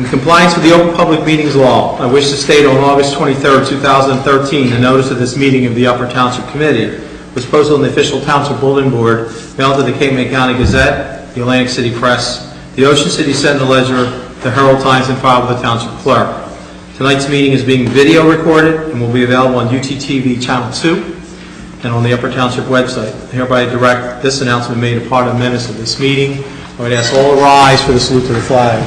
In compliance with the Open Public Meetings Law, I wish to state on August 23, 2013, a notice of this meeting of the Upper Township Committee was posted on the official Township Bulletin Board, mailed to the Cape May County Gazette, the Atlantic City Press, the Ocean City Sentinel-Ledger, the Herald Times, and filed with the Township Clerk. Tonight's meeting is being video recorded and will be available on UTTV Channel 2 and on the Upper Township website. I hereby direct this announcement made a part of the minutes of this meeting. I would ask all to rise for the salute to the flag.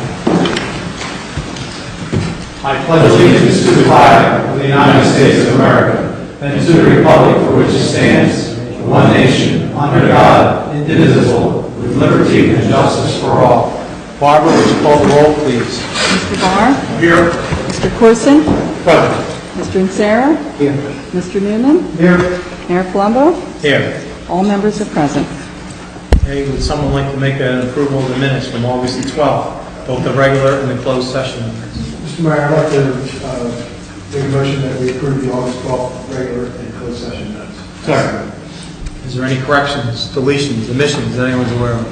I pledge allegiance to the flag of the United States of America and to the republic for which it stands, one nation, under God, indivisible, with liberty and justice for all. Barbara, would you call the roll, please? Mr. Barr? Here. Mr. Corson? Present. Mr. Insera? Here. Mr. Newman? Here. Mayor Colombo? Here. All members are present. Okay, would someone like to make an approval of the minutes from August the 12th, both the regular and the closed session minutes? Mr. Mayor, I'd like to make a motion that we approve the August 12th regular and closed session minutes. Second. Is there any corrections, deletions, omissions that anyone's aware of?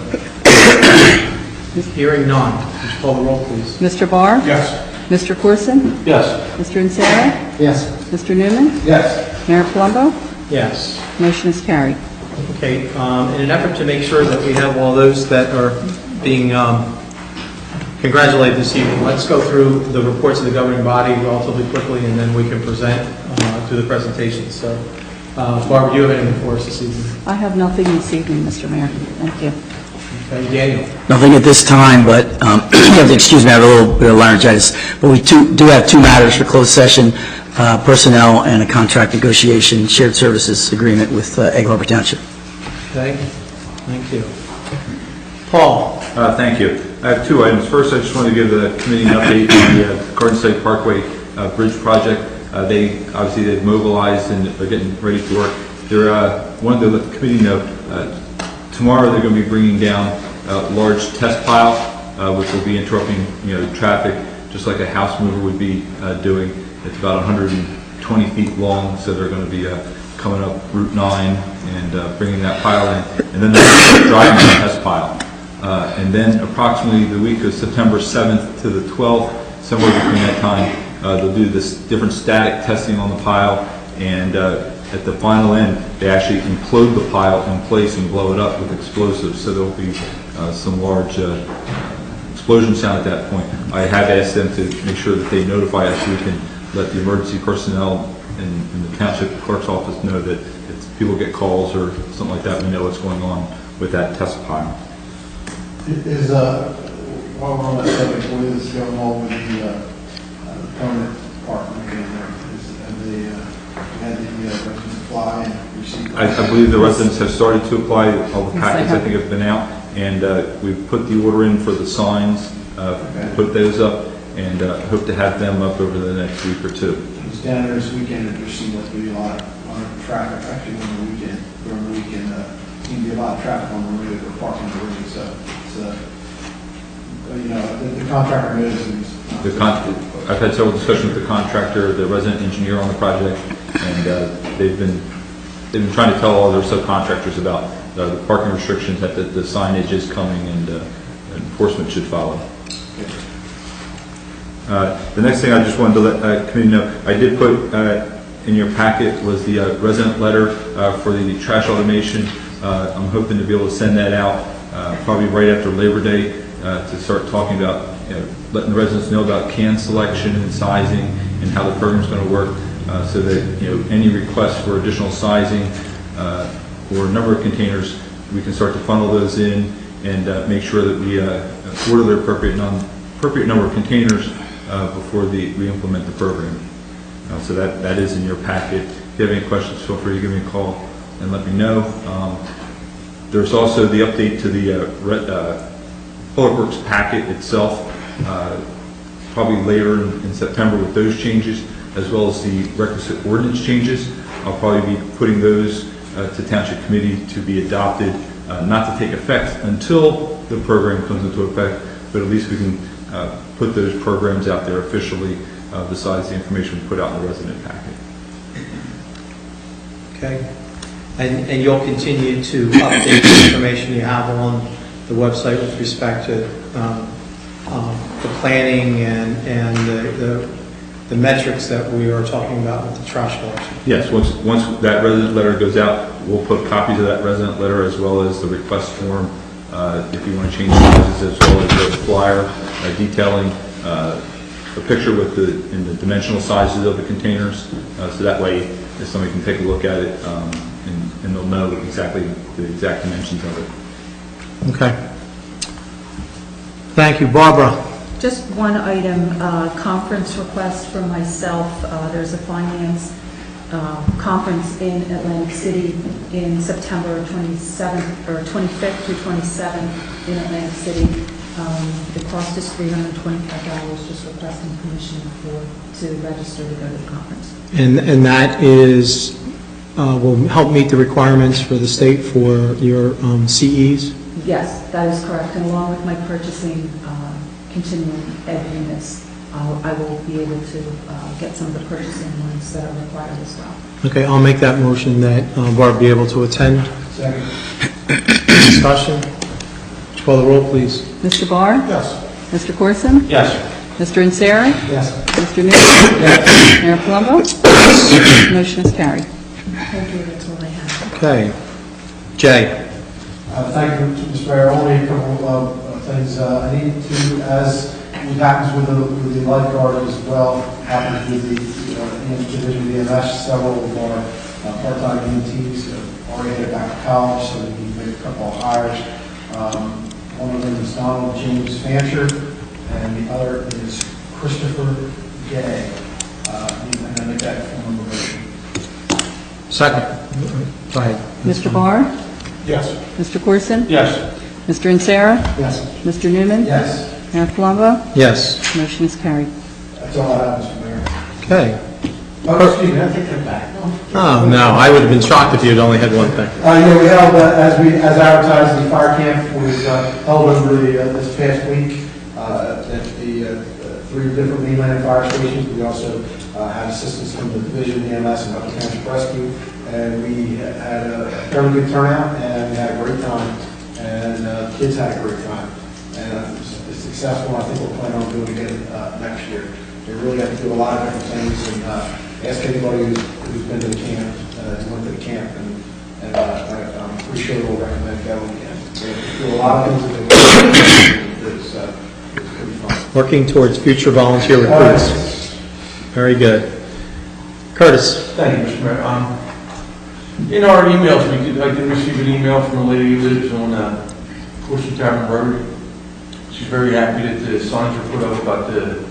Hearing none. Would you call the roll, please? Mr. Barr? Yes. Mr. Corson? Yes. Mr. Insera? Yes. Mr. Newman? Yes. Mayor Colombo? Yes. Motion is carried. Okay, in an effort to make sure that we have all those that are being congratulated this evening, let's go through the reports of the governing body relatively quickly, and then we can present to the presentation. So, Barbara, do you have anything for us this evening? I have nothing this evening, Mr. Mayor. Thank you. Okay, Daniel. Nothing at this time, but you have to excuse me, I have a little bit of laryngitis. But we do have two matters for closed session, personnel and a contract negotiation, shared services agreement with Egg Harbor Township. Okay, thank you. Paul. Thank you. I have two items. First, I just want to give the committee an update on the Garden State Parkway Bridge project. They've mobilized and are getting ready to work. Wanted to let the committee know, tomorrow they're going to be bringing down a large test pile, which will be interrupting traffic, just like a house mover would be doing. It's about 120 feet long, so they're going to be coming up Route 9 and bringing that pile in, and then they're going to start driving the test pile. And then approximately the week of September 7th to the 12th, somewhere between that time, they'll do this different static testing on the pile, and at the final end, they actually implode the pile in place and blow it up with explosives, so there'll be some large explosion sound at that point. I have asked them to make sure that they notify us so we can let the emergency personnel in the township clerk's office know that if people get calls or something like that, we know what's going on with that test pile. While we're on that subject, what is going on with the permanent park in there? Have they had the residents apply and receive? I believe the residents have started to apply. All the Yes, packets, I think, have been out, and we've put the order in for the signs, put those up, and hope to have them up over the next week or two. I was down there this weekend, and there seemed like to be a lot of traffic actually on the weekend. During the weekend, seemed to be a lot of traffic on the road or parking the road. So the contractor knows. I've had several discussions with the contractor, the resident engineer on the project, and they've been trying to tell all their subcontractors about the parking restrictions, that the signage is coming, and enforcement should follow. The next thing I just wanted to let committee know, I did put in your packet was the resident letter for the trash automation. I'm hoping to be able to send that out probably right after Labor Day to start talking about, letting the residents know about can selection and sizing and how the program is going to work, so that any requests for additional sizing or number of containers, we can start to funnel those in and make sure that we order the appropriate number of containers before we implement the program. So that is in your packet. If you have any questions, feel free to give me a call and let me know. There's also the update to the Public Works packet itself, probably later in September with those changes, as well as the requisite ordinance changes. I'll probably be putting those to Township Committee to be adopted, not to take effect until the program comes into effect, but at least we can put those programs out there officially, besides the information we put out in the resident packet. Okay. And you'll continue to update the information you have on the website with respect to the planning and the metrics that we are talking about with the trash collection. Yes, once that resident letter goes out, we'll put copies of that resident letter as well as the request form, if you want to change sizes, as well as the flyer detailing a picture with in the dimensional sizes of the containers, so that way if somebody can take a look at it and they'll know exactly the exact dimensions of it. Okay. Thank you. Barbara? Just one item, conference request from myself. There's a finance conference in Atlantic City in September 27th or 25th through 27th in Atlantic City. The cost is $325, just requesting permission to register to go to the conference. And that is, will help meet the requirements for the state for your CEs? Yes, that is correct. And along with my purchasing continuing ed units, I will be able to get some of the purchasing ones that are required as well. Okay, I'll make that motion that Barb be able to attend. Second. Discussion? Would you call the roll, please? Mr. Barr? Yes. Mr. Corson? Yes. Mr. Insera? Yes. Mr. Newman? Mayor Palumbo? Motion is carried. Thank you, that's all I have. Okay. Jay? Thank you, Mr. Mayor. Only a couple of things. I need to, as it happens with the lifeguard as well, happens with the division of EMS, several of our part-time EMTs already headed back to college, so we can make a couple of hires. One of them is Donald James Fancher, and the other is Christopher Gay. And I make that form of motion. Second. Go ahead. Mr. Barr? Yes. Mr. Corson? Yes. Mr. Insera? Yes. Mr. Newman? Yes. Mayor Palumbo? Yes. Motion is carried. That's all I have, Mr. Mayor. Okay. Oh, excuse me, I take that back. Oh, no, I would have been shocked if you had only had one thing. Yeah, we held, as advertised, the fire camp was held over this past week at the 3 different mainland fire stations. We also had assistance from the Division of EMS and Upper Township Rescue, and we had a fairly good turnout, and we had a great time, and the kids had a great time. And it's successful, and I think we'll plan on doing it again next year. We really got to do a lot of different things, and ask anybody who's been to the camp, went to the camp, and I'm pretty sure we'll recommend going again. We do a lot of things that it's pretty fun. Working towards future volunteer recruits. Very good. Curtis? Thank you, Mr. Mayor. In our emails, I did receive an email from a lady who lives on Fortune Tavern Road. She's very happy that the signs are put up about the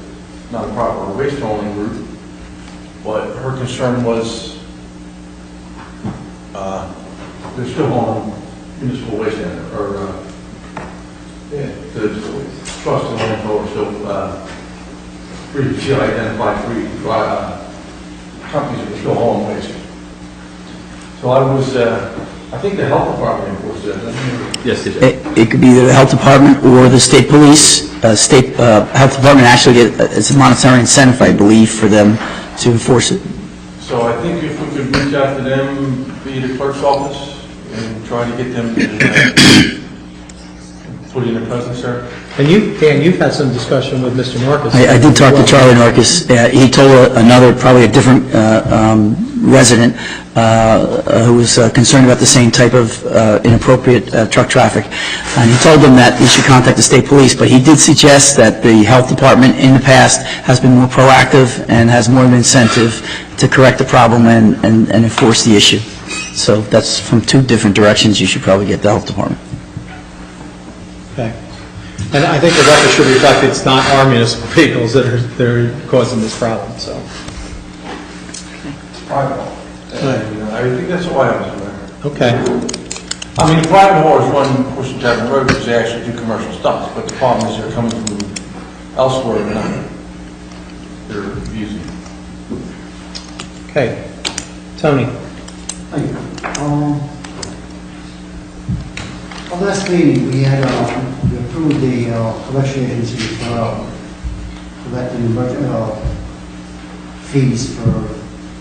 not proper waste hauling route, but her concern was they're still hauling municipal waste down there, or the trust and landfill are still previously identified companies that are still hauling waste. So I think the health department enforced that. Yes, they do. It could be either the health department or the state police. State health department actually it's a monetary incentive, I believe, for them to enforce it. So I think if we could reach out to them via the clerk's office and try to get them to put in their presence there. And you've had some discussion with Mr. Marcus. I did talk to Charlie Narcus. He told probably a different resident who was concerned about the same type of inappropriate truck traffic. And he told them that we should contact the state police, but he did suggest that the health department in the past has been more proactive and has more of an incentive to correct the problem and enforce the issue. So that's from 2 different directions. You should probably get the health department. Okay. And I think the record should reflect it's not our municipal vehicles that are causing this problem, so. Private haul. And I think that's all I have, Mr. Mayor. Okay. I mean, the private haulers run Fortune Tavern Road because they actually do commercial stuff, but the problem is they're coming from elsewhere and they're using. Okay. Tony? Thank you. Our last meeting, we had, we approved the collection agency for collecting fees for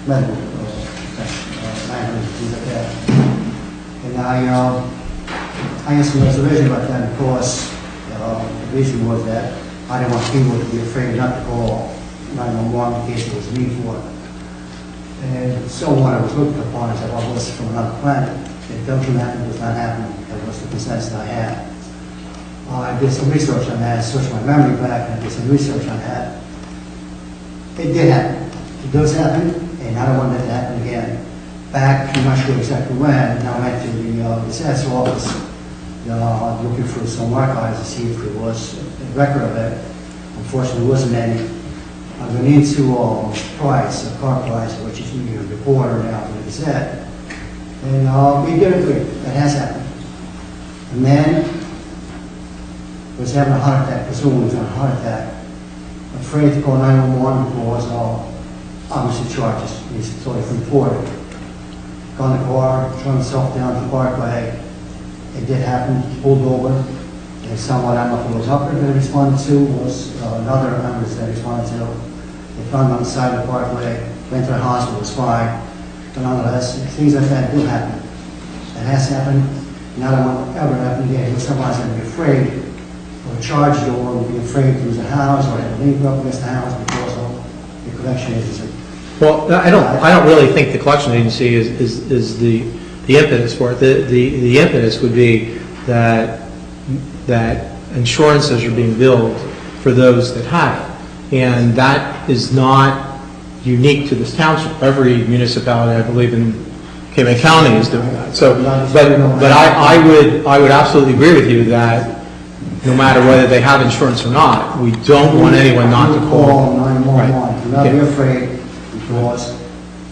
medical, things like that. And I had some reservation about that because the reason was that I didn't want people to be afraid not to call 911 in case it was need for it. And so on, I was looked upon as I was from another planet. If Township happened, it was not happening. That was the consensus I had. I did some research on that, searched my memory back, and I did some research on that. It did happen. It does happen, and I don't want that to happen again. Back, I'm not sure exactly when, and I went to the disaster office, looking for some archives to see if there was a record of it. Unfortunately, there wasn't any. I went into price, a car price, which is the reporter now for the Gazette, and we did agree. That has happened. And then was having a heart attack, presumably was having a heart attack. Afraid to call 911 because obviously charges. He's totally reported. Got in the car, turned himself down to the parkway. It did happen, pulled over. And someone, I don't know if it was Upper that responded to, was another member that responded to. They found him on the side of the parkway, went to the hospital, was fine. But nonetheless, things like that do happen. That has happened. Not that won't ever happen again. Someone's going to be afraid or charged or be afraid to lose a house or have a lien up against the house because of the collection agency. Well, I don't really think the collection agency is the impetus for it. The impetus would be that insurances are being billed for those that have it. And that is not unique to this township. Every municipality, I believe, in Calumet County is doing that. So, but I would absolutely agree with you that no matter whether they have insurance or not, we don't want anyone not to call. 911. Do not be afraid, because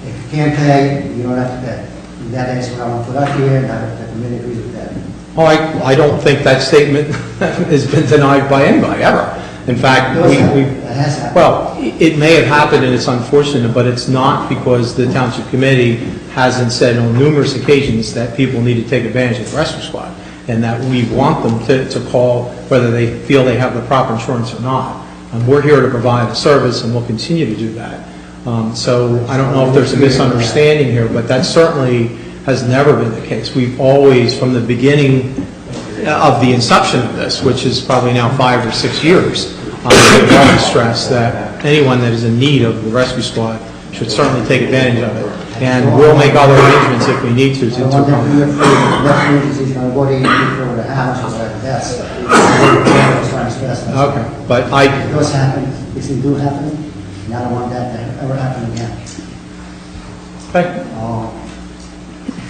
if you can't pay, you don't have to pay. And that is what I want to put out here, and I committee agrees with that. Well, I don't think that statement has been denied by anybody, ever. In fact, well, it may have happened and it's unfortunate, but it's not because the Township Committee hasn't said on numerous occasions that people need to take advantage of the rescue squad, and that we want them to call whether they feel they have the proper insurance or not. We're here to provide a service, and we'll continue to do that. So I don't know if there's a misunderstanding here, but that certainly has never been the case. We've always, from the beginning of the inception of this, which is probably now 5 or 6 years, we've always stressed that anyone that is in need of the rescue squad should certainly take advantage of it. And we'll make other arrangements if we need to accommodate. Okay, but It does happen, these things do happen, and I don't want that to ever happen again.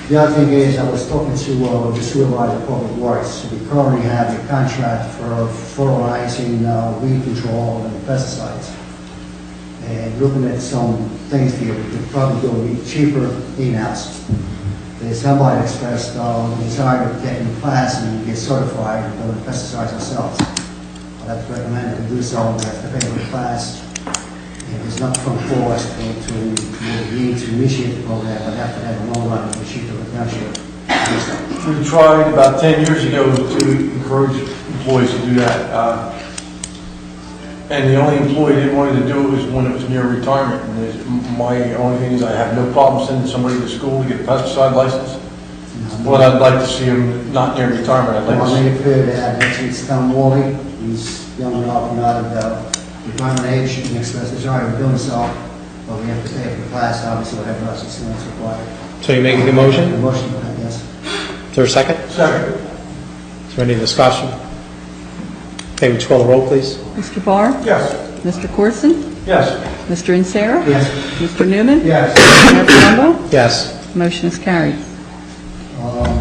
The other thing is, I was talking to the supervisor of public works. We currently have a contract for fertilizing, weed control and pesticides. And looking at some things here, we could probably go cheaper in-house. There's somebody expressed the desire of taking a class and get certified and building pesticides ourselves. I'd have to recommend that we do so. We have to pay for the class. And there's nothing from for us to need to initiate the program, but after that, in the long run, we should do it township. We tried about 10 years ago to encourage employees to do that. And the only employee that wanted to do it was when it was near retirement. And my only thing is I have no problem sending somebody to school to get a pesticide license. But I'd like to see him not near retirement. I'd like to I'll see make it clear that actually it's Tom Wally. He's young enough, not of retirement age, and express desire of doing so. But we have to pay for the class, obviously, whatever else experience required. So you making the motion? The motion, yes. Is there a second? Second. Is there any discussion? Okay, would you call the roll, please? Mr. Barr? Yes. Mr. Corson? Yes. Mr. Insera? Yes. Mr. Newman? Yes. Mayor Palumbo? Yes. Motion is carried.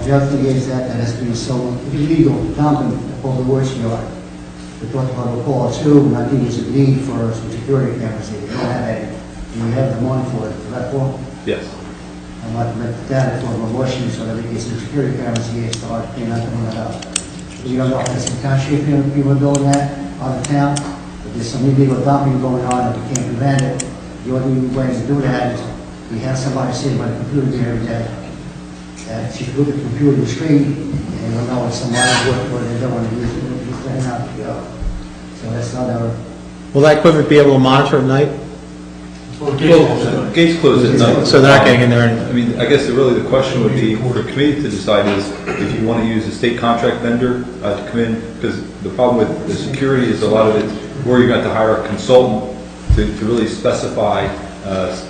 The other thing is that has been so illegal dumping the public works yard. We talked about the call too, and I think there's a need for some security cameras. If you don't have any, and you have the money for it, is that for? Yes. I'd like to make that for a motion so that we get some security cameras here, start cleaning up and that up. We don't know if there's some township people doing that out of town, but there's some illegal dumping going on and we can't prevent it. The only way to do that is we have somebody sitting by the computer there every day. She can look at the computer on the screen and we'll know if somebody's working or they don't want to use it, we'll clean out the So that's not our. Will that equipment be able to monitor at night? Well, gates closed at night. So they're not getting in there anymore? I mean, I guess really the question would be for the committee to decide is if you want to use a state contract vendor to come in, because the problem with the security is a lot of it or you're going to have to hire a consultant to really specify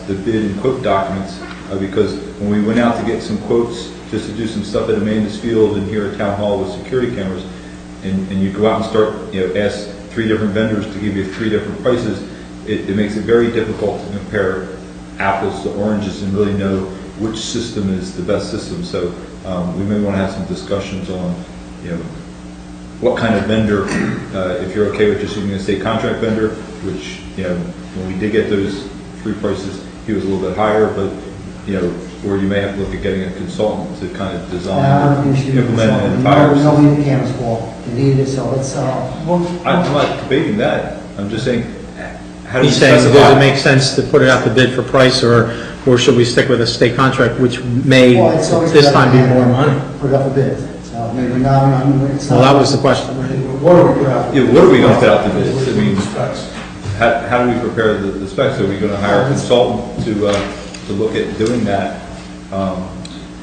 the bid and quote documents, because when we went out to get some quotes just to do some stuff at Amanda's Field and here at Town Hall with security cameras, and you go out and start, ask 3 different vendors to give you 3 different prices, it makes it very difficult to compare apples to oranges and really know which system is the best system. So we may want to have some discussions on, what kind of vendor, if you're okay with just using a state contract vendor, which, when we did get those 3 prices, he was a little bit higher, but, or you may have to look at getting a consultant to kind of design, implement an entire We system. don't need the cameras for, we need it, so let's, I'm not debating that. I'm just saying, how do we He's saying, specify? does it make sense to put it out to bid for price, or should we stick with a state contract, which may well, it's always. this time be more money? Put it up a bid, so maybe not, it's not. Well, that was the question. What are we put out? Yeah, what are we going to put out to bid? I mean, Specs. how do we prepare the specs? Are we going to hire a consultant to look at doing that?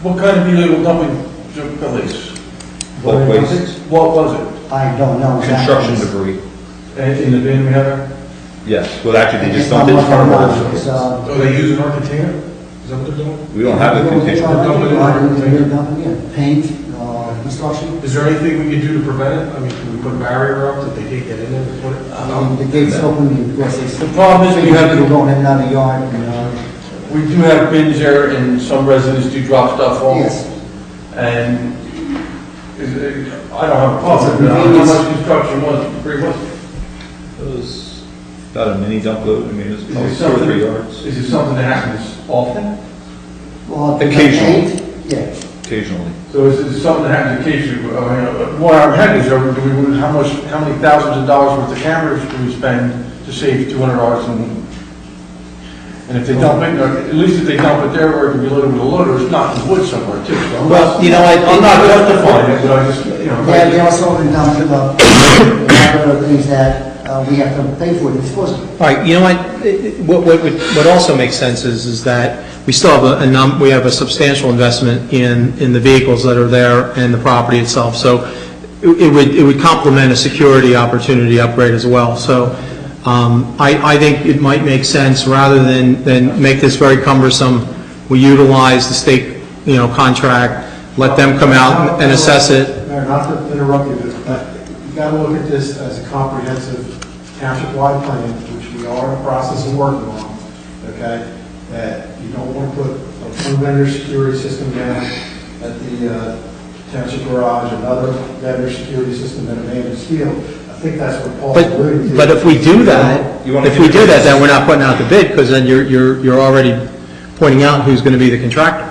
What kind of illegal dumping took place? Bulk waste, What was it? I don't know. exactly. construction debris? In the bin we have there? Yes, well, actually, they It's just not dumped it in much front of on our that, it's, Are they using our container? Is that what they're doing? We don't have a container. Paint, construction. Is there anything we can do to prevent it? I mean, can we put a barrier up that they can't get in there and put it? The gates open, because it's. The problem is we have People to, going in and out of the yard, we do have bins there and some residents do drop stuff off. Yes. And I don't have a problem with it. How much construction was, pretty much? It was about a mini dump load. I mean, it was probably Is it 2 or something- 3 yards, Is it something that happens often? Well, Occasionally. paint, yeah. occasionally. So is it something that happens occasionally? I mean, what our head is, how many thousands of dollars worth of cameras do we spend to save $200 and if they dump it, at least if they dump it there where it can be loaded with a loader, it's not in wood somewhere too. So I'm Well, I'm not justifying it, but I just, Yeah, they also been down to the other things that we have to pay for, it's supposed to. All right, you know what also makes sense is that we still have we have a substantial investment in the vehicles that are there and the property itself, so it would complement a security opportunity upgrade as well. So I think it might make sense, rather than make this very cumbersome, we utilize the state, contract, let them come out and assess it. Mayor, not to interrupt you, but you got to look at this as a comprehensive township-wide plan, which we are in the process of working on, okay? That you don't want to put a one-vendor security system down at the township garage, another vendor security system at Amanda's Field. I think that's what Paul's alluding to. But if we do that, then we're not putting out the bid, because then you're already pointing out who's going to be the contractor.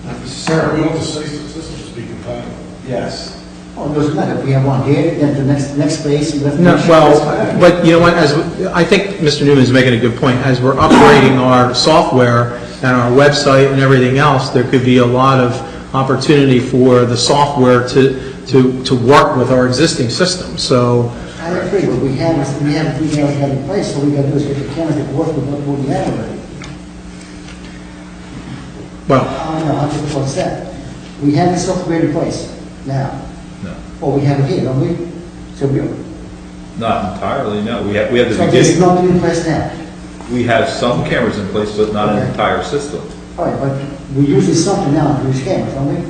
Not necessarily. We want the systems to be compatible. Yes. Oh, it doesn't matter, if we have one here, then the next space, we have to No, make sure well, it's- but you know what, I think Mr. Newman's making a good point. As we're upgrading our software and our website and everything else, there could be a lot of opportunity for the software to work with our existing system. So, I agree, but we have 3 cameras got in place, so we got to do is get the cameras that work with what we have already. well, I don't know, how to what's that? We have the software in place now. No, Well, we have it here, don't we? So we, not entirely, no. We have the so there's beginning, nothing in place now. we have some cameras in place, but not an Okay. entire system. All right, but we're using something now to use cameras, don't we?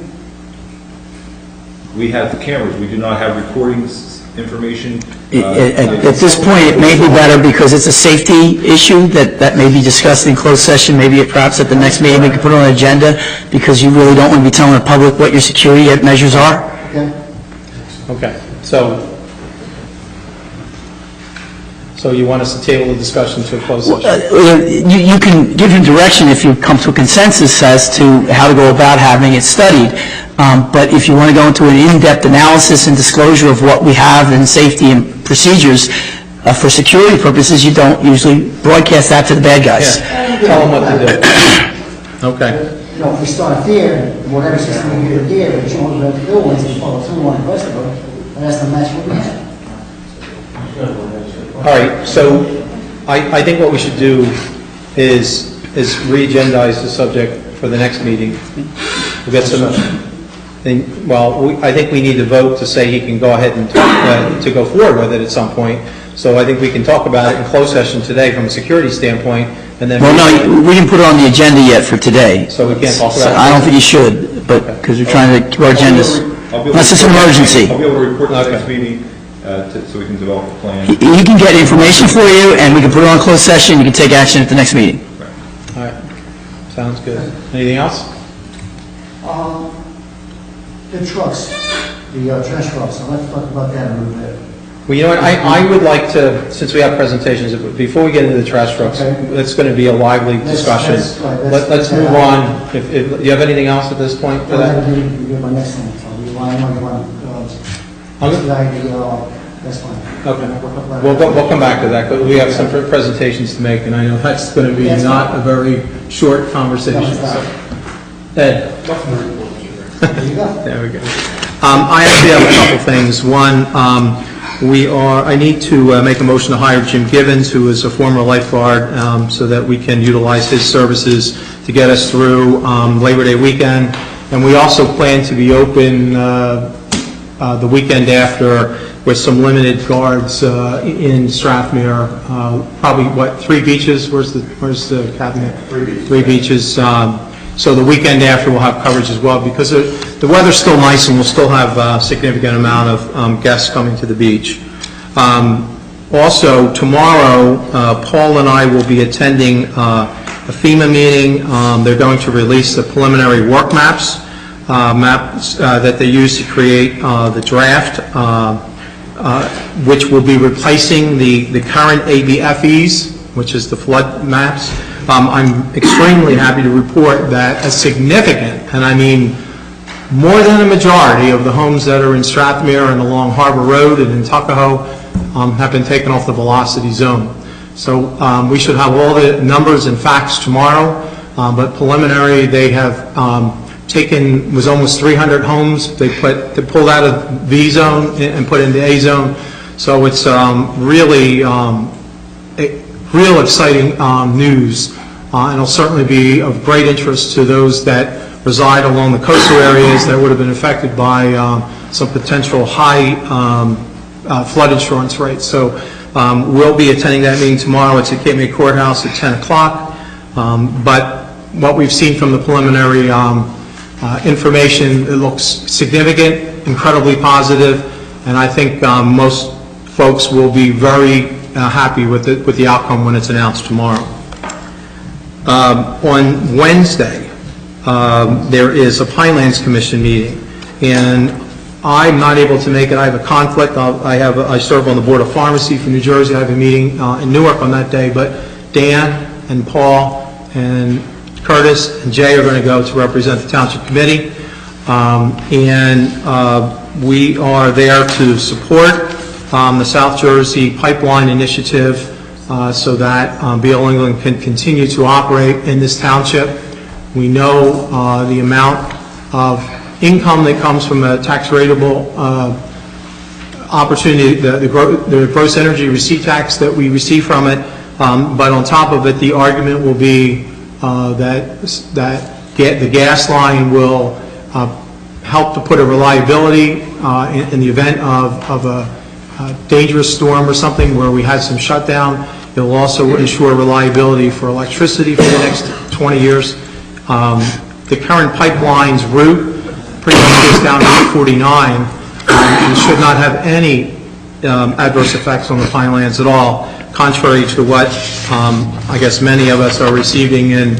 We have cameras, we do not have recordings, information. At this point, it may be better, because it's a safety issue that may be discussed in closed session, maybe perhaps at the next meeting we can put it on an agenda, because you really don't want to be telling the public what your security measures are. Okay? okay, so you want us to table the discussion to a closed session? You can give him direction if you come to a consensus as to how to go about having it studied. But if you want to go into an in-depth analysis and disclosure of what we have in safety and procedures for security purposes, you don't usually broadcast that to the bad guys. Yeah, tell them what to do. Okay. You know, if we start there, whatever system we get there, and show them the new ones, and follow through on the rest of them, and that's the match what we have. All right, so I think what we should do is re-agendize the subject for the next meeting. We'll get some, I think we need to vote to say he can go ahead and to go forward with it at some point. So I think we can talk about it in closed session today from a security standpoint, and then... Well, no, we didn't put it on the agenda yet for today. So we can't talk So about it? I don't think you should, but, because we're trying to keep our agendas, unless it's an emergency. I'll be able to report to the next Okay. meeting, so we can develop a plan. He can get information for you, and we can put it on closed session, you can take action at the next meeting. All right, sounds good. Anything else? The trucks, the trash trucks, I'd like to talk about that a little bit. Well, you know what, I would like to, since we have presentations, before we get into the trash trucks, Okay. it's going to be a lively discussion. Let's move on. If you have anything else at this point for that? I'm going to give my next thing, so you want that's fine. Okay. We'll come back to that, but we have some presentations to make, and I know that's going to be Yes. not a very short conversation. So. Ed? There you go. There we go. I actually have a couple things. One, I need to make a motion to hire Jim Givens, who is a former lifeguard, so that we can utilize his services to get us through Labor Day weekend. And we also plan to be open the weekend after with some limited guards in Strathmere. Probably, 3 beaches? Where's the cabinet? 3 beaches. 3 beaches. So the weekend after we'll have coverage as well, because the weather's still nice and we'll still have a significant amount of guests coming to the beach. Also, tomorrow, Paul and I will be attending a FEMA meeting. They're going to release the preliminary work maps that they use to create the draft, which will be replacing the current ABFEs, which is the flood maps. I'm extremely happy to report that a significant, and I mean more than a majority of the homes that are in Strathmere and along Harbor Road and in Tuckahoe have been taken off the velocity zone. So we should have all the numbers and facts tomorrow, but preliminary they have taken, was almost 300 homes. They pulled out of V zone and put into A zone. So it's really real exciting news, and it'll certainly be of great interest to those that reside along the coastal areas that would have been affected by some potential high flood insurance rates. So we'll be attending that meeting tomorrow. It's at Cape May Courthouse at 10 o'clock. But what we've seen from the preliminary information, it looks significant, incredibly positive, and I think most folks will be very happy with the outcome when it's announced tomorrow. On Wednesday, there is a Pinelands Commission meeting, and I'm not able to make it. I have a conflict. I serve on the Board of Pharmacy for New Jersey. I have a meeting in Newark on that day, but Dan and Paul and Curtis and Jay are going to go to represent the Township Committee, and we are there to support the South Jersey Pipeline Initiative so that BL England can continue to operate in this township. We know the amount of income that comes from a tax rateable opportunity, the gross energy receipt tax that we receive from it, but on top of it, the argument will be that the gas line will help to put a reliability in the event of a dangerous storm or something where we had some shutdown. It will also ensure reliability for electricity for the next 20 years. The current pipeline's route pretty much goes down Route 49 and should not have any adverse effects on the Pinelands at all, contrary to what I guess many of us are receiving in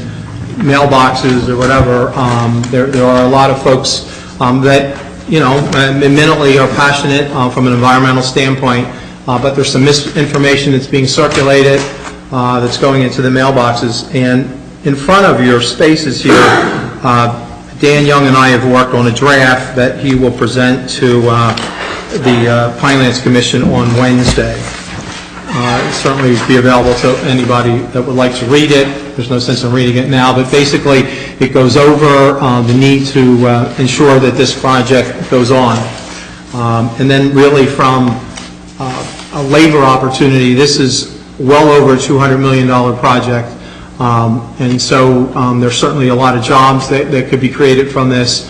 mailboxes or whatever. There are a lot of folks that, eminently are passionate from an environmental standpoint, but there's some misinformation that's being circulated that's going into the mailboxes. And in front of your spaces here, Dan Young and I have worked on a draft that he will present to the Pinelands Commission on Wednesday. Certainly be available to anybody that would like to read it. There's no sense in reading it now, but basically it goes over the need to ensure that this project goes on. And then really from a labor opportunity, this is well over a $200 million project. And so there's certainly a lot of jobs that could be created from this.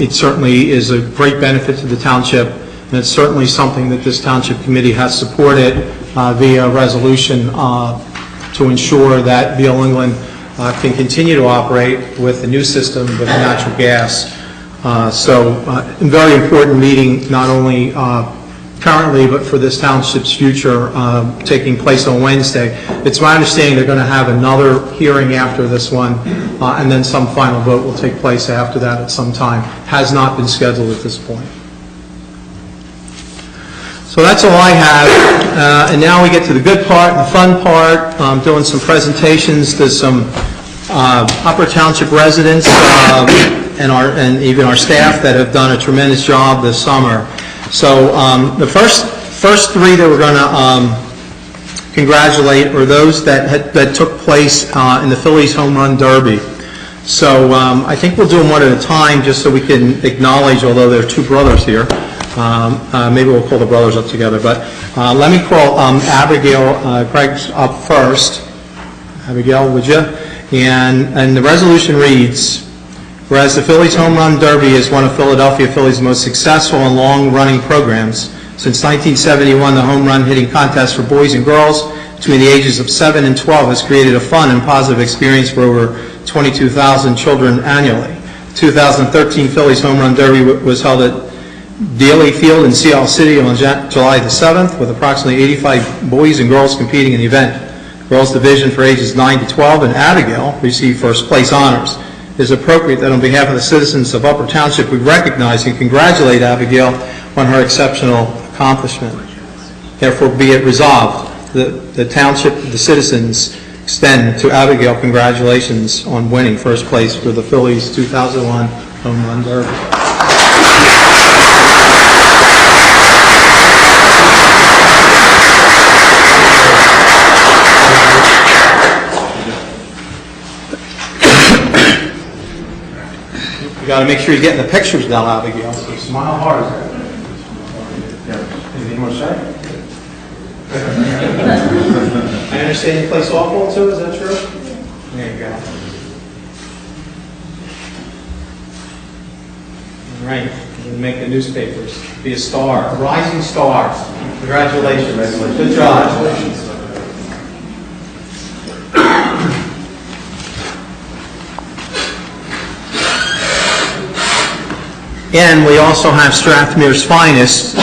It certainly is a great benefit to the township. and it's certainly something that this Township Committee has supported via resolution to ensure that Beal England can continue to operate with the new system with natural gas. So a very important meeting, not only currently, but for this township's future, taking place on Wednesday. It's my understanding they're going to have another hearing after this one, and then some final vote will take place after that at some time. Has not been scheduled at this point. So that's all I have, and now we get to the good part, the fun part. I'm doing some presentations to some Upper Township residents and even our staff that have done a tremendous job this summer. So the first three that we're going to congratulate are those that took place in the Phillies Home Run Derby. So I think we'll do them one at a time just so we can acknowledge, although there are two brothers here. Maybe we'll call the brothers up together. But let me call Abigail Craig's up first. Abigail, would you? And the resolution reads, whereas the Phillies Home Run Derby is one of Philadelphia Phillies' most successful and long-running programs. Since 1971, the home run hitting contest for boys and girls between the ages of 7 and 12 has created a fun and positive experience for over 22,000 children annually. The 2013 Phillies Home Run Derby was held at Daly Field in Sea Isle City on July the 7th, with approximately 85 boys and girls competing in the event. Girls division for ages 9 to 12 and Abigail received first place honors. It is appropriate that on behalf of the citizens of Upper Township, we recognize and congratulate Abigail on her exceptional accomplishment. Therefore, be it resolved, the Township, the citizens extend to Abigail congratulations on winning first place for the Phillies 2001 Home Run Derby. You got to make sure you're getting the pictures now, Abigail. So smile hard. Anything you want to say? I understand you play softball too. Is that true? There you go. All right. You're going to make the newspapers. Be a star, a rising star. Congratulations. Good job. And we also have Strathmere's finest.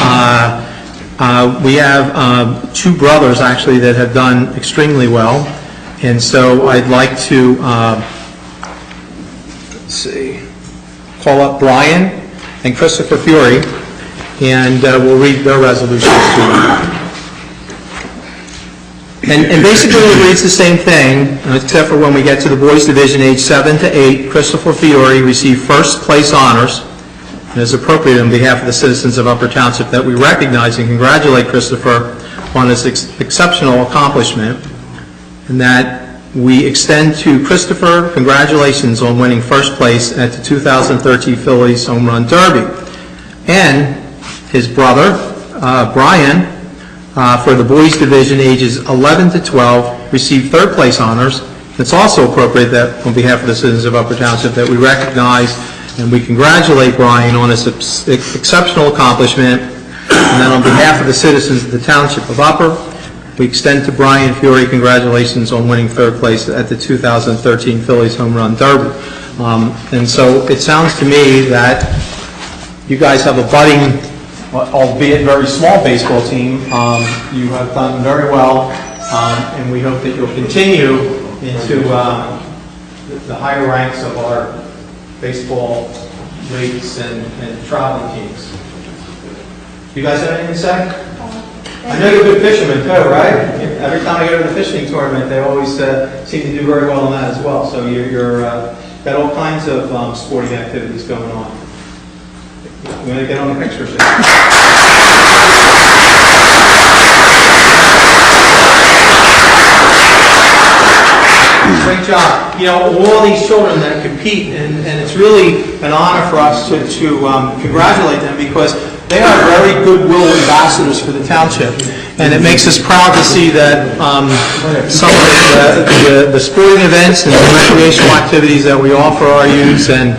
We have two brothers, actually, that have done extremely well. And so I'd like to, let's see, call up Brian and Christopher Fury, and we'll read their resolutions to them. And basically it reads the same thing, except for when we get to the boys division, age 7 to 8, Christopher Fiore received first place honors. And it is appropriate on behalf of the citizens of Upper Township that we recognize and congratulate Christopher on his exceptional accomplishment, and that we extend to Christopher congratulations on winning first place at the 2013 Phillies Home Run Derby. And his brother, Brian, for the boys division ages 11 to 12, received third place honors. It's also appropriate that on behalf of the citizens of Upper Township that we recognize and we congratulate Brian on his exceptional accomplishment. And then on behalf of the citizens of the Township of Upper, we extend to Brian Fury congratulations on winning third place at the 2013 Phillies Home Run Derby. And so it sounds to me that you guys have a budding, albeit very small baseball team. You have done very well, and we hope that you'll continue into the higher ranks of our baseball leagues and traveling teams. You guys have anything to say? I know you're good fishermen too, right? Every time I go to the fishing tournament, they always seem to do very well in that as well. So you're got all kinds of sporting activities going on. You want to get on the picture? Great job. You know, all these children that compete, and it's really an honor for us to congratulate them because they are very goodwill ambassadors for the township. And it makes us proud to see that some of the sporting events and the recreational activities that we offer our youths and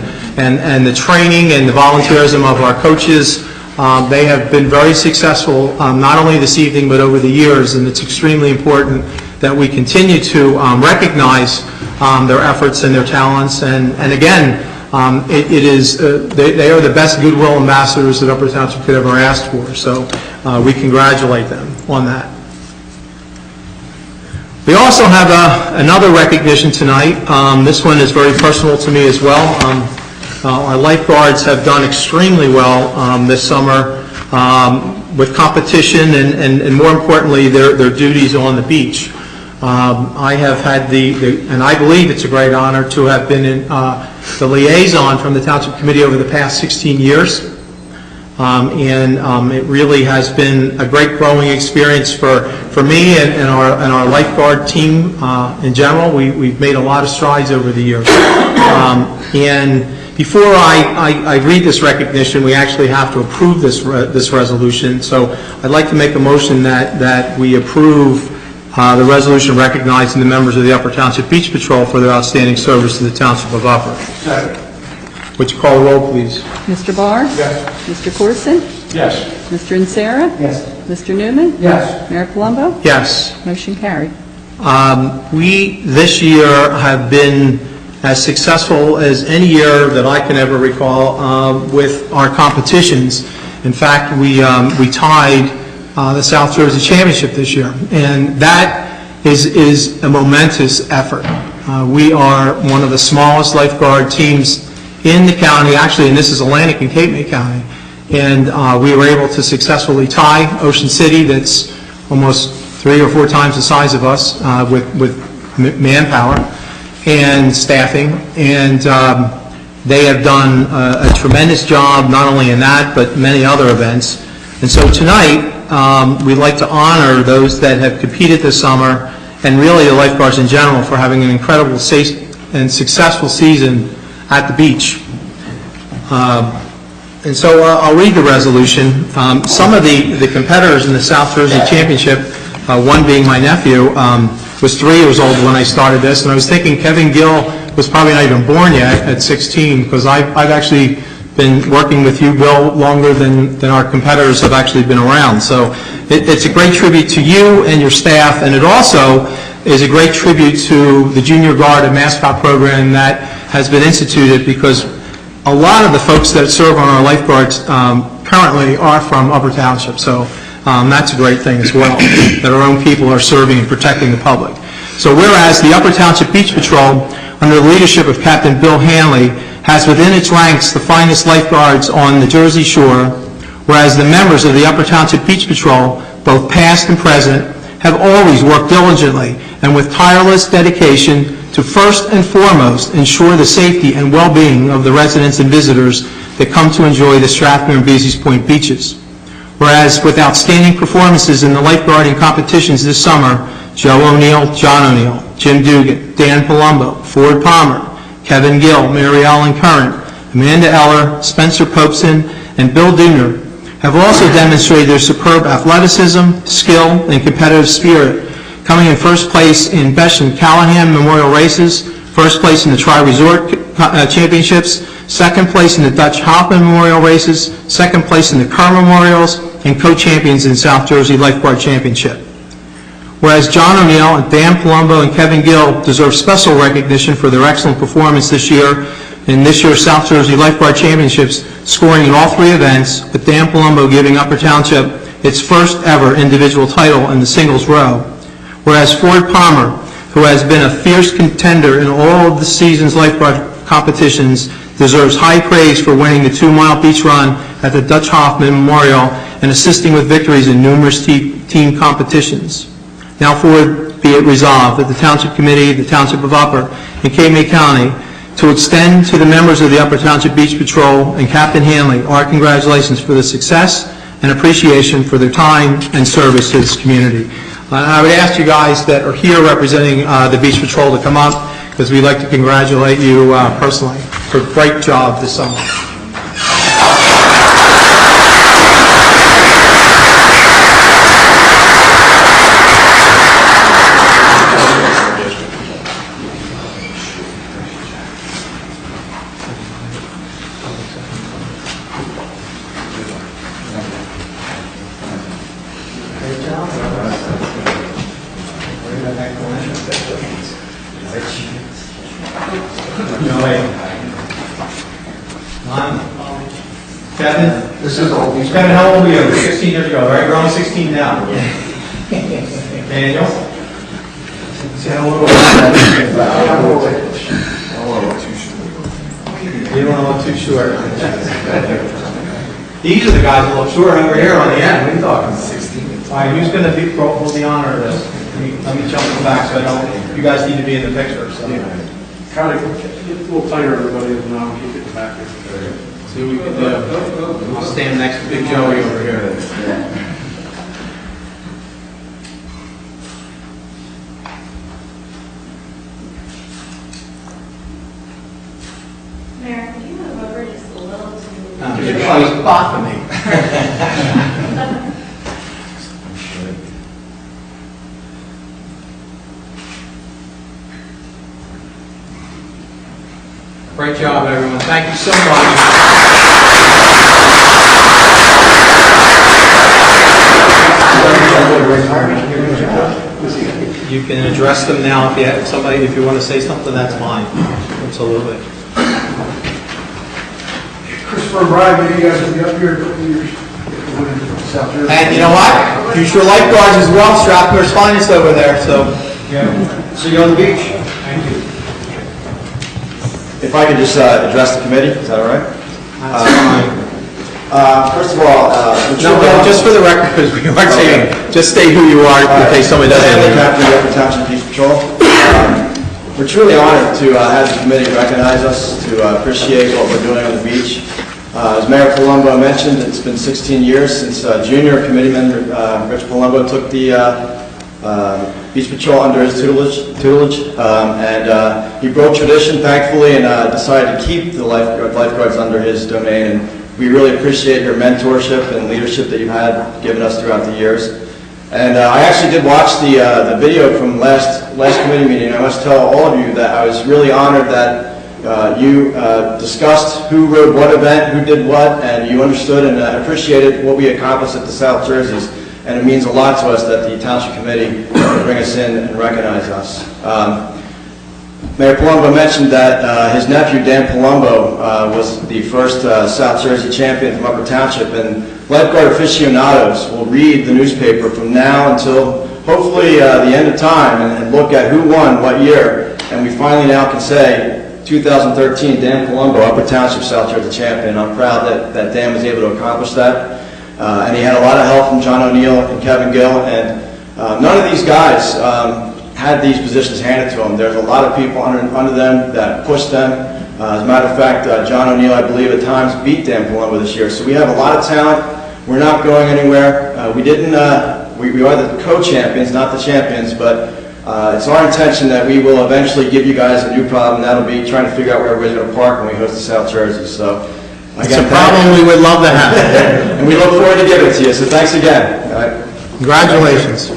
the training and the volunteerism of our coaches They have been very successful, not only this evening, but over the years, and it's extremely important that we continue to recognize their efforts and their talents. And again, they are the best goodwill ambassadors that Upper Township could ever ask for. So we congratulate them on that. We also have another recognition tonight. This one is very personal to me as well. Our lifeguards have done extremely well this summer with competition and more importantly, their duties on the beach. I have had and I believe it's a great honor to have been the liaison from the Township Committee over the past 16 years. It really has been a great growing experience for me and our lifeguard team in general. We've made a lot of strides over the years. And before I read this recognition, we actually have to approve this resolution. So I'd like to make a motion that we approve the resolution recognizing the members of the Upper Township Beach Patrol for their outstanding service to the Township of Upper. Second. Would you call the roll, please? Mr. Barr? Yes. Mr. Corson? Yes. Mr. Insera? Yes. Mr. Newman? Yes. Mayor Palumbo? Yes. Motion carried. We, this year, have been as successful as any year that I can ever recall with our competitions. In fact, we tied the South Jersey Championship this year, and that is a momentous effort. We are one of the smallest lifeguard teams in the county, actually, and this is Atlantic and Cape May County, and we were able to successfully tie Ocean City, that's almost 3 or 4 times the size of us, with manpower and staffing, and they have done a tremendous job, not only in that, but many other events. And so tonight, we'd like to honor those that have competed this summer, and really the lifeguards in general, for having an incredible and successful season at the beach. And so I'll read the resolution. Some of the competitors in the South Jersey Championship, one being my nephew, was 3 years old when I started this, and I was thinking Kevin Gill was probably not even born yet at 16, because I've actually been working with you, Bill, longer than our competitors have actually been around. So it's a great tribute to you and your staff, and it also is a great tribute to the Junior Guard and Mascot program that has been instituted, because a lot of the folks that serve on our lifeguards currently are from Upper Township. So that's a great thing as well, that our own people are serving and protecting the public. So whereas the Upper Township Beach Patrol, under the leadership of Captain Bill Hanley, has within its ranks the finest lifeguards on the Jersey Shore, whereas the members of the Upper Township Beach Patrol, both past and present, have always worked diligently and with tireless dedication to first and foremost ensure the safety and well-being of the residents and visitors that come to enjoy the Strathmere and Beezy's Point beaches. Whereas with outstanding performances in the lifeguarding competitions this summer, Joe O'Neill, John O'Neill, Jim Dugan, Dan Palumbo, Ford Palmer, Kevin Gill, Mary Ellen Curran, Amanda Eller, Spencer Popeson, and Bill Dooner have also demonstrated their superb athleticism, skill, and competitive spirit, coming in first place in Besh and Callahan Memorial Races, first place in the Tri-Resort Championships, second place in the Dutch Hoffman Memorial Races, second place in the Kerr Memorials, and co-champions in South Jersey Lifeguard Championship. Whereas John O'Neill and Dan Palumbo and Kevin Gill deserve special recognition for their excellent performance this year in this year's South Jersey Lifeguard Championships, scoring in all 3 events, with Dan Palumbo giving Upper Township its first ever individual title in the singles row. Whereas Ford Palmer, who has been a fierce contender in all of the season's lifeguard competitions, deserves high praise for winning the 2-mile beach run at the Dutch Hoffman Memorial and assisting with victories in numerous team competitions. Now forward be it resolved that the Township Committee, the Township of Upper, and Cape May County to extend to the members of the Upper Township Beach Patrol and Captain Hanley our congratulations for the success and appreciation for their time and service to this community. I would ask you guys that are here representing the Beach Patrol to come up, because we'd like to congratulate you personally for a great job this summer. No way. Kevin? This is all. Kevin, how old were you? 16 years ago, right? You're only 16 now. Daniel? Say hello. You don't look too short. These are the guys that look short over here on the end. What are you talking? 16. All right, who's going to hold the honor of this? Let me jump in the back so I don't. You guys need to be in the picture. So. Kind of get a little tighter, everybody, and now keep it back there. See what we can do. I'll stand next to Big Joey over here. Mayor, can you move over just a little to... She's bothering me. Great job, everyone. Thank you so much. You can address them now if you have somebody, if you want to say something, that's fine. Absolutely. Christopher and Brian, maybe you guys will be up here in a couple years. And you know what? Future lifeguards as well. Strathmore's finest over there. So, See you on the beach. thank you. If I could just address the committee, is that all right? That's fine. First of all, No, just for the record, because we are saying, just state who you are in case somebody doesn't know. Captain of the Township Beach Patrol. We're truly honored to have the committee recognize us, to appreciate what we're doing on the beach. As Mayor Palumbo mentioned, it's been 16 years since junior committee member Rich Palumbo took the Beach Patrol under his tutelage, and he broke tradition, thankfully, and decided to keep the lifeguards under his domain. And we really appreciate your mentorship and leadership that you've given us throughout the years. And I actually did watch the video from last committee meeting. I must tell all of you that I was really honored that you discussed who rode what event, who did what, and you understood and appreciated what we accomplished at the South Jerseys. And it means a lot to us that the Township Committee would bring us in and recognize us. Mayor Palumbo mentioned that his nephew, Dan Palumbo, was the first South Jersey champion from Upper Township, and lifeguard aficionados will read the newspaper from now until hopefully the end of time and look at who won what year. And we finally now can say, 2013, Dan Palumbo, Upper Township South Jersey champion. I'm proud that Dan was able to accomplish that. And he had a lot of help from John O'Neill and Kevin Gill, and none of these guys had these positions handed to them. There's a lot of people under them that pushed them. As a matter of fact, John O'Neill, I believe, at times beat Dan Palumbo this year. So we have a lot of talent. We're not going anywhere. We are the co-champions, not the champions, but it's our intention that we will eventually give you guys a new problem. That'll be trying to figure out where everybody's going to park when we host the South Jersey. So. It's a problem we would love to have. And we look forward to giving it to you, so thanks again. All right. Congratulations.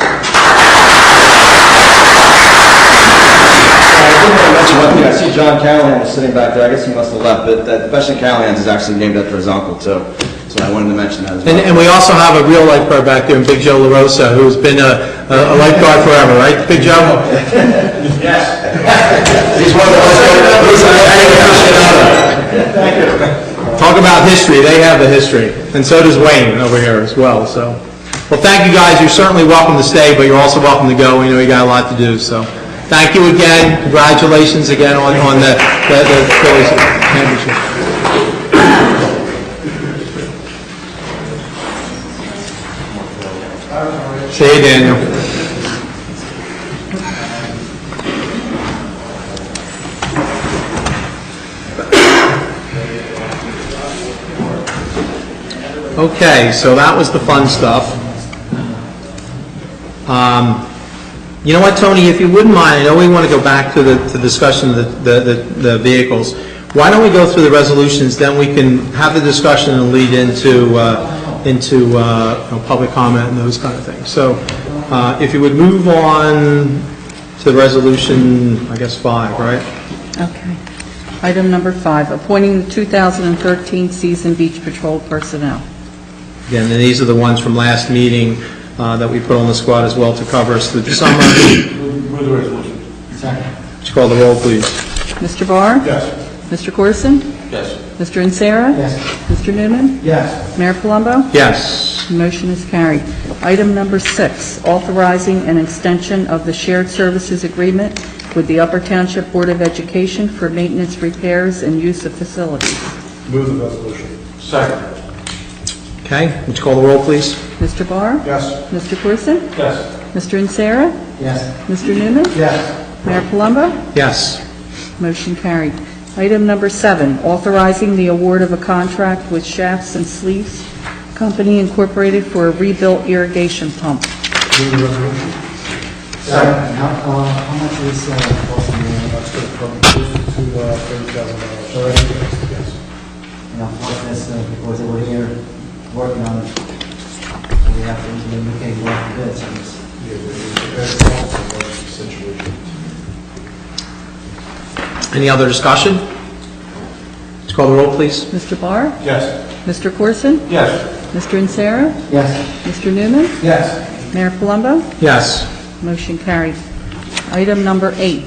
I see John Callahan was sitting back there. I guess he must have left, but that Besson Callahan's is actually named after his uncle, too. So I wanted to mention that as well. And we also have a real lifeguard back there, Big Joe LaRosa, who's been a lifeguard forever, right, Big Joe? Yes. He's one of the lifeguards. Thank you. Talk about history. They have the history. And so does Wayne over here as well. So, well, thank you guys. You're certainly welcome to stay, but you're also welcome to go. We know you got a lot to do. So, thank you again. Congratulations again on the Phillies championship. See you, Daniel. Okay, so that was the fun stuff. You know what, Tony, if you wouldn't mind, I know we want to go back to the discussion of the vehicles. Why don't we go through the resolutions, then we can have the discussion and lead into public comment and those kind of things. So if you would move on to resolution, I guess 5, right? Okay. Item number 5, appointing the 2013 season beach patrol personnel. Again, and these are the ones from last meeting that we put on the squad as well to cover us through the summer. Move the resolution. Would you call the roll, please? Mr. Barr? Yes. Mr. Corson? Yes. Mr. Insera? Yes. Mr. Newman? Yes. Mayor Palumbo? Yes. Motion is carried. Item number 6, authorizing an extension of the shared services agreement with the Upper Township Board of Education for maintenance, repairs, and use of facilities. Move the resolution. Second. Okay, would you call the roll, please? Mr. Barr? Yes. Mr. Corson? Yes. Mr. Insera? Yes. Mr. Newman? Yes. Mayor Palumbo? Yes. Motion carried. Item number 7, authorizing the award of a contract with Shafts and Sleeves Company Incorporated for a rebuilt irrigation pump. Move the resolution. Second. How much is costing you? That's good, from $30,000. Yes. You know, what's this, because they were here working on it. We have to indicate what it is. And it's- Yeah, there's a problem situation. Any other discussion? Would you call the roll, please? Mr. Barr? Yes. Mr. Corson? Yes. Mr. Insera? Yes. Mr. Newman? Yes. Mayor Palumbo? Yes. Motion carried. Item number 8,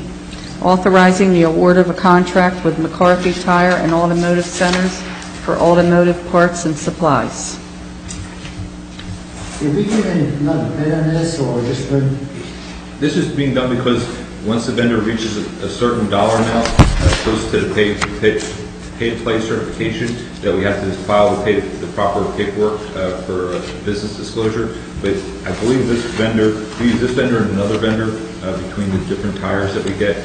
authorizing the award of a contract with McCarthy Tire and Automotive Centers for automotive parts and supplies. Did we give another bid on this, or just for, This is being done because once the vendor reaches a certain dollar amount, it goes to the pay-to-play certification, that we have to file the proper paperwork for business disclosure. But I believe this vendor, we use this vendor and another vendor between the different tires that we get.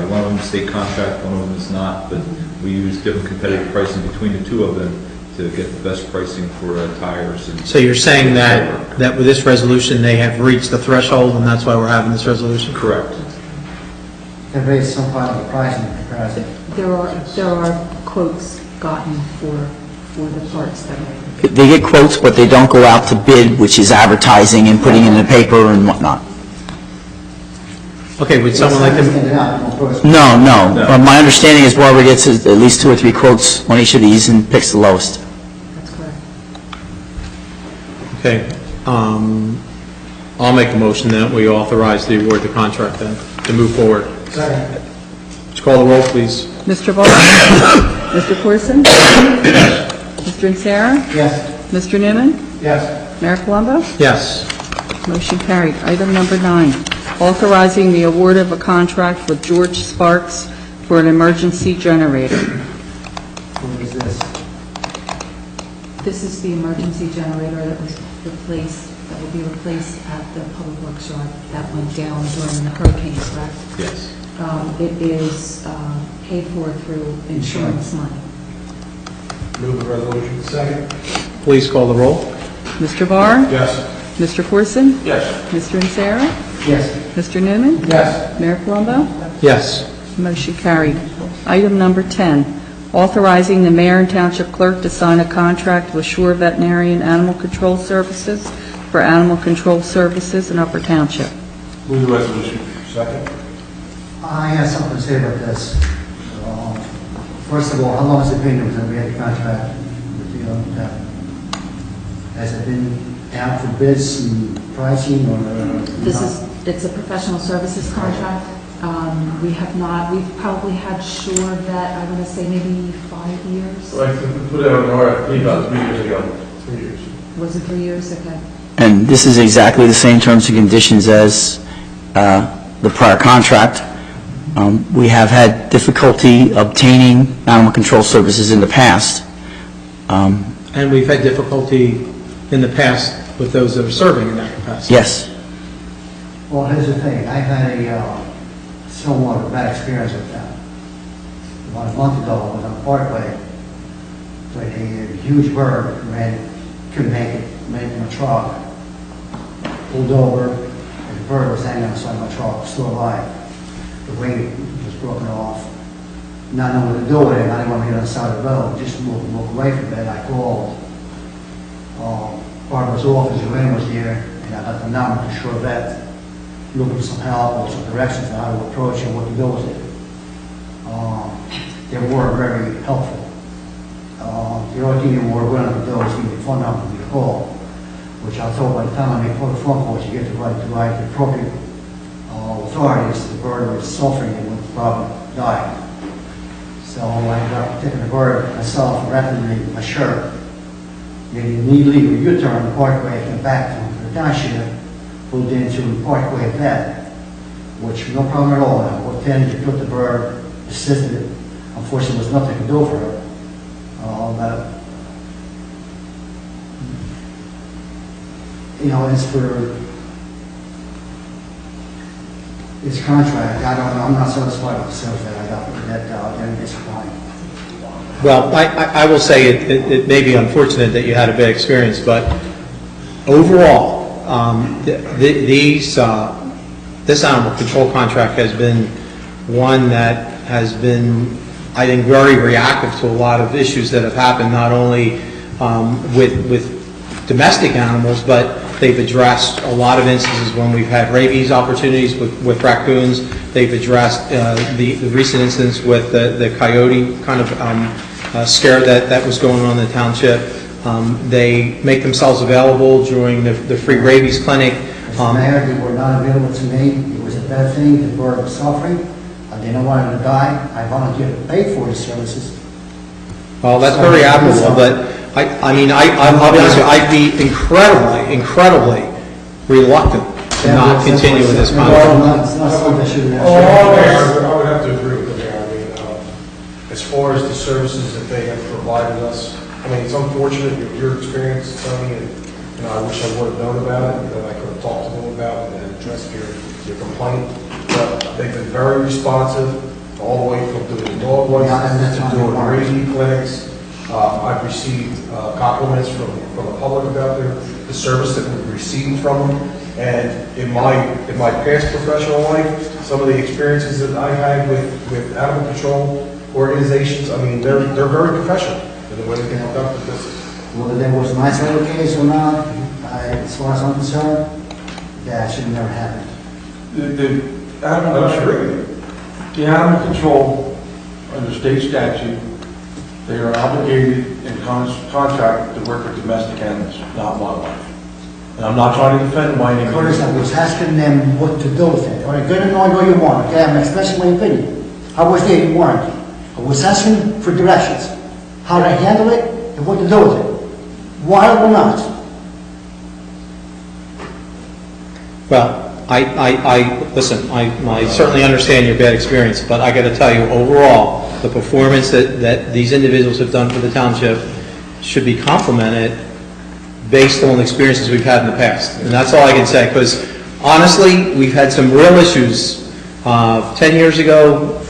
One of them is state contract, one of them is not, but we use different competitive pricing between the two of them to get the best pricing for tires. And So you're saying that with this resolution, they have reached the threshold, and that's why we're having this resolution? Correct. can raise some kind of pricing comparison? There are quotes gotten for the parts that are... They get quotes, but they don't go out to bid, which is advertising and putting it in the paper and whatnot. Okay, would someone like to... No. My understanding is Barbara gets at least 2 or 3 quotes on each of these and picks the lowest. That's correct. Okay, I'll make a motion that we authorize the award of the contract then, to move forward. Second. Would you call the roll, please? Mr. Barr? Mr. Corson? Mr. Insera? Yes. Mr. Newman? Yes. Mayor Palumbo? Yes. Motion carried. Item number 9, authorizing the award of a contract with George Sparks for an emergency generator. What is this? This is the emergency generator that was replaced, that will be replaced at the Public Works yard that went down during the hurricane, correct? Yes. It is paid for through insurance money. Move the resolution. Second. Please call the roll. Mr. Barr? Yes. Mr. Corson? Yes. Mr. Insera? Yes. Mr. Newman? Yes. Mayor Palumbo? Yes. Motion carried. Item number 10, authorizing the mayor and township clerk to sign a contract with Shore Veterinarian Animal Control Services for animal control services in Upper Township. Move the resolution. Second. I have something to say about this. First of all, how long has it been that we had a contract with the has it been out for bids and pricing, or? It's a professional services contract. We have not, we've probably had Shore Vet, I want to say maybe 5 years. I think we put out an RFP about 3 years ago. 3 years. Was it 3 years? Okay. And this is exactly the same terms and conditions as the prior contract. We have had difficulty obtaining animal control services in the past. And we've had difficulty in the past with those that are serving in that capacity. Yes. Well, here's the thing, I had a somewhat of a bad experience with them. About a month ago, I was on Parkway, when a huge bird couldn't make it, made it in a truck, pulled over, and the bird was hanging outside my truck, still alive. The wing was broken off. Not knowing what to do with it, I didn't want to get on the side of the road, just walk away from it. I called Barbara's office, Joanne was there, and I got the number to Shore Vet, looking for some help or some directions on how to approach and what to do with it. They were very helpful. The only thing they were willing to do is give me a phone number for me to call, which I was told by the time I make the phone calls, you get the right, the appropriate authorities, the bird was suffering and would probably die. So I got a particular bird myself, rapidly my shirt. Made an illegal U-turn on the parkway, came back from the township, pulled into the parkway vet, which no problem at all. I walked in, they took the bird, assisted it. Unfortunately, there was nothing I could do for her. But, you know, as for his contract, I don't know, I'm not satisfied with the service that I got, that disappointing. Well, I will say it may be unfortunate that you had a bad experience, but overall, this animal control contract has been one that has been, I think, very reactive to a lot of issues that have happened, not only with domestic animals, but they've addressed a lot of instances when we've had rabies opportunities with raccoons. They've addressed the recent incidents with the coyote kind of scare that was going on in the township. They make themselves available during the free rabies clinic. Mr. Mayor, they were not available to me. It was a bad thing. The bird was suffering. I didn't want him to die. I volunteered to pay for his services. Well, that's very admirable, but I'll be honest with you, I'd be incredibly reluctant to not continue with this contract. It's not something that should have I would have to agree with the mayor. I mean, as far as the services that they have provided us, I mean, it's unfortunate your experience, Tony, and I wish I would have known about it, that I could have talked to them about it and addressed your complaint. But they've been very responsive, all the way from doing dog licenses to doing rabies clinics. I've received compliments from the public about the service that we've received from them. And in my past professional life, some of the experiences that I've had with animal control organizations, I mean, they're very professional in the way they conduct the business. Whether there was an isolated case or not, as far as I'm concerned, that should have never happened. The animal control, under state statute, they are obligated in contract to work with domestic animals, not wildlife. And I'm not trying to defend my name. Curtis, I was asking them what to do with it. All right, good and all you want, okay? I'm expressing my opinion. I was there in warranty. I was asking for directions, how to handle it and what to do with it. Wild or not? Well, listen, I certainly understand your bad experience, but I got to tell you, overall, the performance that these individuals have done for the township should be complimented based on the experiences we've had in the past. And that's all I can say, because honestly, we've had some real issues. 10 years ago,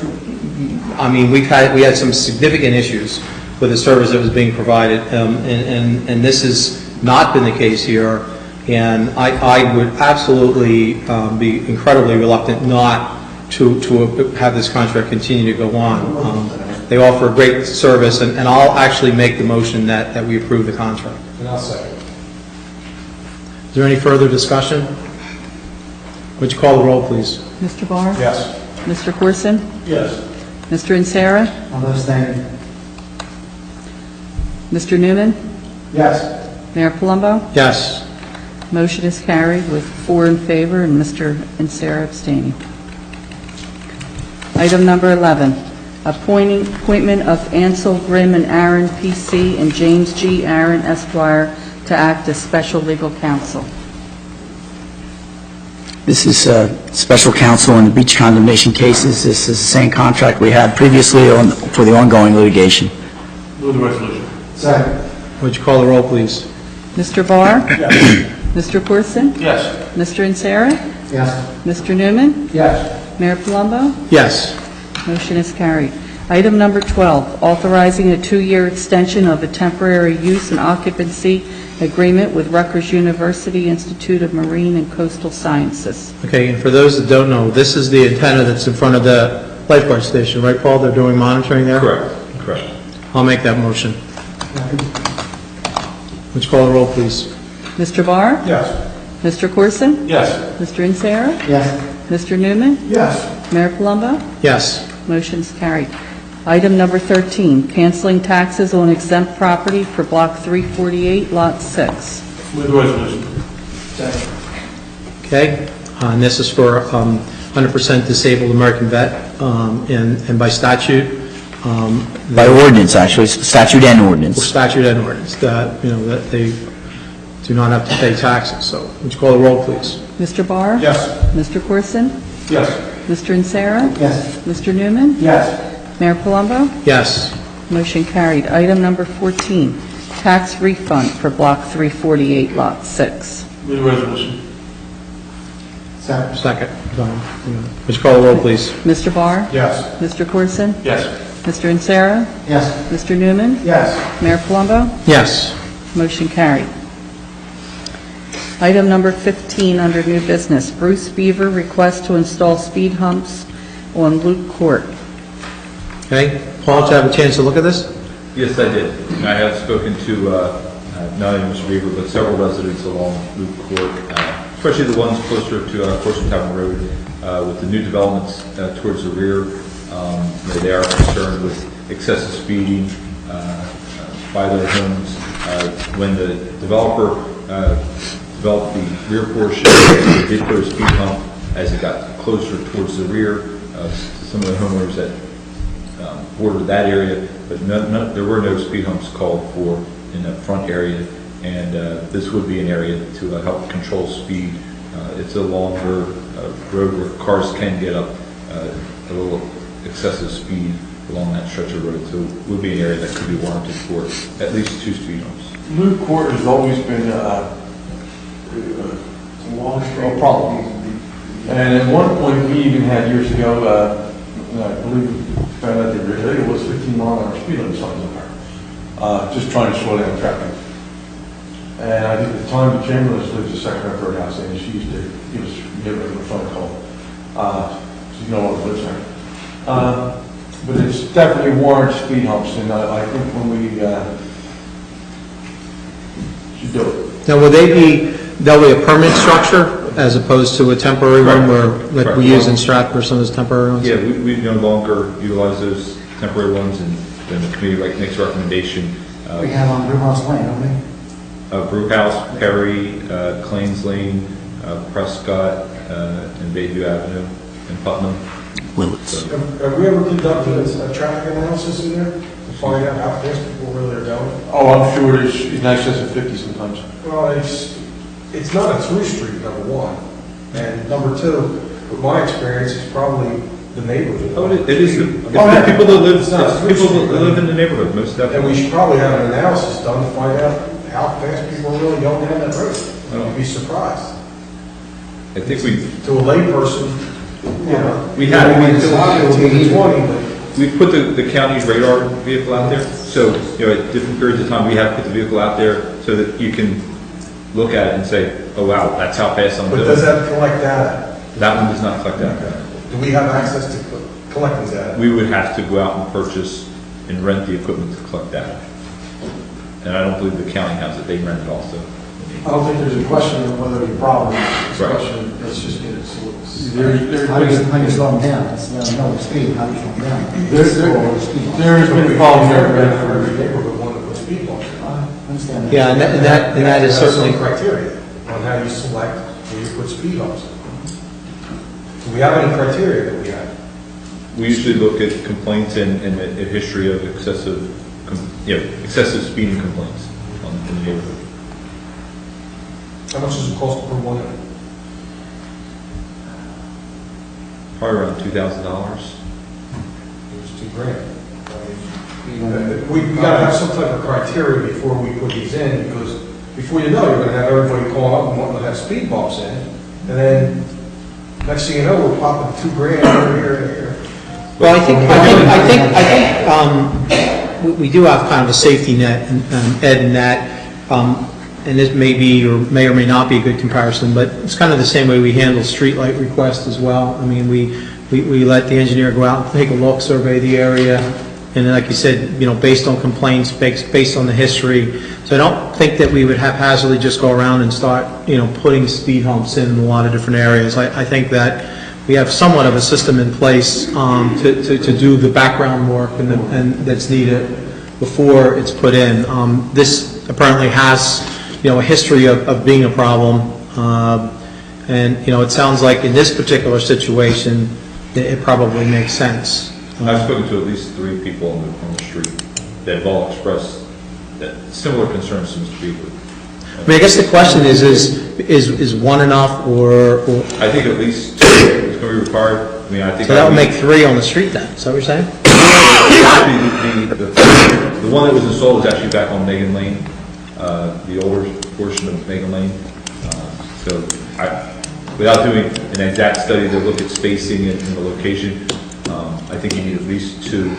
I mean, we had some significant issues with the service that was being provided, and this has not been the case here. And I would absolutely be incredibly reluctant not to have this contract continue to go on. They offer a great service, and I'll actually make the motion that we approve the contract. And I'll second. Is there any further discussion? Would you call the roll, please? Mr. Barr? Yes. Mr. Corson? Yes. Mr. Insera? I'm abstaining. Mr. Newman? Yes. Mayor Palumbo? Yes. Motion is carried with 4 in favor and Mr. Insera abstaining. Item number 11, appointment of Ansel Grimm and Aaron P.C. and James G. Aaron Esquire to act as special legal counsel. This is special counsel in the beach condemnation cases. This is the same contract we had previously for the ongoing litigation. Move the resolution. Second. Would you call the roll, please? Mr. Barr? Yes. Mr. Corson? Yes. Mr. Insera? Yes. Mr. Newman? Yes. Mayor Palumbo? Yes. Motion is carried. Item number 12, authorizing a 2-year extension of a temporary use and occupancy agreement with Rutgers University Institute of Marine and Coastal Sciences. Okay, and for those that don't know, this is the antenna that's in front of the lifeguard station, right, Paul? They're doing monitoring there? Correct. I'll make that motion. Would you call the roll, please? Mr. Barr? Yes. Mr. Corson? Yes. Mr. Insera? Yes. Mr. Newman? Yes. Mayor Palumbo? Yes. Motion's carried. Item number 13, canceling taxes on exempt property for Block 348, Lot 6. Move the resolution. Second. Okay, And this is for 100% disabled American vet, and by statute. By ordinance, actually, statute and ordinance. Statute and ordinance, that, that they do not have to pay taxes. So, would you call the roll, please? Mr. Barr? Yes. Mr. Corson? Yes. Mr. Insera? Yes. Mr. Newman? Yes. Mayor Palumbo? Yes. Motion carried. Item number 14, tax refund for Block 348, Lot 6. Move the resolution. Second. Second. Would you call the roll, please? Mr. Barr? Yes. Mr. Corson? Yes. Mr. Insera? Yes. Mr. Newman? Yes. Mayor Palumbo? Yes. Motion carried. Item number 15 under new business, Bruce Beaver request to install speed humps on Luke Court. Okay. Paul, did you have a chance to look at this? Yes, I did. And I have spoken to not only Mr. Weaver, but several residents along Loop Court, especially the ones closer to Corson Tavern Road, with the new developments towards the rear. They are concerned with excessive speeding by their homes. When the developer developed the rear portion, they did put a speed hump as it got closer towards the rear. Some of the homeowners that bordered that area, but there were no speed humps called for in the front area, and this would be an area to help control speed. It's a longer road where cars can get up a little excessive speed along that stretch of road, so it would be an area that could be warranted for at least 2 speed humps. Luke Court has always been a problem. And at one point, we even had years ago, I believe we found out it was 15-mile-an-hour speed limit signs up there, just trying to slow down traffic. And I think at the time the Chamberlain lived at Second Third House, and she used to give us a phone call. She no longer lives there. But it's definitely warrants speed humps, and I think when we should do it. Now, will they'll be a permanent structure as opposed to a temporary one where, like we use in Stratford, some of those temporary ones? Yeah, we no longer utilize those temporary ones, and then the committee makes a recommendation. We have on Brewhouse Lane, don't we? Brewhouse, Perry, Claims Lane, Prescott, and Bayview Avenue, and Putnam. Willits. So, Have we ever conducted a traffic analysis in there to find out how fast people really are going? Oh, I'm sure it's in excess of 50 sometimes. Well, it's not a through street, number one. And number two, with my experience, it's probably the neighborhood. oh, it is. Yeah. People that live, It's not a through people street. that live in the neighborhood, most And we definitely. should probably have an analysis done to find out how fast people are really going down that road. You'd be surprised. I think we To a layperson, you know. We have- It's not going to be 20, but put the county's radar vehicle out there. So, at different periods of time, we have put the vehicle out there so that you can look at it and say, oh, wow, that's how fast I'm but doing. does that collect data? That one does not collect that. Do we have access to collecting data? We would have to go out and purchase and rent the equipment to collect that. And I don't believe the county has it, they rent it also. I don't think there's a question of whether it's a problem. It's a Right. question, let's just get it sorted. How do you slow them down? That's no speed, how do you slow them down? There's been problems there. For every neighborhood, one that puts speed bumps. I understand that. Yeah, and that is That's certainly, some criteria on how you select where you put speed bumps. Do we have any criteria that we have? We usually look at complaints and a history of excessive speeding complaints in the neighborhood. How much does it cost to put one in? Probably around $2,000. It was $2,000. We gotta have some type of criteria before we put these in, because before you know, you're gonna have everybody calling up and wanting to have speed bumps in, and then next thing you know, we're popping $2,000 over here and here. well, I think we do have kind of a safety net, Ed, in that, and this may or may not be a good comparison, but it's kind of the same way we handle streetlight requests as well. I mean, we let the engineer go out and take a look, survey the area, and then, like you said, based on complaints, based on the history. So I don't think that we would haphazardly just go around and start, putting speed humps in a lot of different areas. I think that we have somewhat of a system in place to do the background work and that's needed before it's put in. This apparently has, a history of being a problem. And, it sounds like in this particular situation, it probably makes sense. I've spoken to at least 3 people on the street that have all expressed that similar concerns seems to be with. I mean, I guess the question is one enough, or I think at least 2 is going to be required. I mean, I think. so that would make 3 on the street then, is that what you're saying? The one that was installed is actually back on Megan Lane, the older portion of Megan Lane. So without doing an exact study to look at spacing and the location, I think you need at least 2.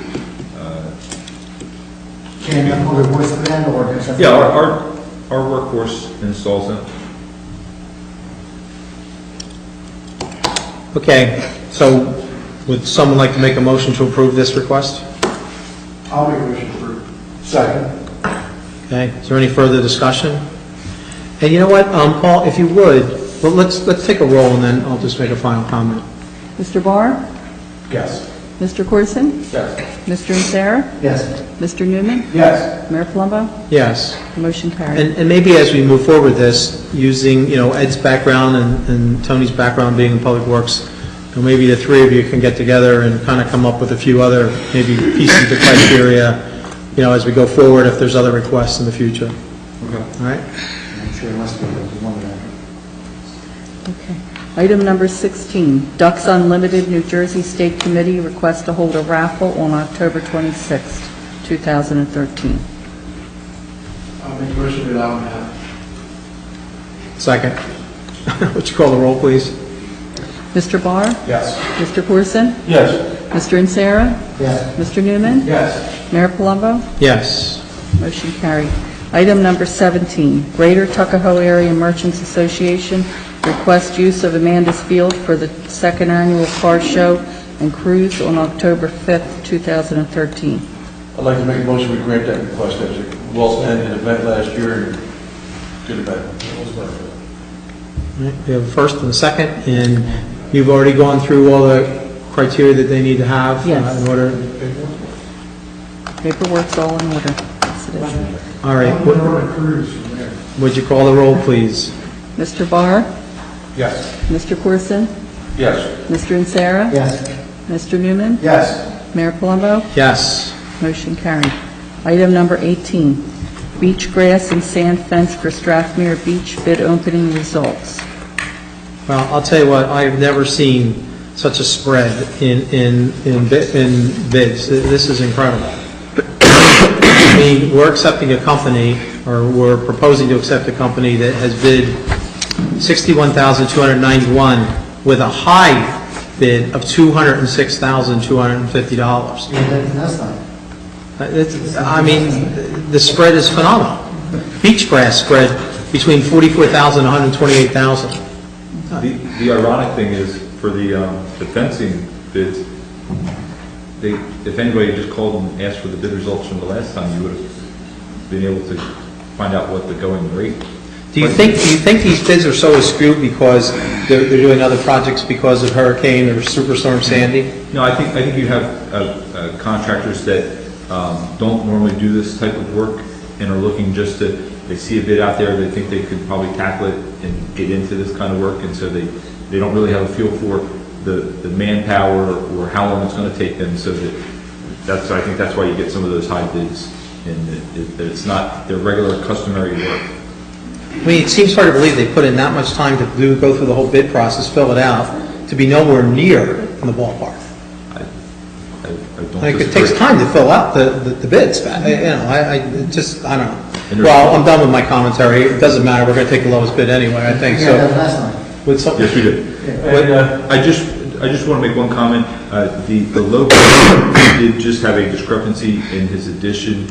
Can you put a voice to that, or does that? Yeah, our workforce installs them. Okay, so would someone like to make a motion to approve this request? I'll make a motion to approve. Second. Okay, is there any further discussion? And you know what, Paul, if you would, well, let's take a roll and then I'll just make a final comment. Mr. Barr? Yes. Mr. Corson? Yes. Mr. Sarah? Yes. Mr. Newman? Yes. Mayor Palumbo? Yes. Motion carried. And maybe as we move forward with this, using, Ed's background and Tony's background being in Public Works, maybe the 3 of you can get together and kind of come up with a few other maybe pieces of the criteria, as we go forward if there's other requests in the future. Okay. All right? I'm sure it must be one of them. Okay. Item number 16, Ducks Unlimited New Jersey State Committee requests to hold a raffle on October 26th, 2013. I'll make a motion to allow that. Second. Would you call the roll, please? Mr. Barr? Yes. Mr. Corson? Yes. Mr. Sarah? Yes. Mr. Newman? Yes. Mayor Palumbo? Yes. Motion carried. Item number 17, Greater Tuckahoe Area Merchants Association request use of Amanda's Field for the 2nd Annual Car Show and Cruise on October 5th, 2013. I'd like to make a motion to grant that request. That was a well-attended event last year, and good event. All right, we have a first and a second, and you've already gone through all the criteria that they need to have Yes. in order. Paperwork's all in order. Yes, it is. All right. We're on a cruise from there. Would you call the roll, please? Mr. Barr? Yes. Mr. Corson? Yes. Mr. Sarah? Yes. Mr. Newman? Yes. Mayor Palumbo? Yes. Motion carried. Item number 18, beach grass and sand fence for Strathmere Beach bid opening results. Well, I'll tell you what, I've never seen such a spread in bids. This is incredible. I mean, we're accepting a company, or we're proposing to accept a company that has bid $61,291 with a high bid of $206,250. Yeah, that's not. I mean, the spread is phenomenal. Beach grass spread between $44,000 and $128,000. The ironic thing is, for the fencing bids, if anybody just called and asked for the bid results from the last time, you would have been able to find out what the going rate. Do you think these bids are so skewed because they're doing other projects because of Hurricane or Superstorm Sandy? No, I think you have contractors that don't normally do this type of work and are looking just to, they see a bid out there, they think they could probably tackle it and get into this kind of work, and so they don't really have a feel for the manpower or how long it's going to take them, so I think that's why you get some of those high bids, and that it's not their regular customary work. I mean, it seems hard to believe they put in that much time to go through the whole bid process, fill it out, to be nowhere near in the ballpark. I don't Like, it disagree. takes time to fill out the bids. I don't know. Well, I'm done with my commentary. It doesn't matter. We're going to take the lowest bid anyway, I think. Yeah, that was last time. With some, Yes, we did. And, I just want to make one comment. The low bid did just have a discrepancy in his addition,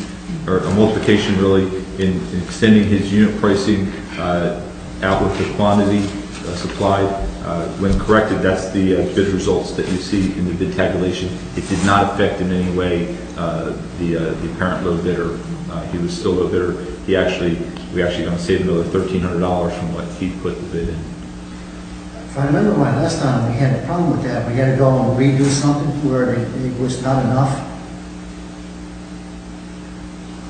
or a multiplication really, in extending his unit pricing out with the quantity supplied. When corrected, that's the bid results that you see in the bid tabulation. It did not affect in any way the apparent low bidder. He was still low bidder. We actually going to save another $1,300 from what he put the bid in. If I remember right, last time we had a problem with that. We had to go and redo something where it was not enough.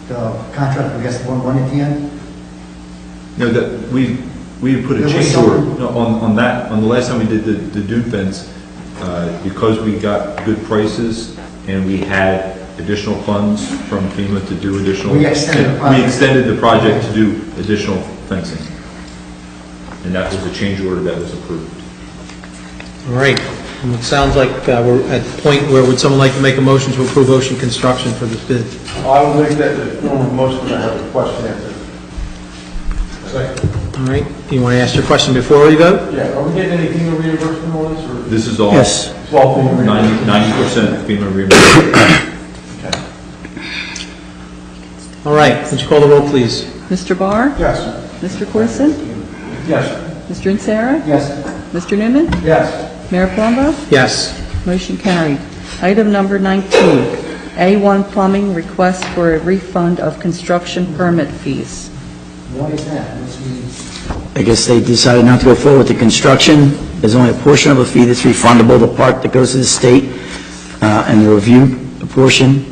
The contract, I guess, one at the end. No, that We put a There was change some- order no, on that, on the last time we did the dune fence, because we got good prices and we had additional funds from FEMA to do additional. We extended the project. We extended the project to do additional fencing. And that was a change order that was approved. All right. And it sounds like we're at the point where would someone like to make a motion to approve Ocean Construction for this bid? I would make that the normal motion, but I have a question after. Second. All right. You want to ask your question before we vote? Yeah, are we getting any FEMA reimbursement on this, or? This is all Yes. It's all FEMA reimbursement? 90% FEMA reimbursement. Okay. All right. Would you call the roll, please? Mr. Barr? Yes. Mr. Corson? Yes. Mr. Insera? Yes. Mr. Newman? Yes. Mayor Palumbo? Yes. Motion carried. Item number 19, A1 Plumbing, request for a refund of construction permit fees. What is that? What's the... I guess they decided not to go forward with the construction. There's only a portion of a fee that's refundable, the part that goes to the state, and the review portion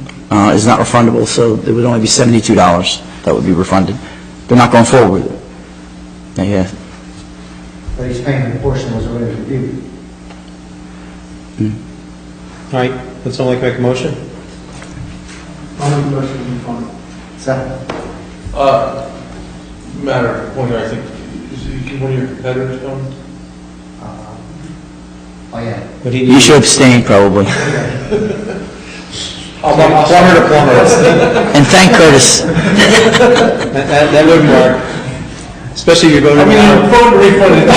is not refundable, so there would only be $72 that would be refunded. They're not going forward with it. Yeah. But he's paying the portion that was already reviewed. All right. Would someone like to make a motion? I'll make a motion to refund. Second. Matter of point, I think, is one of your competitors coming? Oh, yeah. Would he You should abstain, probably. Plumber to plumber. And thank Curtis. That wouldn't work. Especially if you're going to... I mean, I'm voting to refund it.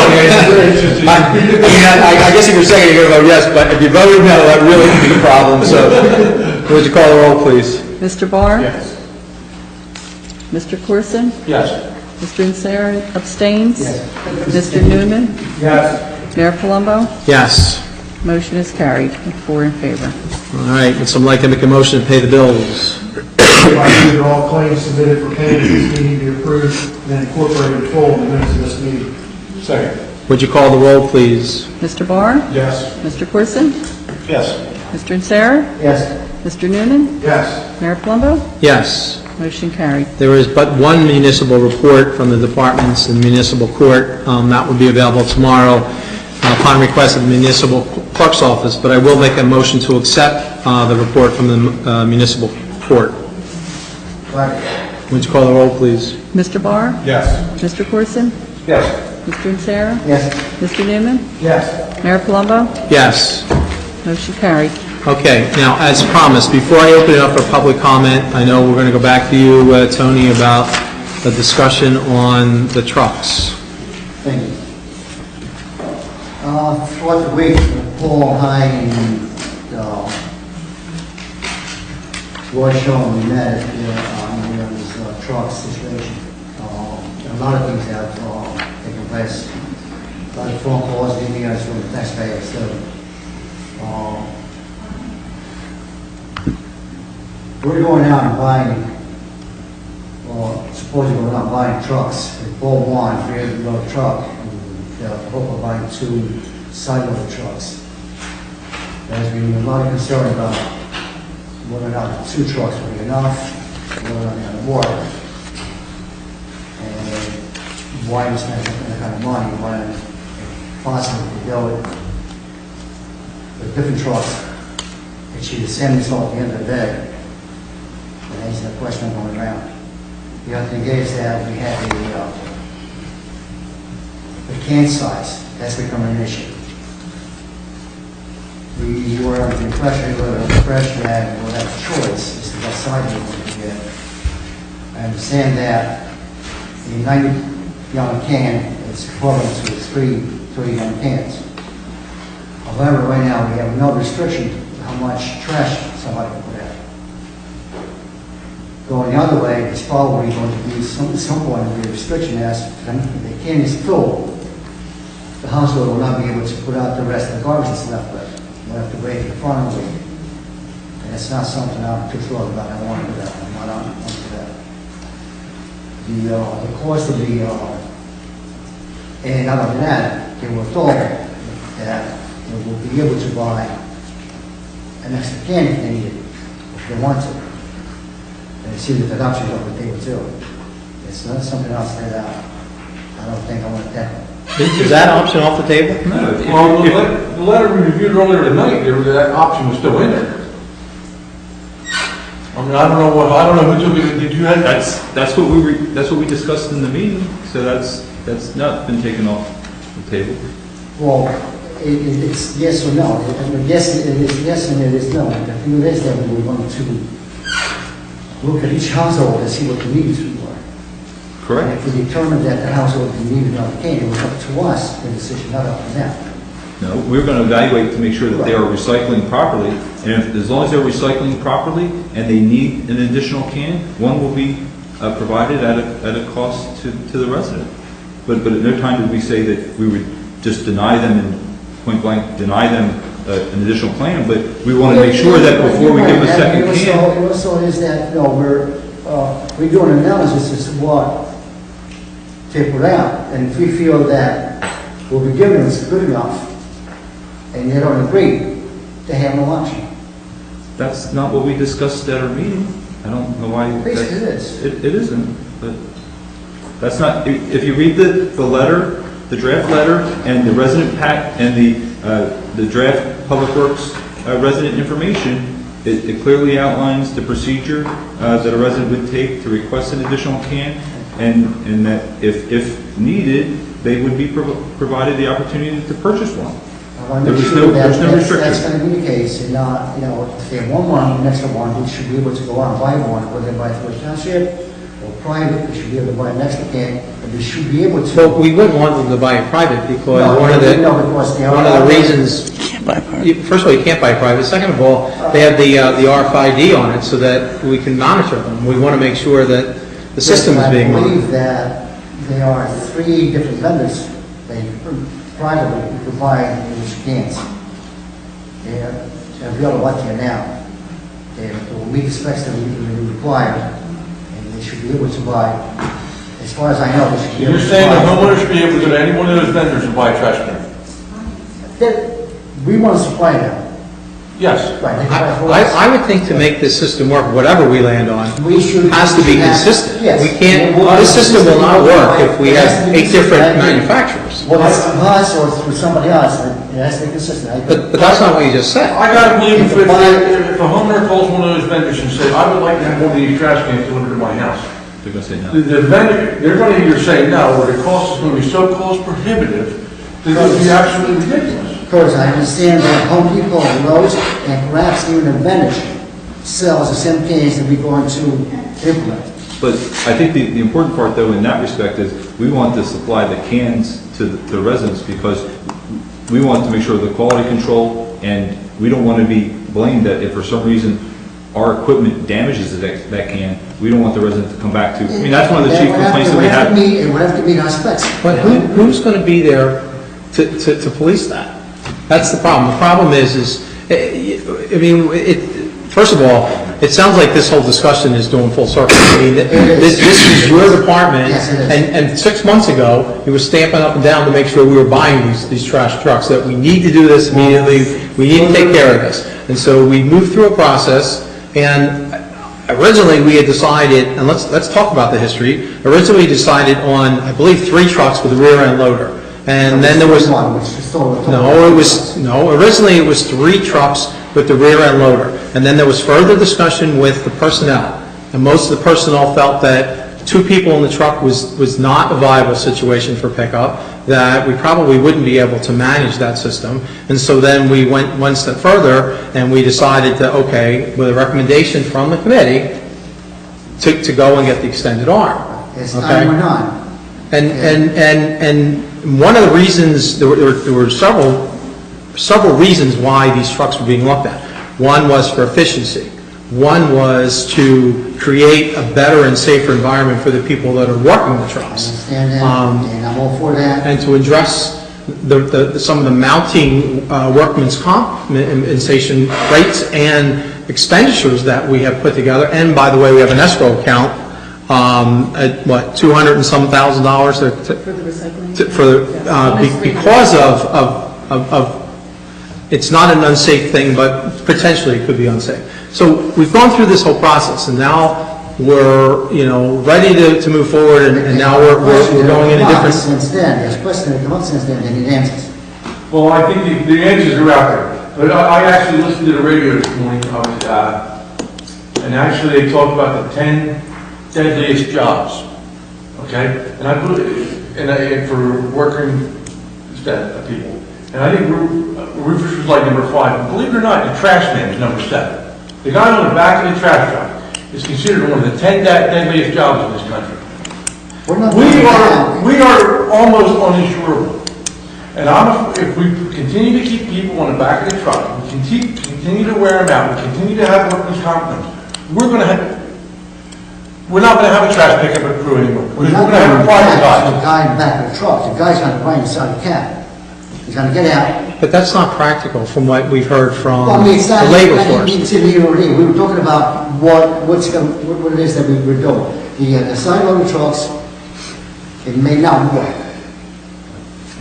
I guess if you're saying you're going to vote yes, but if you voted no, that really could be a problem, so would you call the roll, please? Mr. Barr? Yes. Mr. Corson? Yes. Mr. Insera abstains? Yes. Mr. Newman? Yes. Mayor Palumbo? Yes. Motion is carried, 4 in favor. All right, would someone like to make a motion to pay the bills? I move that all claims submitted for payment at this meeting be approved and then incorporated in full in the minutes of this meeting. Second. Would you call the roll, please? Mr. Barr? Yes. Mr. Corson? Yes. Mr. Insera? Yes. Mr. Newman? Yes. Mayor Palumbo? Yes. Motion carried. There is but one municipal report from the departments in municipal court. That will be available tomorrow upon request of the municipal clerk's office, but I will make a motion to accept the report from the municipal court. Second. Would you call the roll, please? Mr. Barr? Yes. Mr. Corson? Yes. Mr. Insera? Yes. Mr. Newman? Yes. Mayor Palumbo? Yes. Motion carried. Okay, now, as promised, before I open it up for public comment, I know we're going to go back to you, Tony, about the discussion on the trucks. Thank you. Throughout the week, Paul, High, and Roy Sean, we met on this truck situation. A lot of things have taken place. A lot of phone calls, emails from the taxpayers. So, we're going out and buying, supposedly we're not buying trucks. We bought one, $300 truck. Hope of buying 2 side-load trucks. There's been a lot of concern about whether or not 2 trucks will be enough, whether or not they're going to work, and why we spend that kind of money when possibly we go with different trucks. Achieve the same result at the end of the day. And that's the question going around. The other thing is that we have the can size, that's becoming an issue. We were under the impression that we'll have a choice as to what size we want to get. I understand that the 90-gallon can is equivalent to 3 30-gallon cans. However, right now we have no restriction to how much trash somebody can put out. Going the other way, it's probably going to be some point of a restriction as if the can is full. The household will not be able to put out the rest of the garbage that's left with it. We'll have to wait for the following week. And it's not something I'm too thrilled about. I want to do that. I'm not on to that. The cost of the, and not only that, they were told that they will be able to buy an extra can if they need it, if they want to. And it seems that the options are on the table too. It's not something else that I don't think I want to tackle. Is that option off the table? No, if- Well, if- the letter we reviewed earlier tonight, that option was still in there. I mean, I don't know who took it, did you have? That's what we discussed in the meeting, so that's not been taken off the table. Well, it's yes or no. Yes, it is yes and it is no. The thing is that we want to look at each household and see what the needs are. And Correct. if we determine that the household is needed on the cane, it was up to us, the decision, not up to them. No, we're going to evaluate to make sure that they are recycling properly, and as long as they're recycling properly and they need an additional can, one will be provided at a cost to the resident. But at no time did we say that we would just deny them and point blank deny them an additional can, but we want to make sure that before we give a second can. It also is that, you know, we're doing an analysis as to what they put out, and if we feel that what we're giving is good enough, and they don't agree, they have no option. That's not what we discussed at our meeting. I don't know why. Basically it is. It isn't, but that's not, if you read the letter, the draft letter, and the resident pack, and the draft Public Works resident information, it clearly outlines the procedure that a resident would take to request an additional can, and that if needed, they would be provided the opportunity to purchase one. I want to make There's sure that no restriction. that's going to be the case, and not, you know, if they want one, an extra one, we should be able to go out and buy one, whether they buy it through a township or private, we should be able to buy an extra can, and we should be able to. Well, we wouldn't want them to buy it private because No, one of the because they are- reasons, Can't buy a private. first of all, you can't buy private. Second of all, they have the RFID on it so that we can monitor them. We want to make sure that the system is being I monitored. believe that there are 3 different vendors that privately provide these cans. They're available out there now. They will meet the specs that we require, and they should be able to buy, as far as I know, they should be able You're to saying the buy. homeowner should be able to go to any one of those vendors and buy a trash can? We want to supply them. Yes. Right, they can buy for us. I would think to make this system work, whatever we land on, We should. has to be have- consistent. Yes. We can't, this system will not work if we It has have to be 8 different consistent. manufacturers. Whether it's from us or through somebody else, it has to be consistent. I agree. But that's not what you just said. I gotta believe if a homeowner calls one of those vendors and says, I would like to have one of these trash cans delivered to my house, They're going to say no. the vendor, they're gonna either say no, or the cost is gonna be so cost prohibitive, that it would be absolutely ridiculous. Of course, I understand that Home Depot, Lowe's, and perhaps even a vendor sells the same cans that we're going to implement. But I think the important part, though, in that respect is we want to supply the cans to the residents because we want to make sure the quality control, and we don't want to be blamed that if for some reason our equipment damages that can, we don't want the resident to come back to. I mean, that's one of the chief complaints that we have. It would have to meet our specs. But who's going to be there to police that? That's the problem. The problem is, I mean, first of all, it sounds like this whole discussion is doing full circle. I mean, this is your department, Yes, it is. and 6 months ago, you were stamping up and down to make sure we were buying these trash trucks, that we need to do this immediately, we need to take care of this. And so we moved through a process, and originally we had decided, and let's talk about the history, originally we decided on, I believe, 3 trucks with a rear end loader. And then there was, One, which is still- originally it was 3 trucks with the rear end loader. And then there was further discussion with the personnel. And most of the personnel felt that 2 people in the truck was not a viable situation for pickup, that we probably wouldn't be able to manage that system. And so then we went one step further and we decided to, okay, with a recommendation from the committee, to go and get the extended arm. It's Okay? 919. And one of the reasons, there were several reasons why these trucks were being looked at. One was for efficiency. One was to create a better and safer environment for the people that are working the I trucks. understand that, and I'm all for that. And to address some of the mounting workman's compensation rates and expenditures that we have put together. And by the way, we have an escrow account at what, $200 and some thousand dollars For the recycling? because of it's not an unsafe thing, but potentially it could be unsafe. So we've gone through this whole process, and now were, you know, ready to move forward, and now we're going in a different... Since then, there's questions that come up since then, they need answers. Well, I think the answers are out there. But I actually listened to the radio this morning, and actually they talked about the 10 deadliest jobs, okay? And I put it, for working people. And I think roofers was like number 5. Believe it or not, the trash man is number 7. The guy on the back of the trash truck is considered one of the 10 deadliest jobs in this country. We are almost uninsurable. And if we continue to keep people on the back of the truck, we continue to wear them out, we continue to have workers' comp claims, we're not going to have a trash pickup crew anymore. We're going to have a private guy. The guy in the back of the truck, the guy's going to run inside the cab. He's going to get out. But that's not practical from what we've heard from Well, I mean, it's not, the labor I force. mean, it's in here already. We were talking about what it is that we're doing. The side loader trucks, it may not work.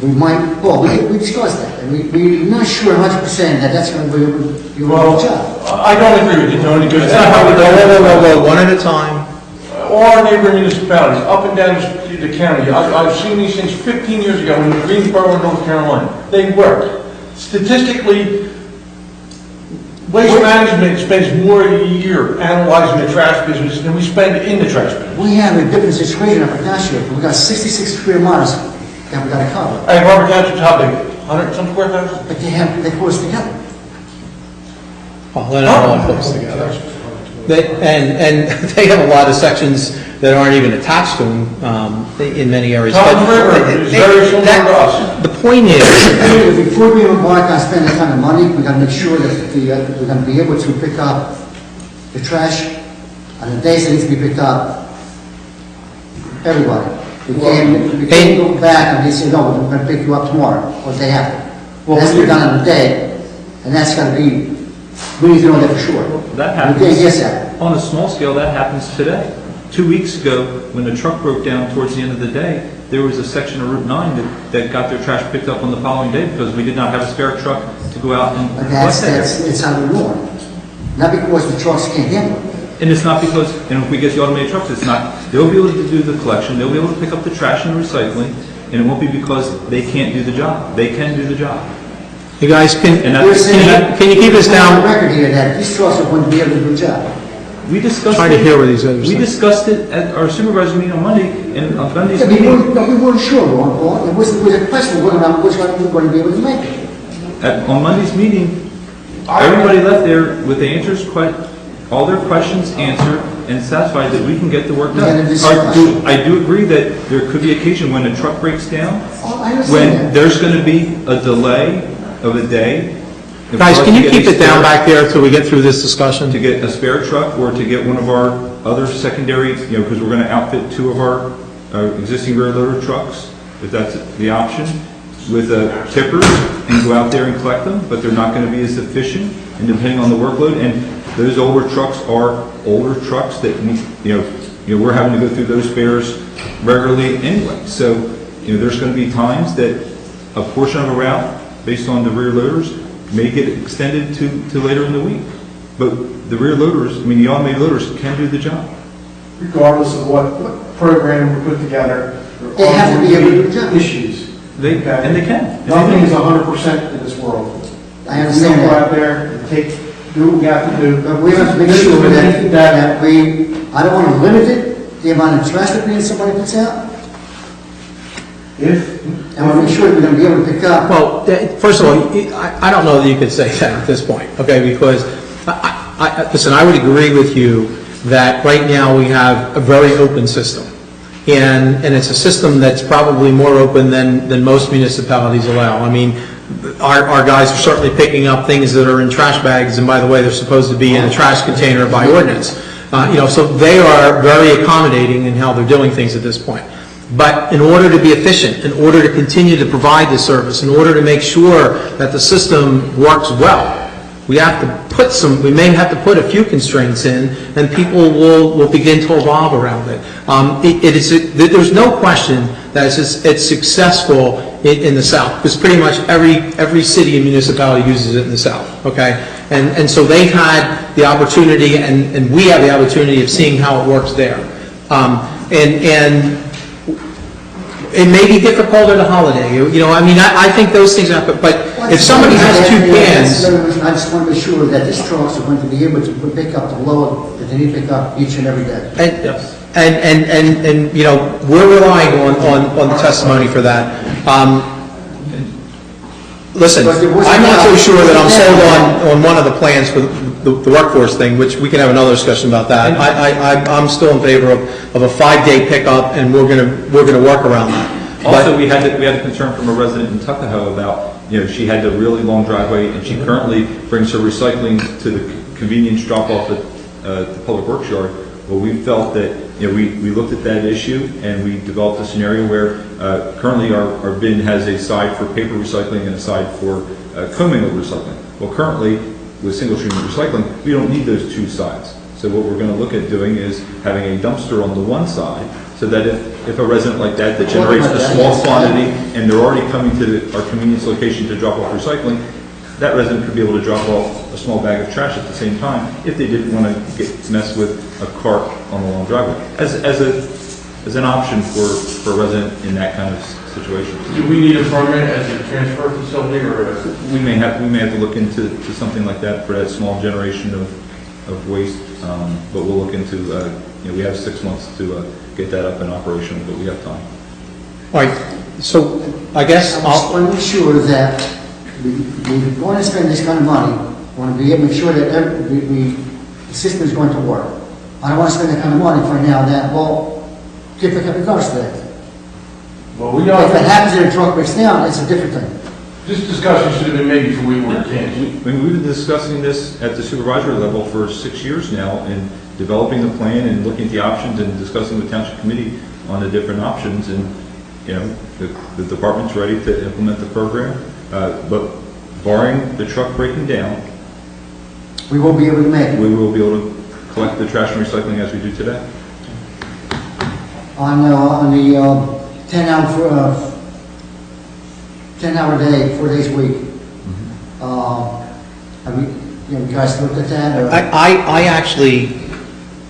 We might, well, we discussed that, and we're not sure 100% that that's going to be a good job. I don't agree with you, Tony, because it's not how we Whoa, one at a time. All our neighboring municipalities, up and down the county, I've seen these things 15 years ago in Greensboro, North Carolina. They work. Statistically, Waste Management spends more a year analyzing the trash business than we spend in the trash business. We have a different situation up at Township. We've got 66 square miles that we got to cover. Hey, Robert Township's how big? 100 some square thousand? But they close together. Well, they're not all close together. And they have a lot of sections that aren't even attached to them in many areas. Tom River is very similar to us. The point is... Before we embark on spending that kind of money, we've got to make sure that we're going to be able to pick up the trash on the days that needs to be picked up. Everybody. We can't go back and they say, no, we're going to pick you up tomorrow or the day after. Well, that's to be done on the day, and that's got to be, we need to know that for sure. That happens. We can't guess that. On a small scale, that happens today. 2 weeks ago, when the truck broke down towards the end of the day, there was a section of Route 9 that got their trash picked up on the following day because we did not have a spare truck to go out and But collect that. it's how we norm. Not because the trucks can't handle it. And it's not because, and if we get the automated trucks, it's not, they'll be able to do the collection, they'll be able to pick up the trash and recycling, and it won't be because they can't do the job. They can do the job. You guys, can you keep us On down? the record here that these trucks are going to be able to do the job. We discussed Trying to hear what these others We say. discussed it at our supervisor meeting on Monday, and on Monday's Yeah, meeting, we weren't sure, Ron. It was a question of whether or not which one we were going to be able to make it. on Monday's meeting, everybody left there with the answers, all their questions answered, and satisfied that we can get the work done. I do agree that there could be occasion when a truck breaks down, Oh, I understand when that. there's going to be a delay of a day. Guys, can you To get keep a it down spare- back there until we get through this discussion? To get a spare truck or to get one of our other secondary, because we're going to outfit 2 of our existing rear loader trucks, if that's the option, with tippers and go out there and collect them, but they're not going to be as efficient and depending on the workload. And those older trucks are older trucks that need, we're having to go through those spares regularly anyway. So, there's going to be times that a portion of a route based on the rear loaders may get extended to later in the week. But the rear loaders, the automated loaders can do the job. Regardless of what program we put together, They there have to be able to do the are job. issues. And they can. Nothing is 100% in this world. I understand We go that. out there and do what we have to do. But we have to make This sure has been that lifted back. I don't want to limit it, the amount of trash that somebody puts out. If, I want to make sure that we're going to be able to pick up. Well, first of all, I don't know that you could say that at this point, okay? Because, listen, I would agree with you that right now we have a very open system. And it's a system that's probably more open than most municipalities allow. Our guys are certainly picking up things that are in trash bags, and by the way, they're supposed to be in a trash container by ordinance. So they are very accommodating in how they're doing things at this point. But in order to be efficient, in order to continue to provide the service, in order to make sure that the system works well, we may have to put a few constraints in, and people will begin to evolve around it. There's no question that it's successful in the South, because pretty much every city and municipality uses it in the South, okay? And so they've had the opportunity, and we have the opportunity of seeing how it works there. And it may be difficult at a holiday, you know, I mean, I think those things happen, but if somebody has two cans, I just want to be sure that these trucks are going to be able to pick up the load that they need to pick up each and every day. and you know, we're relying on the testimony for that. Listen, I'm not so sure that I'm sold on one of the plans for the workforce thing, which we can have another discussion about that. I'm still in favor of a 5-day pickup, and we're gonna work around that. Also, we had a concern from a resident in Tuckahoe about, you know, she had a really long driveway, and she currently brings her recycling to the convenience drop-off at the Public Works Yard. Well, we felt that, you know, we looked at that issue, and we developed a scenario where currently our bin has a side for paper recycling and a side for commingled recycling. Well, currently, with single-stream recycling, we don't need those two sides. So what we're going to look at doing is having a dumpster on the one side, so that if a resident like that generates a small quantity, and they're already coming to our convenience location to drop off recycling, that resident could be able to drop off a small bag of trash at the same time if they didn't want to mess with a cart on the long driveway, as an option for a resident in that kind of situation. Do we need a permit as a transfer facility, or? We may have to look into something like that for that small generation of waste, but we'll look into, you know, we have 6 months to get that up and operational, but we have time. All right, so I guess I just want to make sure that we're going to spend this kind of money, we want to be able to make sure that the system is going to work. I don't want to spend that kind of money for now and then, well, get pick up your garbage today. Well, we know. If it happens and the truck breaks down, it's a different thing. This discussion should have been made before we were cans. I mean, we've been discussing this at the supervisory level for 6 years now, and developing the plan and looking at the options and discussing with Township Committee on the different options, and, you know, the department's ready to implement the program, but barring the truck breaking down, We won't be able to make it. we will be able to collect the trash and recycling as we do today. On the 10-hour day, 4 days a week. Have you guys looked at that? Or? I actually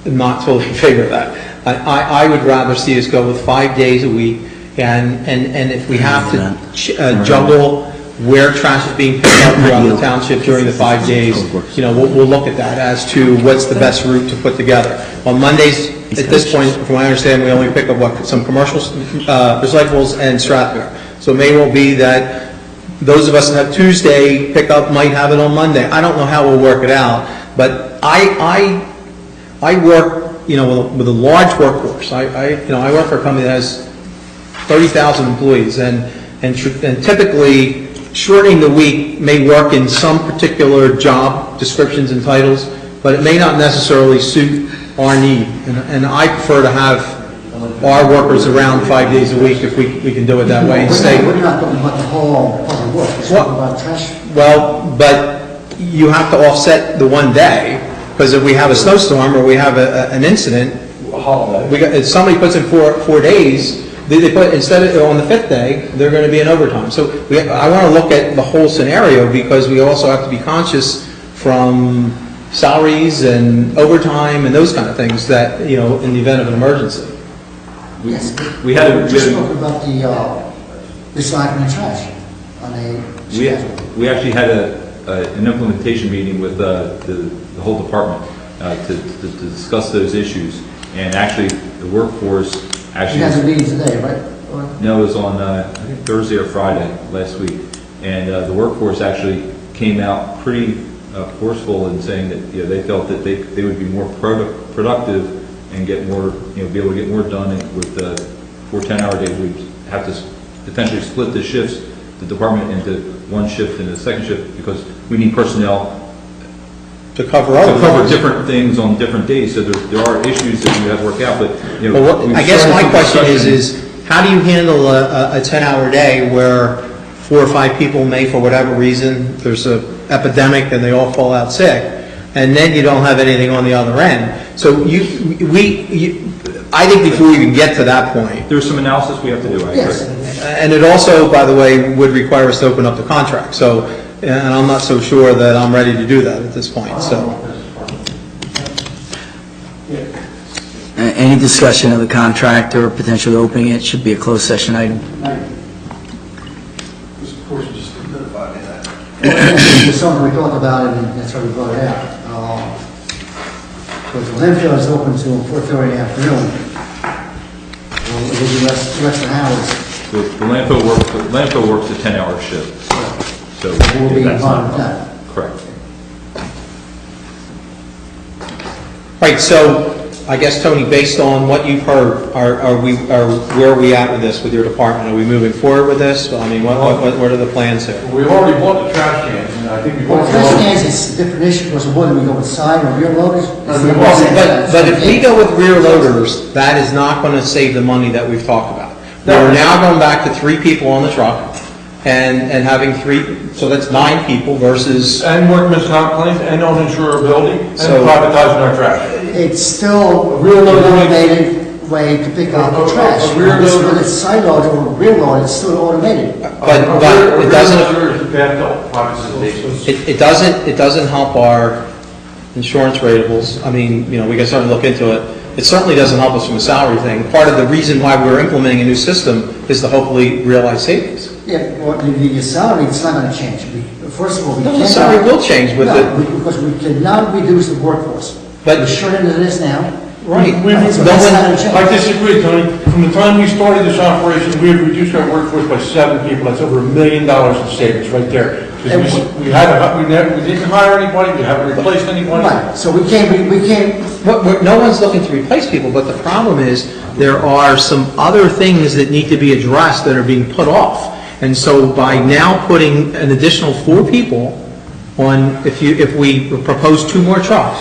am not totally in favor of that. I would rather see us go with 5 days a week, and if we have to juggle where trash is being picked up throughout the township during the 5 days, you know, we'll look at that as to what's the best route to put together. On Mondays, at this point, from what I understand, we only pick up some commercial recyclables and scrap metal. So it may well be that those of us that have Tuesday pickup might have it on Monday. I don't know how we'll work it out, but I work, you know, with a large workforce. I work for a company that has 30,000 employees, and typically shortening the week may work in some particular job descriptions and titles, but it may not necessarily suit our need. And I prefer to have our workers around 5 days a week if we can do it that way and stay. We're not talking about the whole public work, we're talking about trash. Well, but you have to offset the 1 day, because if we have a snowstorm or we have an incident, if somebody puts in 4 days, they put, instead of on the 5th day, they're going to be in overtime. So I want to look at the whole scenario, because we also have to be conscious from salaries and overtime and those kind of things that, you know, in the event of an emergency. Yes. We had We're just talking about the recycling and trash on a schedule. We actually had an implementation meeting with the whole department to discuss those issues, and actually the workforce actually. You guys are meeting today, right? Or? No, it was on I think Thursday or Friday last week, and the workforce actually came out pretty forceful in saying that, you know, they felt that they would be more productive and get more, you know, be able to get more done with 4 10-hour days. We have to potentially split the shifts, the department, into one shift and a second shift, because we need personnel To cover different things on different days. So there are issues that we have to work out, but, you know, well, I guess my question is how do you handle a 10-hour day where 4 or 5 people may, for whatever reason, there's an epidemic and they all fall out sick, and then you don't have anything on the other end? So I think before you can get to that point, there's some analysis we have to do. Yes. And it also, by the way, would require us to open up the contract. So and I'm not so sure that I'm ready to do that at this point, so. Any discussion of the contract or potentially opening it should be a closed session item. Of course, you just notified me that. It's something we talked about, and that's why we brought it out. Because the landfill is open till 4:30 in the afternoon. Well, it will be less than hours. The landfill works a 10-hour shift, so We'll be that's on not that. correct. Right, so I guess, Tony, based on what you've heard, where are we at with this, with your department? Are we moving forward with this? I mean, what are the plans here? We've already bought the trash cans, and I think we've Well, already trash bought... cans is a different issue, because whether we go with side or rear loaders. But if we go with rear loaders, that is not going to save the money that we've talked about. We're now going back to 3 people on the truck and having 3, so that's 9 people versus, And workman's comp claims, and uninsurability, and So- privatizing our trash. It's still a rear load automated way to pick up the trash. A rear loader- Whether it's side load or rear load, it's still automated. but it doesn't, it doesn't help our insurance ratables. I mean, you know, we can certainly look into it. It certainly doesn't help us from a salary thing. Part of the reason why we're implementing a new system is to hopefully realize savings. Yeah, well, the salary, it's not going to change. First of all, we No, can't... the salary will change with No, the, because we cannot reduce the workforce. But- We're shorter than it is now. right. We've- That's No not one- going to change. I disagree, Tony. From the time we started this operation, we have reduced our workforce by 7 people. That's over $1 million in savings right there. Because we didn't hire anybody, we haven't replaced anybody. Right, so we can't... No one's looking to replace people, but the problem is there are some other things that need to be addressed that are being put off. And so by now putting an additional 4 people on, if we propose 2 more trucks,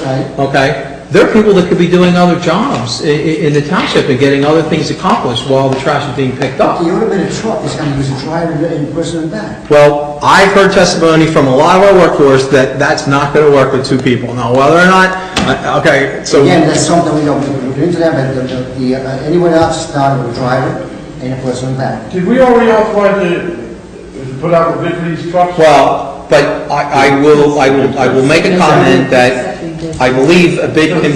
Right. okay, there are people that could be doing other jobs in the township and getting other things accomplished while the trash is being picked up. The automated truck is going to use a driver and person in the back. Well, I've heard testimony from a lot of our workforce that that's not going to work with 2 people. Now, whether or not, okay, so... Again, that's something we don't look into that, but anyone else is not with a driver and a person in the back. Did we already authorize to put out a bid for these trucks? Well, but I will make a comment that I believe a bid can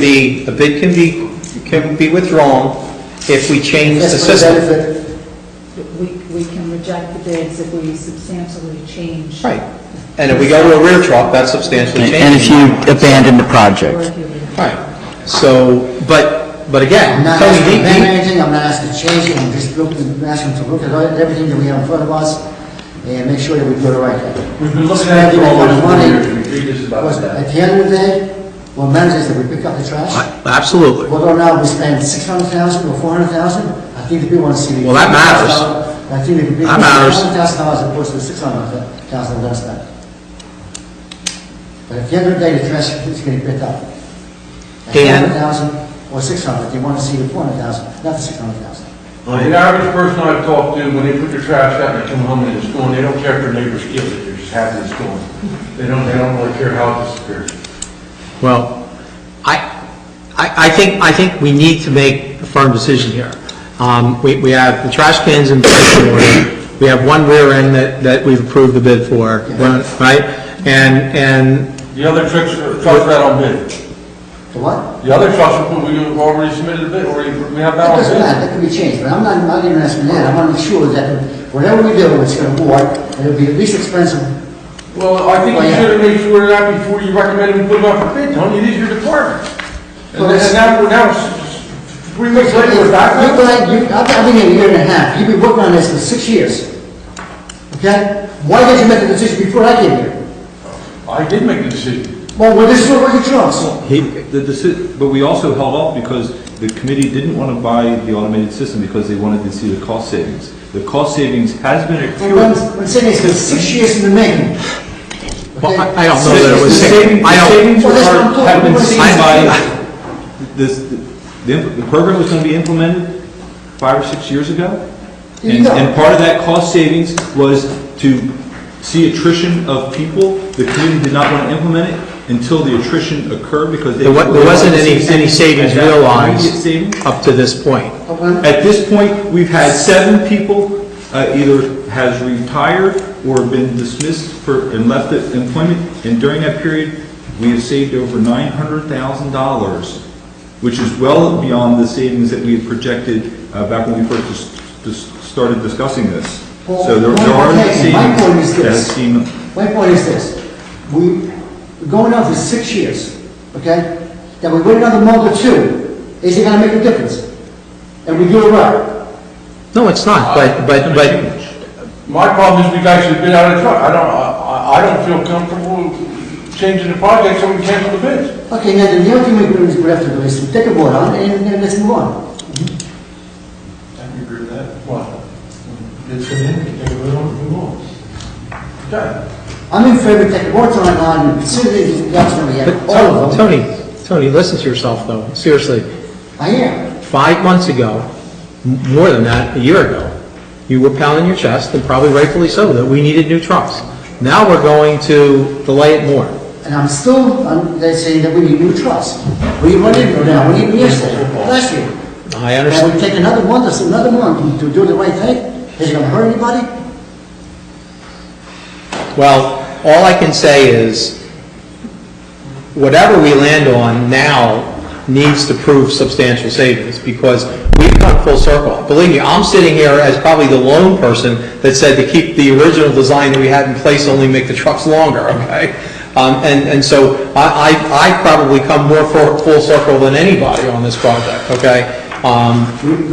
be withdrawn if we change the That's for the system. benefit. We can reject the bids if we substantially change. Right. And if we go to a rear truck, that's substantially changing. And if you abandon the Or project. if you- Right. So, but again, I'm not Tony, asking to ban anything, I'm not asking to change it, I'm just asking to look at everything that we have in front of us and make sure that we do it right. We've been looking Spend at it for every almost 4 money. years, we treat this about Because that. at the end of the day, what matters is that we pick up the trash. absolutely. Whether or not we spend 600,000 or 400,000, I think the people want to see. Well, that matters. I think the people That want matters. $100,000 as opposed to $600,000 we're going to spend. But at the end of the day, the trash is getting picked up. At And- 400,000 or 600, they want to see the 400,000, not the 600,000. The average person I've talked to, when they put their trash out and they come home and it's gone, they don't care if their neighbor steals it, they're just happy it's gone. They don't really care how it disappears. Well, I think we need to make a firm decision here. We have the trash cans in place in order. We have 1 rear end that we've approved the bid for, right? And The other trucks are out on bid. For what? The other trucks, we've already submitted a bid, or we have that That on doesn't bid. matter, that can be changed, but I'm not even asking that. I want to make sure that whatever we do, it's going to work, and it'll be at least expensive. Well, I think you should have made sure of that before you recommended we put it out for bid, Tony, it is your department. Well, And now, 3 weeks later, we're back. I've been here a year and a half, you've been working on this for 6 years. Okay? Why did you make the decision before I came here? I did make the decision. Well, this is what working trucks. But we also held off because the committee didn't want to buy the automated system because they wanted to see the cost savings. The cost savings has been accrued. I'm saying this, it's 6 years in the making. well, I don't know that it was. The savings Well, that's what I'm talking have been about. seen by, the program was going to be implemented 5 or 6 years ago. And part of that cost savings was to see attrition of people. The committee did not want to implement it until the attrition occurred because There wasn't any savings Immediate realized savings. up to this point. At this point, we've had 7 people either has retired or been dismissed and left at employment, and during that period, we have saved over $900,000, which is well beyond the savings that we had projected back when we first started discussing this. So there are savings that have seen. My point is this, we're going on for 6 years, okay? Then we wait another month or two, is it gonna make a difference? And we do it right? No, it's not, but My problem is we've actually bid out a truck. I don't feel comfortable changing the project, so we cancel the bids. Okay, now the only thing we have to do is to take a vote on it and let's move on. I can agree with that. What? Bids come in, take a vote on it, move on. Okay. I'm in favor of taking a vote on it, and considering that's gonna be all of them. Tony, listen to yourself though, seriously. I am. 5 months ago, more than that, a year ago, you were pounding your chest, and probably rightfully so, that we needed new trucks. Now we're going to delay it more. And they're saying that we need new trucks. We run into it now, we need them yesterday, last year. I And understand. we take another month to do the right thing? Is it gonna hurt anybody? Well, all I can say is, whatever we land on now needs to prove substantial savings, because we've come full circle. Believe me, I'm sitting here as probably the lone person that said to keep the original design that we had in place, only make the trucks longer, okay? And so I probably come more full circle than anybody on this project, okay?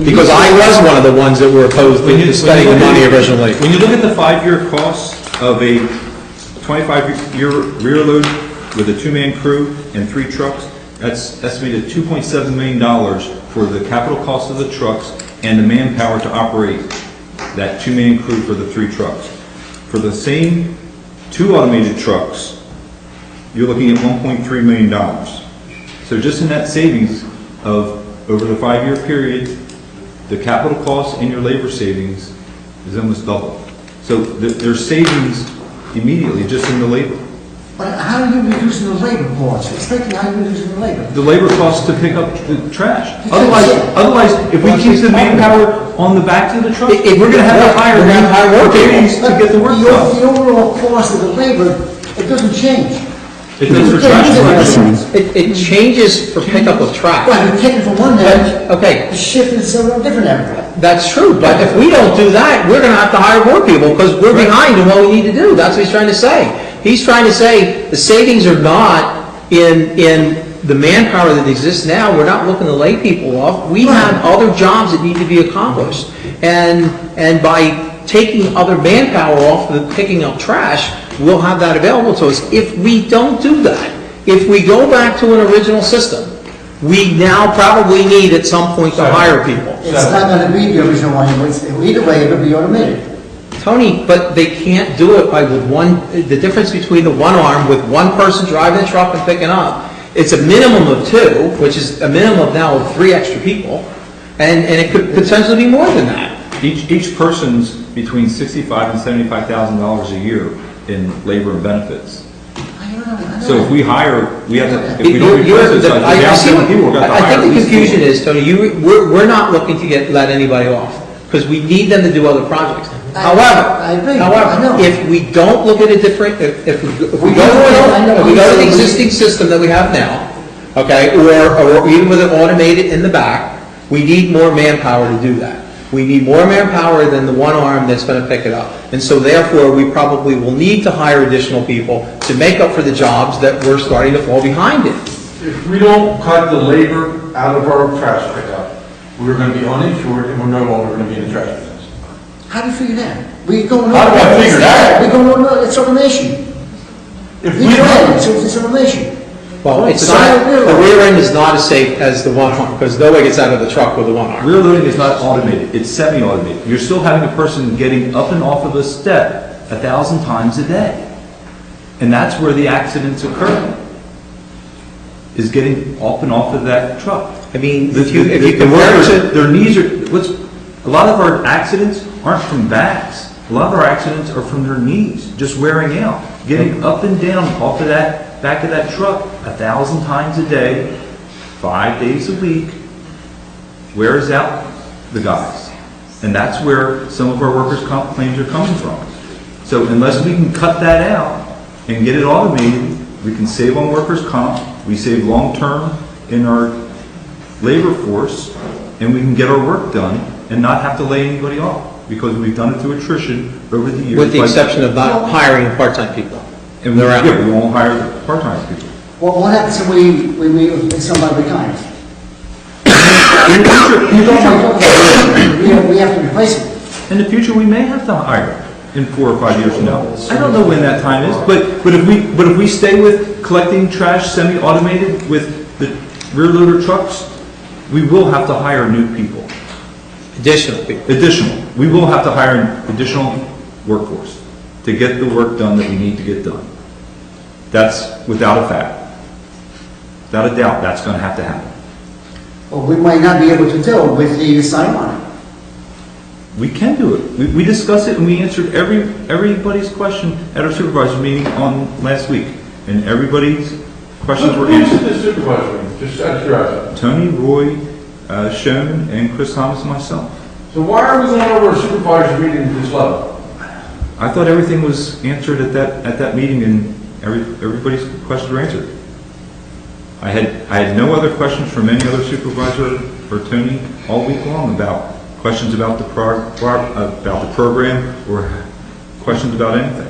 Because I was one of the ones that were opposed to spending the money originally. When you look at the 5-year cost of a 25-year rear load with a 2-man crew and 3 trucks, that's estimated $2.7 million for the capital cost of the trucks and the manpower to operate that 2-man crew for the 3 trucks. For the same 2 automated trucks, you're looking at $1.3 million. So just in that savings of over the 5-year period, the capital cost and your labor savings is almost double. So there's savings immediately just in the labor. But how are you reducing the labor costs? Explain how you're reducing the labor. The labor costs to pick up the trash. Otherwise, if we keep the manpower on the backs of the truck, we're going to have to hire workers to get the work done. The overall cost of the labor, it doesn't change. It does for trash collection. It changes for pickup of trash. Right, we're taking from one end, Okay, the shift is somewhere different everywhere. that's true, but if we don't do that, we're gonna have to hire more people, because we're behind in what we need to do. That's what he's trying to say. He's trying to say the savings are not in the manpower that exists now. We're not looking to lay people off. We have other jobs that need to be accomplished. And by taking other manpower off the picking up trash, we'll have that available to us. If we don't do that, if we go back to an original system, we now probably need at some point to hire people. It's not gonna be the original one, either way, it'll be automated. Tony, but they can't do it with one, the difference between the one arm with one person driving the truck and picking up, it's a minimum of 2, which is a minimum of now of 3 extra people, and it could potentially be more than that. Each person's between $65,000 and $75,000 a year in labor and benefits. So if we hire, we have to, if we don't replace it, so I think the confusion is, Tony, we're not looking to let anybody off, because we need them to do other projects. However, if we don't look at a different, if we go to the existing system that we have now, okay, or even with it automated in the back, we need more manpower to do that. We need more manpower than the one arm that's going to pick it up. And so therefore, we probably will need to hire additional people to make up for the jobs that we're starting to fall behind in. If we don't cut the labor out of our trash pickup, we're going to be uninsured and we're no longer going to be in the trash business. How do you figure that? We go How do I figure that? We go, no, it's automation. If we don't, It's automation. Well, it's not, the rear end is not as safe as the one arm, because nobody gets out of the truck with the one arm. Rear loading is not automated, it's semi-automated. You're still having a person getting up and off of a step 1,000 times a day. And that's where the accidents occur, is getting up and off of that truck. I mean, The if you workers, compare it to, their knees are, a lot of our accidents aren't from backs. A lot of our accidents are from their knees, just wearing out. Getting up and down off of that back of that truck 1,000 times a day, 5 days a week, wears out the guys. And that's where some of our workers' comp claims are coming from. So So unless we can cut that out and get it automated, we can save on workers' comp, we save long-term in our labor force, and we can get our work done and not have to lay anybody off, because we've done it through attrition over the years. With the exception of not hiring part-time people. And we won't hire the part-time people. Well, what happens if we meet with somebody retires? We have to replace them. In the future, we may have to hire in 4 or 5 years from now. I don't know when that time is, but if we stay with collecting trash semi-automated with the rear loader trucks, we will have to hire new people. Additional people. Additional. We will have to hire an additional workforce to get the work done that we need to get done. That's without a fact. Without a doubt, that's going to happen. Well, we might not be able to do it with the sign on it. We can do it. We discussed it and we answered everybody's question at our supervisor meeting on last week. And everybody's questions were answered. Who's the supervisor meeting? Just out of curiosity. Tony, Roy, Schoen, and Chris Thomas and myself. So why are we going over a supervisor meeting at this level? I thought everything was answered at that meeting and everybody's questions were answered. I had no other questions from any other supervisor or Tony all week long about questions about the program or questions about anything.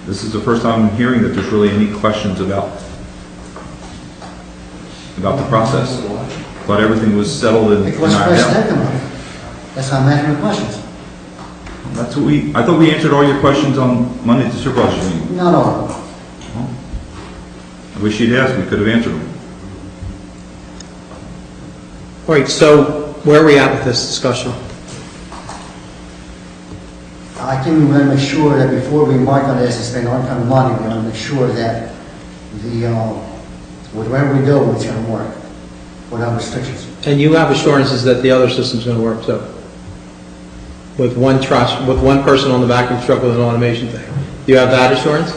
This is the first time I'm hearing that there's really any questions about the process. Thought everything was settled and Because ironed questions out. have come up. That's how I'm answering the questions. That's what I thought we answered all your questions on Monday at the supervisor meeting. Not all. I wish you'd asked, we could have answered them. All right, so where are we at with this discussion? I think we want to make sure that before we embark on this and spend our kind of money, we want to make sure that whatever we do, it's going to work without restrictions. And you have assurances that the other system's going to work too? With one person on the back of the truck with an automation thing. Do you have that assurance?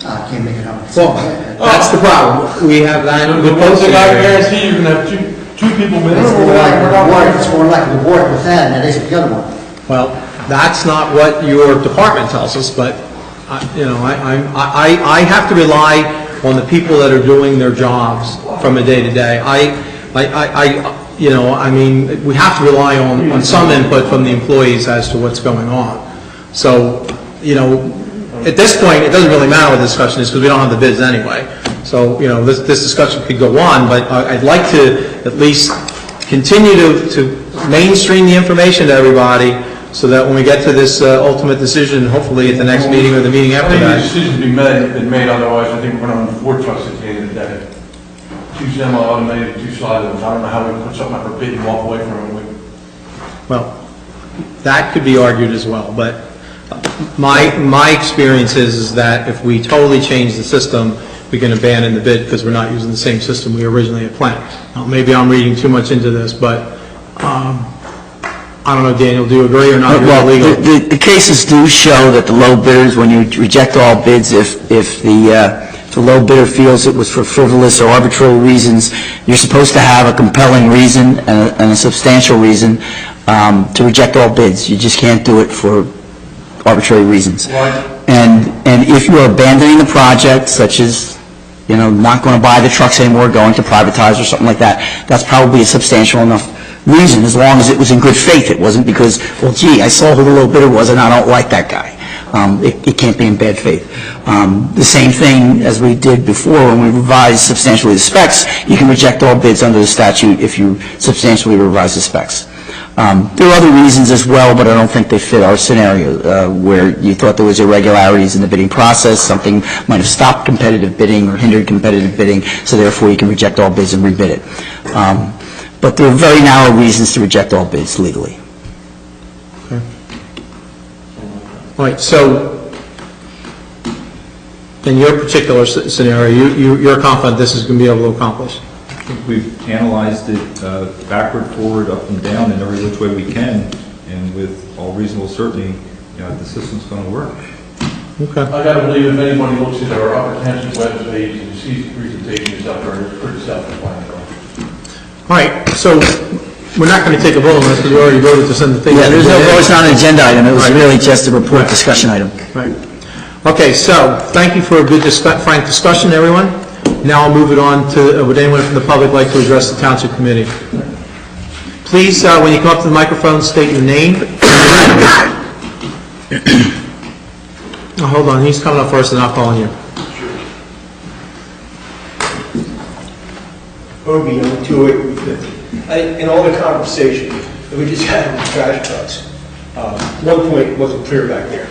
I can't make it up. Well, that's the problem. We have that with both One thing I scenarios. guarantee you're going to have two people minimum. It's more likely to work with that than it is with the other one. Well, that's not what your department tells us, but, I have to rely on the people that are doing their jobs from a day to day. We have to rely on some input from the employees as to what's going on. So, at this point, it doesn't really matter what the discussion is because we don't have the bids anyway. So, this discussion could go on, but I'd like to at least continue to mainstream the information to everybody so that when we get to this ultimate decision, hopefully at the next meeting or the meeting after I think the that. decision been made, otherwise I think we're going to own 4 trucks at the end of the day. 2 semi-automated, 2 slide ones. I don't know how we can put something up for bid and walk away from it. Well, that could be argued as well, but my experience is that if we totally change the system, we can abandon the bid because we're not using the same system we originally had planned. Now, maybe I'm reading too much into this, but I don't know, Daniel, do you agree or not? Well, the cases do show that the low bidders, when you reject all bids, if the low bidder feels it was for frivolous or arbitrary reasons, you're supposed to have a compelling reason and a substantial reason to reject all bids. You just can't do it for arbitrary reasons. And if you are abandoning the project, such as not going to buy the trucks anymore, going to privatize or something like that, that's probably a substantial enough reason, as long as it was in good faith. It wasn't because, well, gee, I saw who the low bidder was and I don't like that guy. It can't be in bad faith. The same thing as we did before when we revised substantially the specs. You can reject all bids under the statute if you substantially revise the specs. There are other reasons as well, but I don't think they fit our scenario, where you thought there was irregularities in the bidding process, something might have stopped competitive bidding or hindered competitive bidding, so therefore you can reject all bids and rebid it. But there are very narrow reasons to reject all bids legally. Okay. All right, so in your particular scenario, you're confident this is going to be able to accomplish? I think we've analyzed it backward, forward, up and down in every which way we can, and with all reasonable certainty, the system's going to work. Okay. I got to believe if anybody looks at our Upper Township webpage and sees the presentation is up there, it's pretty self-explanatory. All right, so We're not going to take a vote on this because we already voted to send the thing. Yeah, it's not an agenda item, it was really just a report discussion item. Right. Okay, so, thank you for a good, frank discussion, everyone. Now I'll move it on to, would anyone from the public like to address the Township Committee? Please, when you come up to the microphone, state your name. Oh, hold on, he's coming up first and I'll call on you. Obi on 280. In all the conversation that we just had on the trash trucks, one point wasn't clear back there.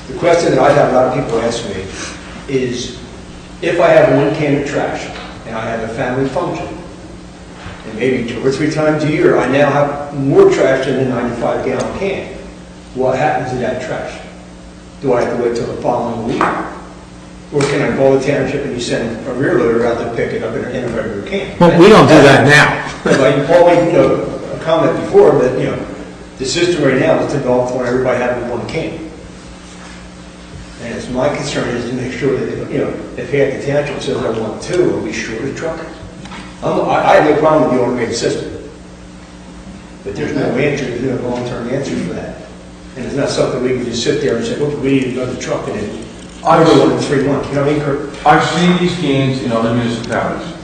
The question that I have a lot of people ask me is, if I have one can of trash and I have a family function, and maybe 2 or 3 times a year I now have more trash than a 95-gallon can, what happens to that trash? Do I have to wait till the following week? Or can I call the township and you send a rear loader out to pick it up in a regular can? Well, we don't do that now. Like Paul made, a comment before, but, the system right now is developed for everybody having one can. And it's my concern is to make sure that, if half the township says I want 2, are we short a truck? I have no problem with the automated system. But there's no answer, there's no long-term answer for that. And it's not something we can just sit there and say, look, we need another truck in it. I go in 3 months, you know what I mean, Kurt? I've seen these cans in other municipalities,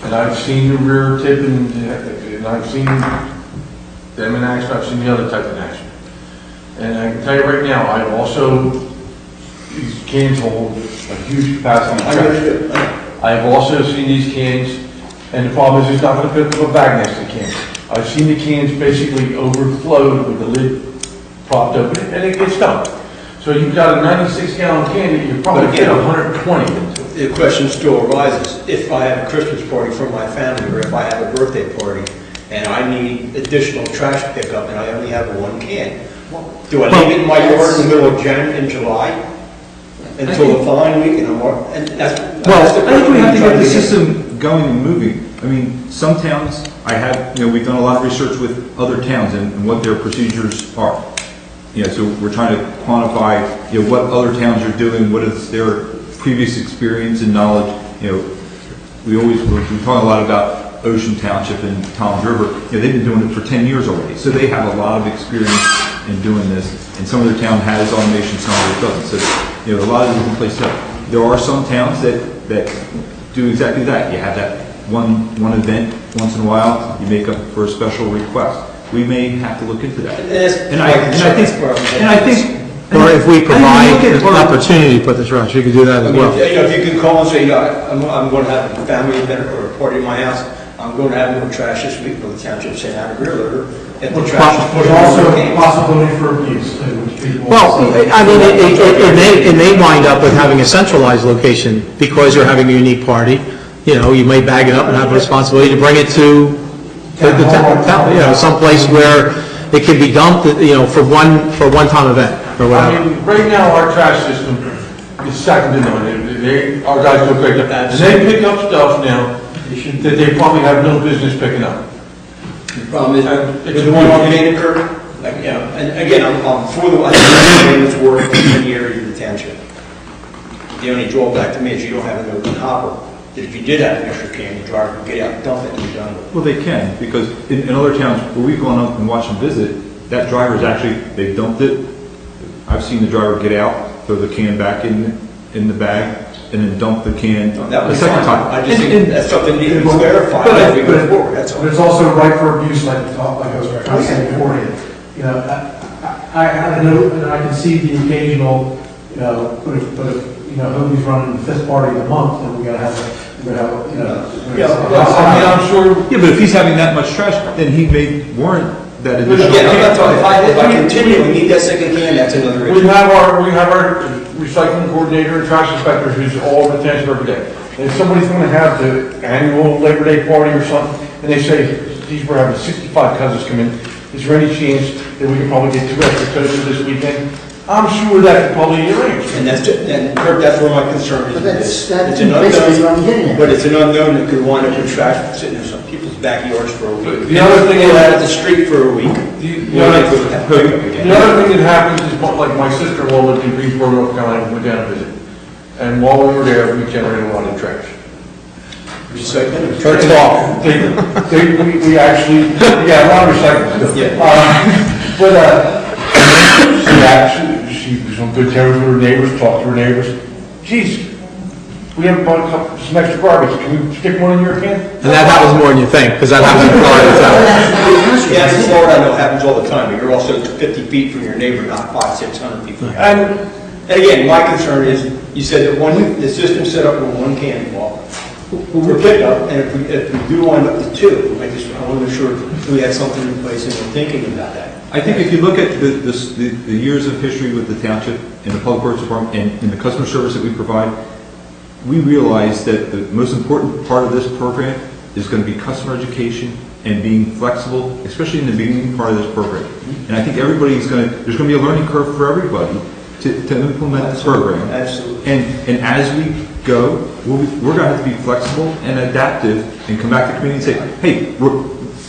and I've seen the rear tip, and I've seen them in action, I've seen the other type in action. And I can tell you right now, I've also, these cans hold a huge capacity of trash. I've also seen these cans, and the problem is it's not going to fit up a bag next to the can. I've seen the cans basically overflowed with the lid propped open, and it gets dumped. So you've got a 96-gallon can that you probably get 120 into. The question still arises, if I have a Christmas party for my family, or if I have a birthday party, and I need additional trash pickup, and I only have 1 can, do I leave it in my yard in the middle of July until the following week? And that's Well, I think we have to get the system going and moving. I mean, some towns, we've done a lot of research with other towns and what their procedures are. So we're trying to quantify, what other towns are doing, what is their previous experience and knowledge. We're talking a lot about Ocean Township and Toms River. They've been doing it for 10 years already, so they have a lot of experience in doing this. And some of their town has automation, some of it doesn't. So, a lot of different places. There are some towns that do exactly that. You have that one event once in a while. You make up for a special request. We may have to look into that. And I think, or if we provide an opportunity to put the trash, you could do that as well. If you can call and say, I'm going to have a family event or a party in my house, I'm going to have more trash this week, but the township sent out a rear loader. If the trash is put There's also in a possibility for abuse, too, which people... Well, I mean, it may wind up with having a centralized location because you're having a unique party. You may bag it up and have a responsibility to bring it to the town, someplace where it can be dumped, for one-time event or whatever. I mean, right now, our trash system is second to none. Our guys do a great job. And they pick up stuff now that they probably have no business picking up. The problem is, with the one automated curb, and again, I'm for the, I think it's worth in the area of the township. The only drawback to me is you don't have an open hopper. That if you did have an extra can, the driver could get out and dump it and be done with it. well, they can, because in other towns where we've gone up and watched them visit, that driver's actually, they've dumped it. I've seen the driver get out, throw the can back in the bag, and then dump the can That the was second fine. time. I just think that's something that needs to be clarified as we go forward, that's all. But it's also right for abuse, like I was trying to say beforehand. I know, and I can see the occasional, but if Hobie's running the 5th party of the month, then we gotta have I'm sure. Yeah, but if he's having that much trash, then he may warrant that additional Again, I'm not talking, can. if I continually need that second can, that's another We issue. have our recycling coordinator and trash inspector who's all over the township every day. And if somebody's going to have the annual Labor Day party or something, and they say, geez, we're having 65 cousins come in, is there any chance that we can probably get 2 extra toasters this weekend? I'm sure that could probably be arranged. And that's where my concern is. But that's It's an basically what I'm unknown, getting at. but it's an unknown that could wind up with trash sitting in some people's backyards for a week. The other thing Or is- out of the street for a week. The other thing that happens is, like my sister-in-law lived in Greensboro, North Carolina, went down to visit. And while we were there, we generated a lot of trash. recycling? First off, We actually, yeah, a lot of recycling. Yeah. She was on good terms with her neighbors, talked to her neighbors. Geez, we haven't bought some extra garbage, can we stick one in your can? and that happens more than you think, because that happens in Florida, too. Yeah, in Florida, I know it happens all the time, but you're also 50 feet from your neighbor, not 500, 600 feet from your neighbor. And again, my concern is, you said that the system set up with one can fall for pickup, and if we do wind up to two, I want to make sure we had something in place and we're thinking about that. I think if you look at the years of history with the township and the public works department and the customer service that we provide, we realize that the most important part of this program is going to be customer education and being flexible, especially in the beginning part of this program. And I think there's going to be a learning curve for everybody to implement this program. Absolutely. And as we go, we're going to have to be flexible and adaptive and come back to the community and say, hey,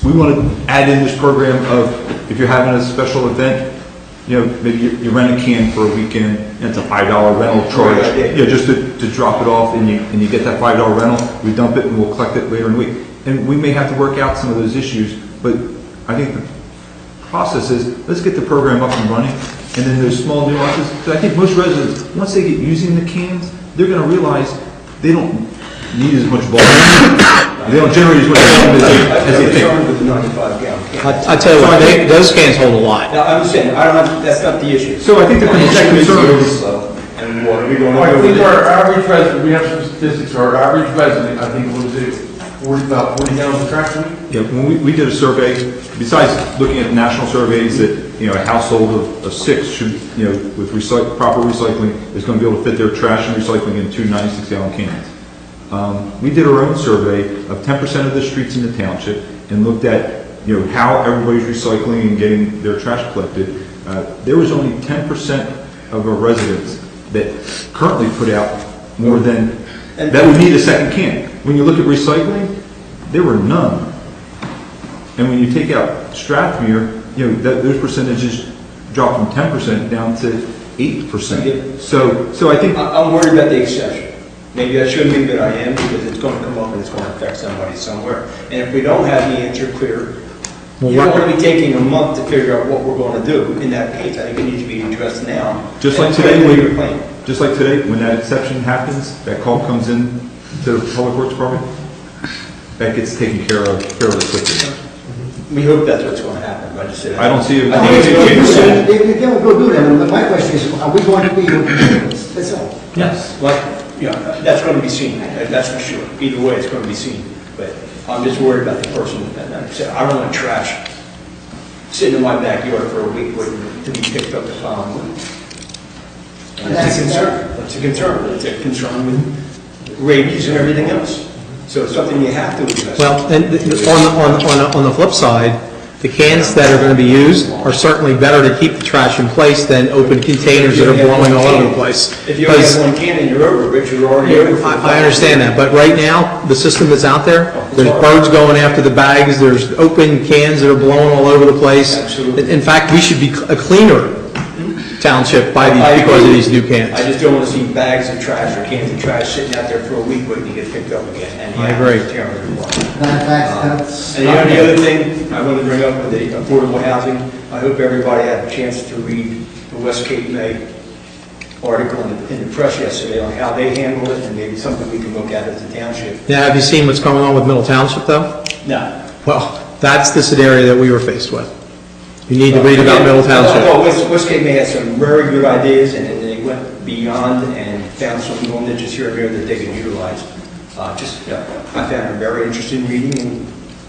we want to add in this program of if you're having a special event, maybe you rent a can for a weekend and it's a $5 rental charge, just to drop it off and you get that $5 rental, we dump it and we'll collect it later in the week. And we may have to work out some of those issues, but I think the process is, let's get the program up and running, and then there's small nuances. So I think most residents, once they get using the cans, they're going to realize they don't need as much volume. They don't generate as much volume as they think. I'm concerned with the 95-gallon can. I tell you what, those cans hold a lot. Now, I'm saying, that's not the issue. So I think the concern is, And water, we don't I think know. our average resident, we have some statistics, our average resident, I think, about 40 gallons of trash a week. yeah, when we did a survey, besides looking at national surveys that, a household of 6 should, with proper recycling is going to be able to fit their trash and recycling in 2 96-gallon cans. We did our own survey of 10% of the streets in the township and looked at, how everybody's recycling and getting their trash collected. There was only 10% of our residents that currently put out more than, that would need a second can. When you look at recycling, there were none. And when you take out Strathmere, those percentages dropped from 10% down to 8%. So I think I'm worried about the exception. Maybe I shouldn't be, but I am, because it's going to come up and it's going to affect somebody somewhere. And if we don't have the answer clear, you don't want to be taking a month to figure out what we're going to do in that case. I think it needs to be addressed now. Just like today, when that exception happens, that call comes in to the Public Works Department, that gets taken care of fairly quickly. We hope that's what's going to happen. I just said I don't see it. I think it's a good They will go do that, but my question is, are we going to be able to do this? That's all. Yes. That's going to be seen. That's for sure. Either way, it's going to be seen. But I'm just worried about the person. I don't want trash sitting in my backyard for a week waiting to be picked up the following week. And that's a concern. That's a concern. It's a concern with rabies and everything else. So it's something you have to address. Well, and on the flip side, the cans that are going to be used are certainly better to keep the trash in place than open containers that are blowing all over the place. If you only have one can and you're over, Rich, you're already over. I understand that, but right now, the system that's out there, there's birds going after the bags, there's open cans that are blowing all over the place. Absolutely. In fact, we should be a cleaner township because of these new cans. I just don't want to see bags of trash or cans of trash sitting out there for a week waiting to get picked up again. And I agree. That's And the only other thing I want to bring up with the affordable housing, I hope everybody had a chance to read the West Cape May article in the press yesterday on how they handle it, and maybe something we can look at as a township. Now, have you seen what's going on with Middle Township, though? No. Well, that's the scenario that we were faced with. You need to read about Middle Township. Well, West Cape May had some very good ideas, and then they went beyond and found some little niches here and there that they could utilize. I found it a very interesting reading, and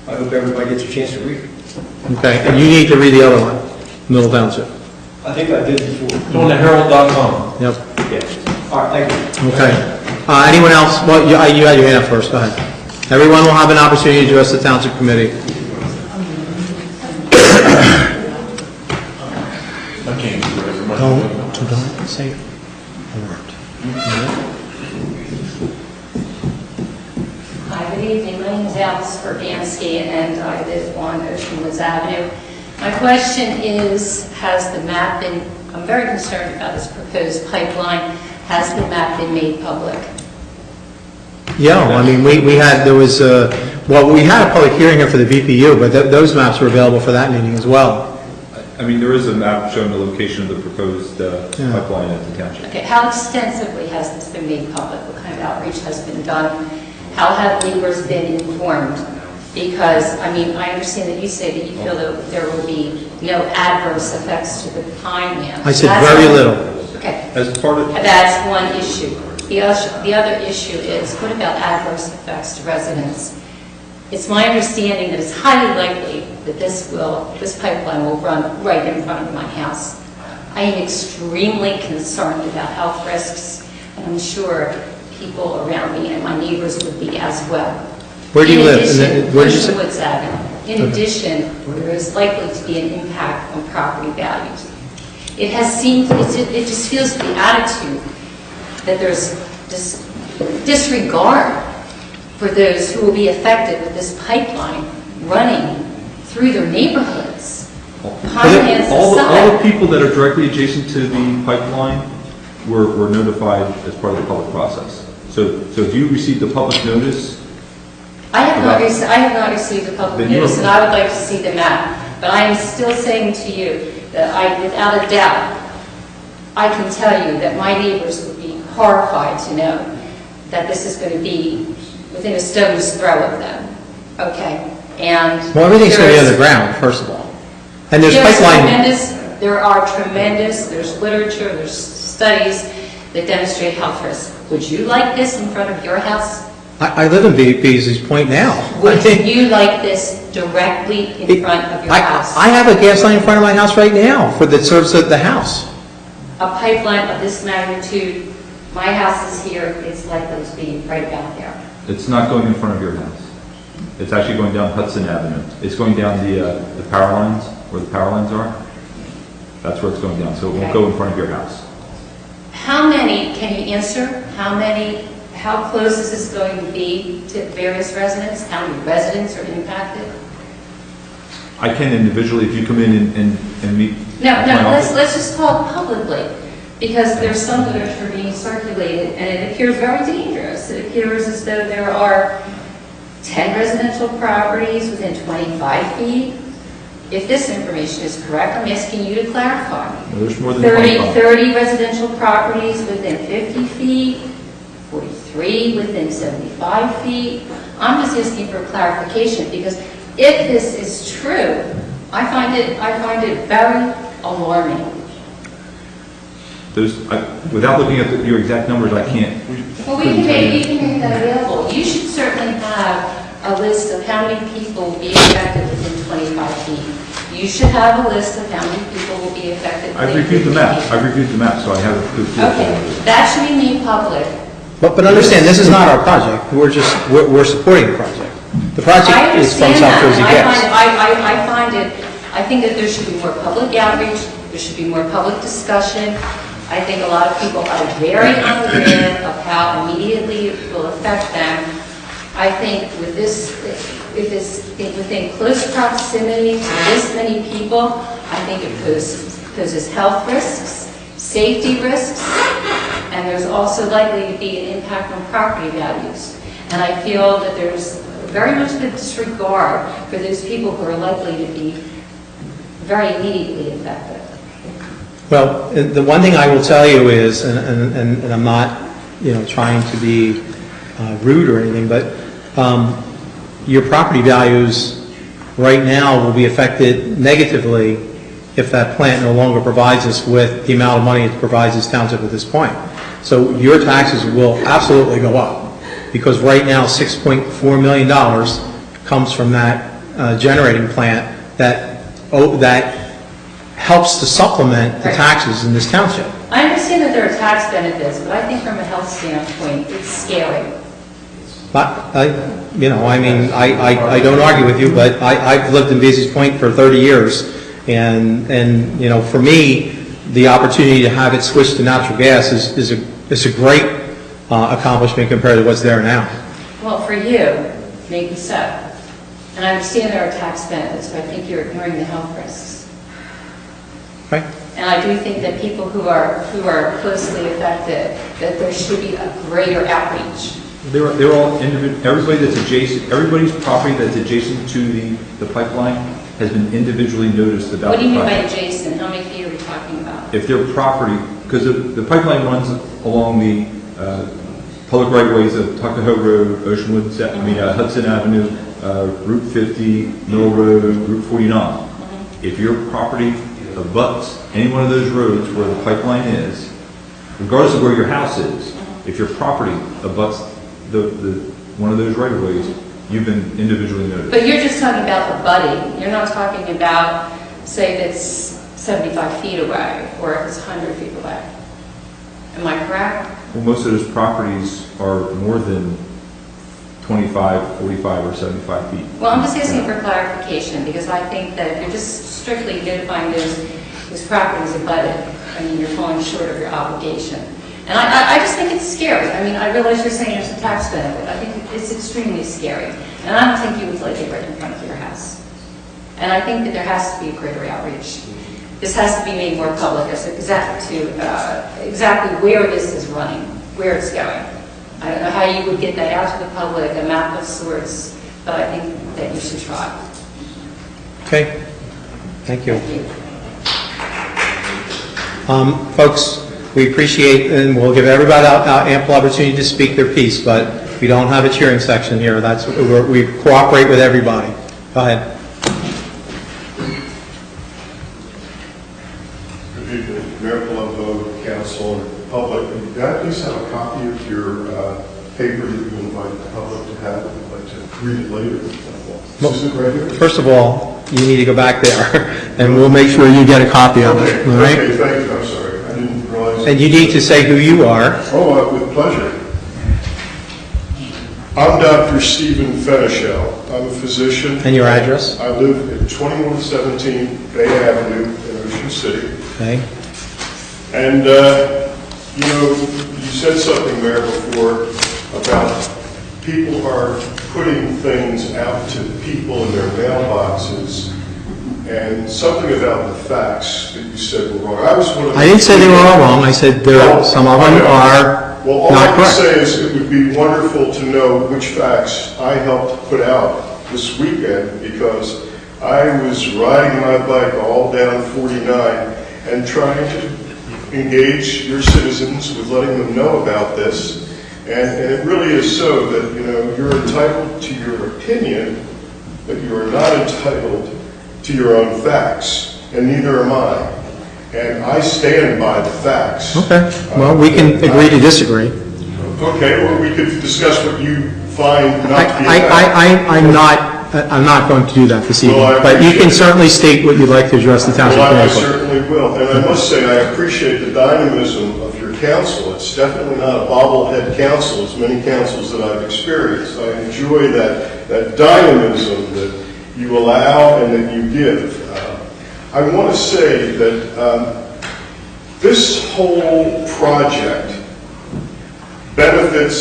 I hope everybody gets a chance to read it. Okay, and you need to read the other one, Middle Township. I think I did before. It's on the Herald.com. Yep. Yeah. All right, thank you. Okay. Anyone else? Well, you had your hand up first. Go ahead. Everyone will have an opportunity to address the Township Committee. Don't say a word. Hi, good evening. My name is Alice Verbansky, and I live on Ocean Woods Avenue. My question is, has the map been, I'm very concerned about this proposed pipeline, has the map been made public? Yeah, I mean, we had, there was, well, we had a public hearing here for the BPU, but those maps were available for that meeting as well. I mean, there is a map showing the location of the proposed pipeline at the township. Okay, how extensively has this been made public? What kind of outreach has been done? How have neighbors been informed? Because, I mean, I understand that you say that you feel that there will be no adverse effects to the pine land. I said very little. Okay. As part of, That's one issue. The other issue is, what about adverse effects to residents? It's my understanding that it's highly likely that this pipeline will run right in front of my house. I am extremely concerned about health risks, and I'm sure people around me and my neighbors would be as well. Where do you live? Where do you live? Woods Avenue. In addition, there is likely to be an impact on property values. It has seemed, it just feels the attitude that there's this disregard for those who will be affected with this pipeline running through their neighborhoods. all the people that are directly adjacent to the pipeline were notified as part of the public process. So if you received the public notice? I have not received the public notice, and I would like to see the map. But I am still saying to you that without a doubt, I can tell you that my neighbors would be horrified to know that this is going to be within a stone's throw of them. Okay? And well, everything's going to be underground, first of all. And there's pipeline. There's literature, there's studies that demonstrate health risks. Would you like this in front of your house? I live in Beasley's Point now. Would you like this directly in front of your house? I have a gas line in front of my house right now that serves the house. A pipeline of this magnitude, my house is here, it's likely to be right about there. It's not going in front of your house. It's actually going down Hudson Avenue. It's going down the power lines, where the power lines are. That's where it's going down, so it won't go in front of your house. How many, can you answer, how close is this going to be to various residents? How many residents are impacted? I can individually, if you come in and meet. No, let's just talk publicly, because there's some literature being circulated, and it appears very dangerous. It appears as though there are 10 residential properties within 25 feet. If this information is correct, I'm asking you to clarify. No, there's more than 30 residential properties within 50 feet, 43 within 75 feet. I'm just asking for clarification, because if this is true, I find it very alarming. Without looking at your exact numbers, I can't. Well, we can make that available. You should certainly have a list of how many people will be affected within 25 feet. You should have a list of how many people will be affected within 50 feet. I've reviewed the map, so I have a good feel. Okay, that should be made public. But understand, this is not our project. We're supporting the project. The project is from South Jersey Gas. I think that there should be more public outreach. There should be more public discussion. I think a lot of people are very unaware of how immediately it will affect them. I think with this, if it's within close proximity to this many people, I think it poses health risks, safety risks, and there's also likely to be an impact on property values. And I feel that there's very much a disregard for those people who are likely to be very immediately affected. Well, the one thing I will tell you is, and I'm not, trying to be rude or anything, but your property values right now will be affected negatively if that plant no longer provides us with the amount of money it provides this township at this point. So your taxes will absolutely go up, because right now $6.4 million comes from that generating plant that helps to supplement the taxes in this township. I understand that there are tax benefits, but I think from a health standpoint, it's scary. I don't argue with you, but I've lived in Beasley's Point for 30 years, and for me, the opportunity to have it switch to natural gas is a great accomplishment compared to what's there now. Well, for you, maybe so. And I understand there are tax benefits, but I think you're ignoring the health risks. Right. And I do think that people who are closely affected, that there should be a greater outreach. They're all individual, everybody that's adjacent, everybody's property that's adjacent to the pipeline has been individually noticed about What do the you mean by pipeline. adjacent? How many feet are we talking about? If their property, because the pipeline runs along the public right-of-ways of Tuckahoe Road, Oceanwood, Hudson Avenue, Route 50, Mill Road, Route 49. If your property abuts any one of those roads where the pipeline is, regardless of where your house is, if your property abuts one of those right-of-ways, you've been individually noticed. But you're just talking about abutting. You're not talking about, say, if it's 75 feet away or if it's 100 feet away. Am I correct? Well, most of those properties are more than 25, 45, or 75 feet. Well, I'm just asking for clarification because I think that if you're just strictly notifying those properties abutted, I mean, you're falling short of your obligation. And I just think it's scary. I mean, I realize you're saying there's a tax benefit. I think it's extremely scary. And I don't think you would like it right in front of your house. And I think that there has to be a greater outreach. This has to be made more public as to exactly where this is running, where it's going. I don't know how you would get that out to the public, a map of sorts, but I think that you should try. Okay, thank you. Thank you. Folks, we appreciate, and we'll give everybody ample opportunity to speak their piece, but we don't have a cheering section here. We cooperate with everybody. Go ahead. Good evening, Mayor Palumbo, council, and public. May I please have a copy of your paper that you invite the public to have? I'd like to read it later. Is it right here? First of all, you need to go back there, and we'll make sure you get a copy of it, all right? Okay, thank you. I'm sorry. I didn't realize. And you need to say who you are. Oh, with pleasure. I'm Dr. Stephen Fenichel. I'm a physician. And your address? I live at 2117 Bay Avenue in Ocean City. Okay. And, you know, you said something there before about people are putting things out to people in their mailboxes, and something about the facts that you said were wrong. I didn't say they were all wrong. I said some of them are Well, all not I can correct. say is it would be wonderful to know which facts I helped put out this weekend, because I was riding my bike all down 49 and trying to engage your citizens with letting them know about this. And it really is so that, you know, you're entitled to your opinion, but you are not entitled to your own facts, and neither am I. And I stand by the facts. Okay. Well, we can agree to disagree. Okay, well, we could discuss what you find not to be a fact. I'm not going to do that this evening, Well, I but you can appreciate it. certainly state what you'd like to address the township Well, I council. certainly will. And I must say, I appreciate the dynamism of your council. It's definitely not a bobblehead council, as many councils that I've experienced. I enjoy that dynamism that you allow and that you give. I want to say that this whole project benefits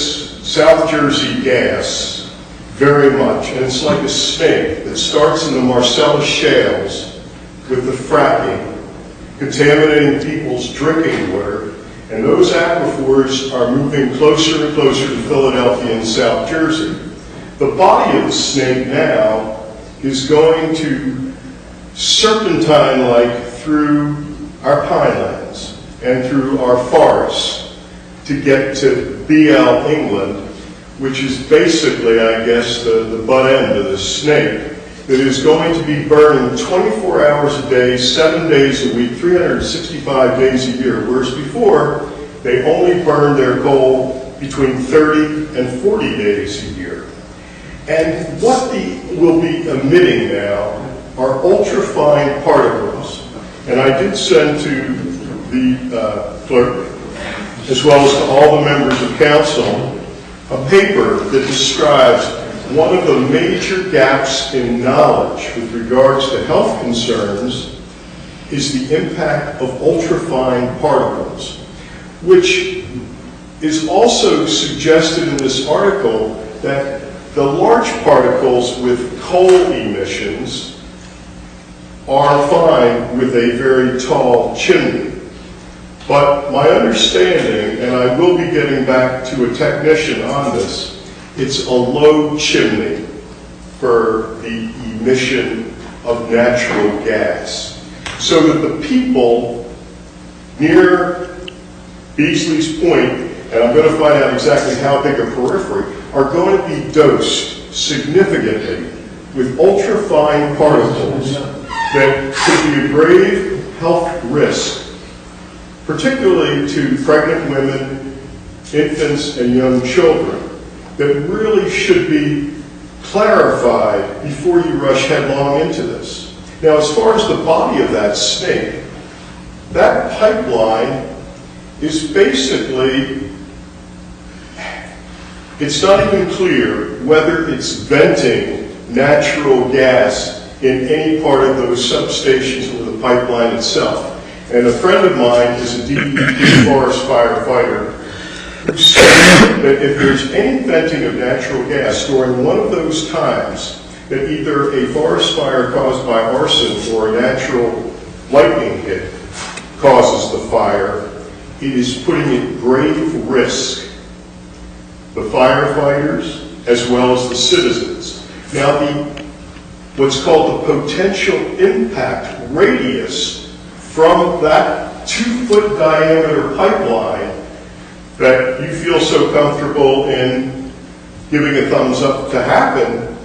South Jersey Gas very much, and it's like a snake that starts in the Marcellus shales with the fracking, contaminating people's drinking water, and those aquifers are moving closer and closer to Philadelphia and South Jersey. The body of the snake now is going to serpentine-like through our pinelands and through our forests to get to BL, England, which is basically, I guess, the butt end of the snake, that is going to be burning 24 hours a day, 7 days a week, 365 days a year, whereas before, they only burned their coal between 30 and 40 days a year. And what will be emitting now are ultrafine particles. And I did send to the clerk, as well as to all the members of council, a paper that describes one of the major gaps in knowledge with regards to health concerns is the impact of ultrafine particles, which is also suggested in this article that the large particles with coal emissions are fine with a very tall chimney. But my understanding, and I will be getting back to a technician on this, it's a low chimney for the emission of natural gas. So that the people near Beasley's Point, and I'm going to find out exactly how big a periphery, are going to be dosed significantly with ultrafine particles that could be a grave health risk, particularly to pregnant women, infants, and young children, that really should be clarified before you rush headlong into this. Now, as far as the body of that snake, that pipeline is basically, it's not even clear whether it's venting natural gas in any part of those substations or the pipeline itself. And a friend of mine is a DEP forest firefighter who said that if there's any venting of natural gas during one of those times that either a forest fire caused by arson or a natural lightning hit causes the fire, it is putting at grave risk the firefighters as well as the citizens. Now, what's called the potential impact radius from that 2-foot diameter pipeline that you feel so comfortable in giving a thumbs up to happen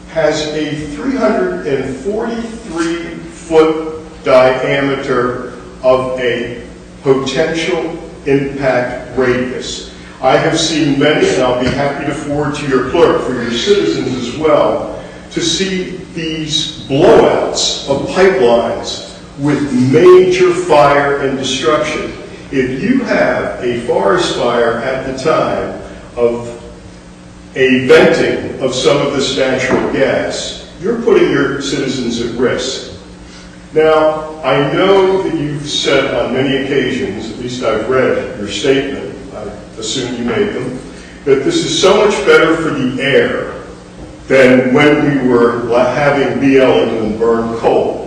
has a 343-foot diameter of a potential impact radius. I have seen many, and I'll be happy to forward to your clerk for your citizens as well, to see these blowouts of pipelines with major fire and destruction. If you have a forest fire at the time of a venting of some of this natural gas, you're putting your citizens at risk. Now, I know that you've said on many occasions, at least I've read your statement, I assume you made them, that this is so much better for the air than when we were having BL England burn coal.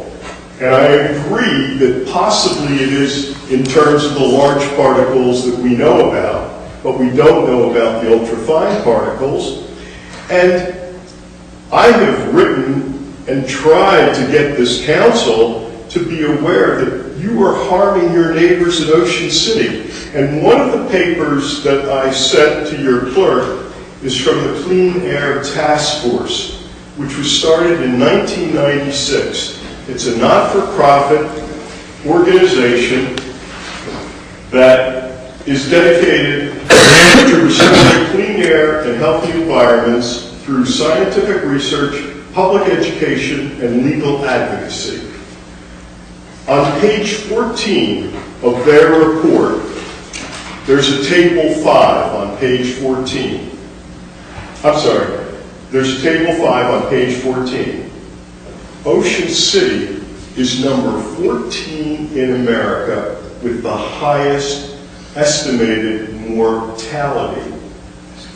And I agree that possibly it is in terms of the large particles that we know about, but we don't know about the ultrafine particles. And I have written and tried to get this council to be aware that you are harming your neighbors in Ocean City. And one of the papers that I sent to your clerk is from the Clean Air Task Force, which was started in 1996. It's a not-for-profit organization that is dedicated to restoring clean air and healthy environments through scientific research, public education, and legal advocacy. On page 14 of their report, there's a table 5 on page 14. I'm sorry, there's table 5 on page 14. Ocean City is number 14 in America with the highest estimated mortality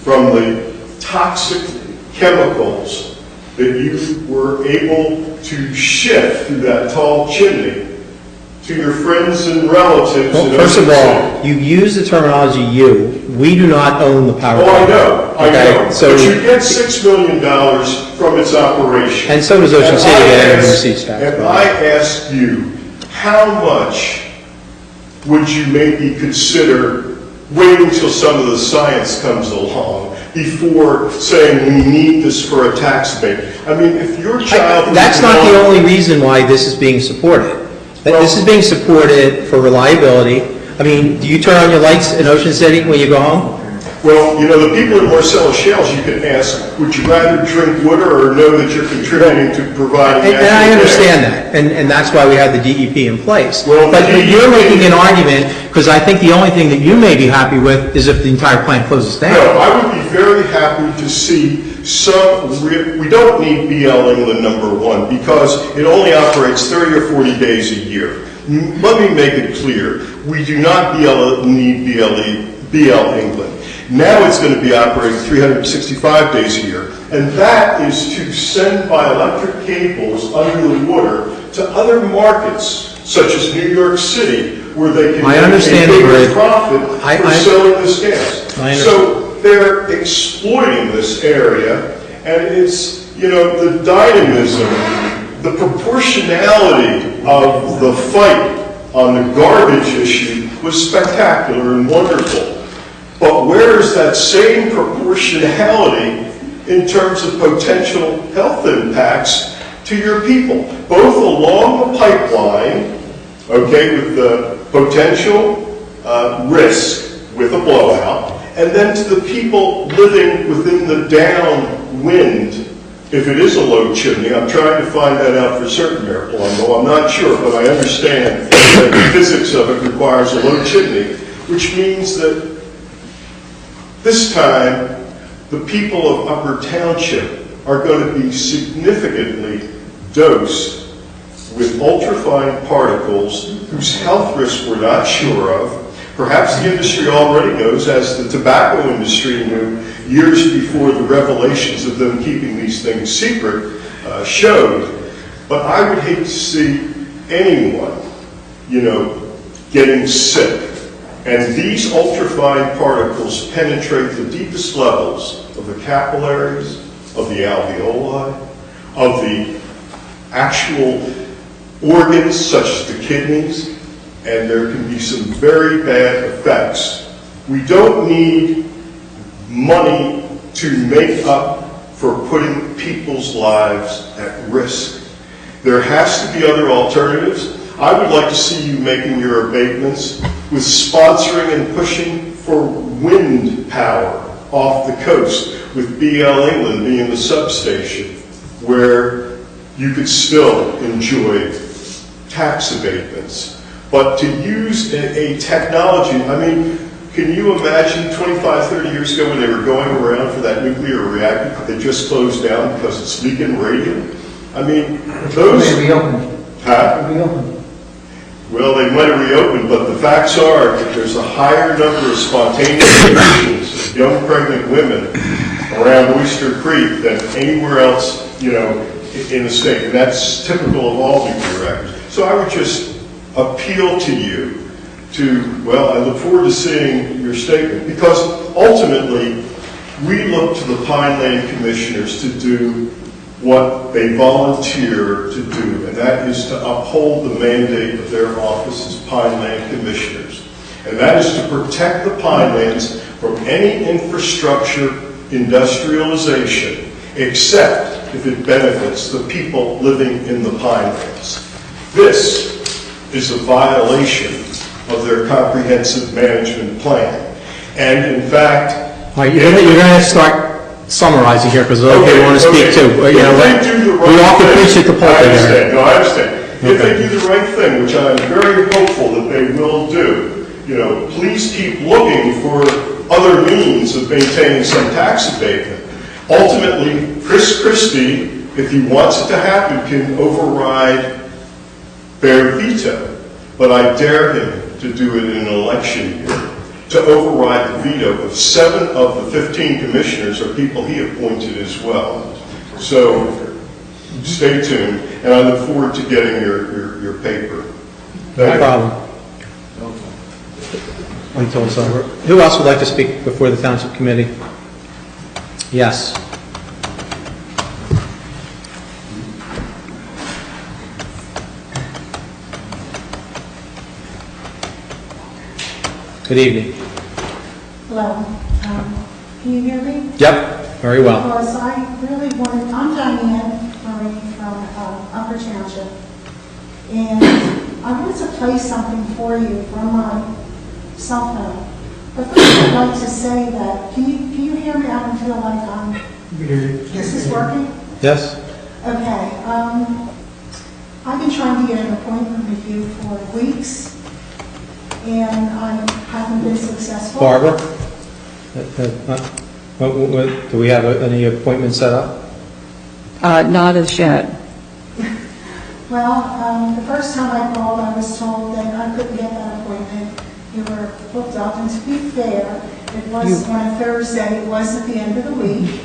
from the toxic chemicals that you were able to shift through that tall chimney to your friends and relatives. Well, first of all, you use the terminology "you." We do not own the power plant. Oh, I know. So, but you get $6 million from its operation. And so does Ocean City. And I ask you, how much would you maybe consider waiting until some of the science comes along before saying we need this for a tax abatement? I mean, if your child... That's not the only reason why this is being supported. This is being supported for reliability. I mean, do you turn on your lights in Ocean City when you go home? Well, you know, the people in Marcellus Shales, you can ask, would you rather drink water or know that you're contributing to providing natural gas? And I understand that, and that's why we have the DEP in place. Well, but you're making an argument, because I think the only thing that you may be happy with is if the entire plant closes down. No, I would be very happy to see we don't need BL England #1 because it only operates 30 or 40 days a year. Let me make it clear. We do not need BL England. Now it's going to be operating 365 days a year. And that is to send by electric cables under the water to other markets, such as New York City, where they can I make understand a it, bigger Greg. profit for selling this gas. I understand. So they're exploiting this area, and it's, the dynamism, the proportionality of the fight on the garbage issue was spectacular and wonderful. But where is that same proportionality in terms of potential health impacts to your people? Both along the pipeline, okay, with the potential risk with a blowout, and then to the people living within the downwind. If it is a low chimney, I'm trying to find that out for certain, Mayor Palumbo. I'm not sure, but I understand that the physics of it requires a low chimney, which means that this time, the people of Upper Township are going to be significantly dosed with ultrafine particles whose health risks we're not sure of. Perhaps the industry already knows, as the tobacco industry knew years before the revelations of them keeping these things secret showed. But I would hate to see anyone, getting sick. And these ultrafine particles penetrate the deepest levels of the capillaries, of the alveoli, of the actual organs such as the kidneys, and there can be some very bad effects. We don't need money to make up for putting people's lives at risk. There has to be other alternatives. I would like to see you making your abatements with sponsoring and pushing for wind power off the coast, with BL England being the substation, where you could still enjoy tax abatements. But to use a technology, can you imagine 25, 30 years ago when they were going around for that nuclear reactor that just closed down because it's leaking radium? Those... They reopened. Huh? They reopened. Well, they might have reopened, but the facts are that there's a higher number of spontaneous emissions of young pregnant women around Oyster Creek than anywhere else, in the state. And that's typical of all nuclear reactors. So I would just appeal to you I look forward to seeing your statement, because ultimately we look to the Pineland Commissioners to do what they volunteer to do, and that is to uphold the mandate of their office as Pineland Commissioners. And that is to protect the Pinelands from any infrastructure industrialization, except if it benefits the people living in the Pinelands. This is a violation of their comprehensive management plan. And in fact... All right, you're going to have to start summarizing here, because other people want to speak too. If they do the right we often thing, preach at the pulpit here. I understand. If they do the right thing, which I'm very hopeful that they will do, please keep looking for other means of maintaining some tax abatement. Ultimately, Chris Christie, if he wants it to happen, can override their veto. But I dare him to do it in an election year, to override the veto of 7 of the 15 commissioners are people he appointed as well. So stay tuned, and I look forward to getting your paper. No problem. Until it's over. Who else would like to speak before the Township Committee? Yes. Good evening. Hello. Can you hear me? Yep, very well. Because I really wanted, I'm Diane Murray from Upper Township, and I wanted to play something for you from my cell phone. But first I'd like to say that, can you hear me? I don't feel like is this working? Yes. Okay. I've been trying to get an appointment with you for weeks, and I haven't been successful. Barbara? Do we have any appointments set up? Not as yet. Well, the first time I called, I was told that I couldn't get that appointment. You were booked up, and to be fair, it was on a Thursday, it was at the end of the week.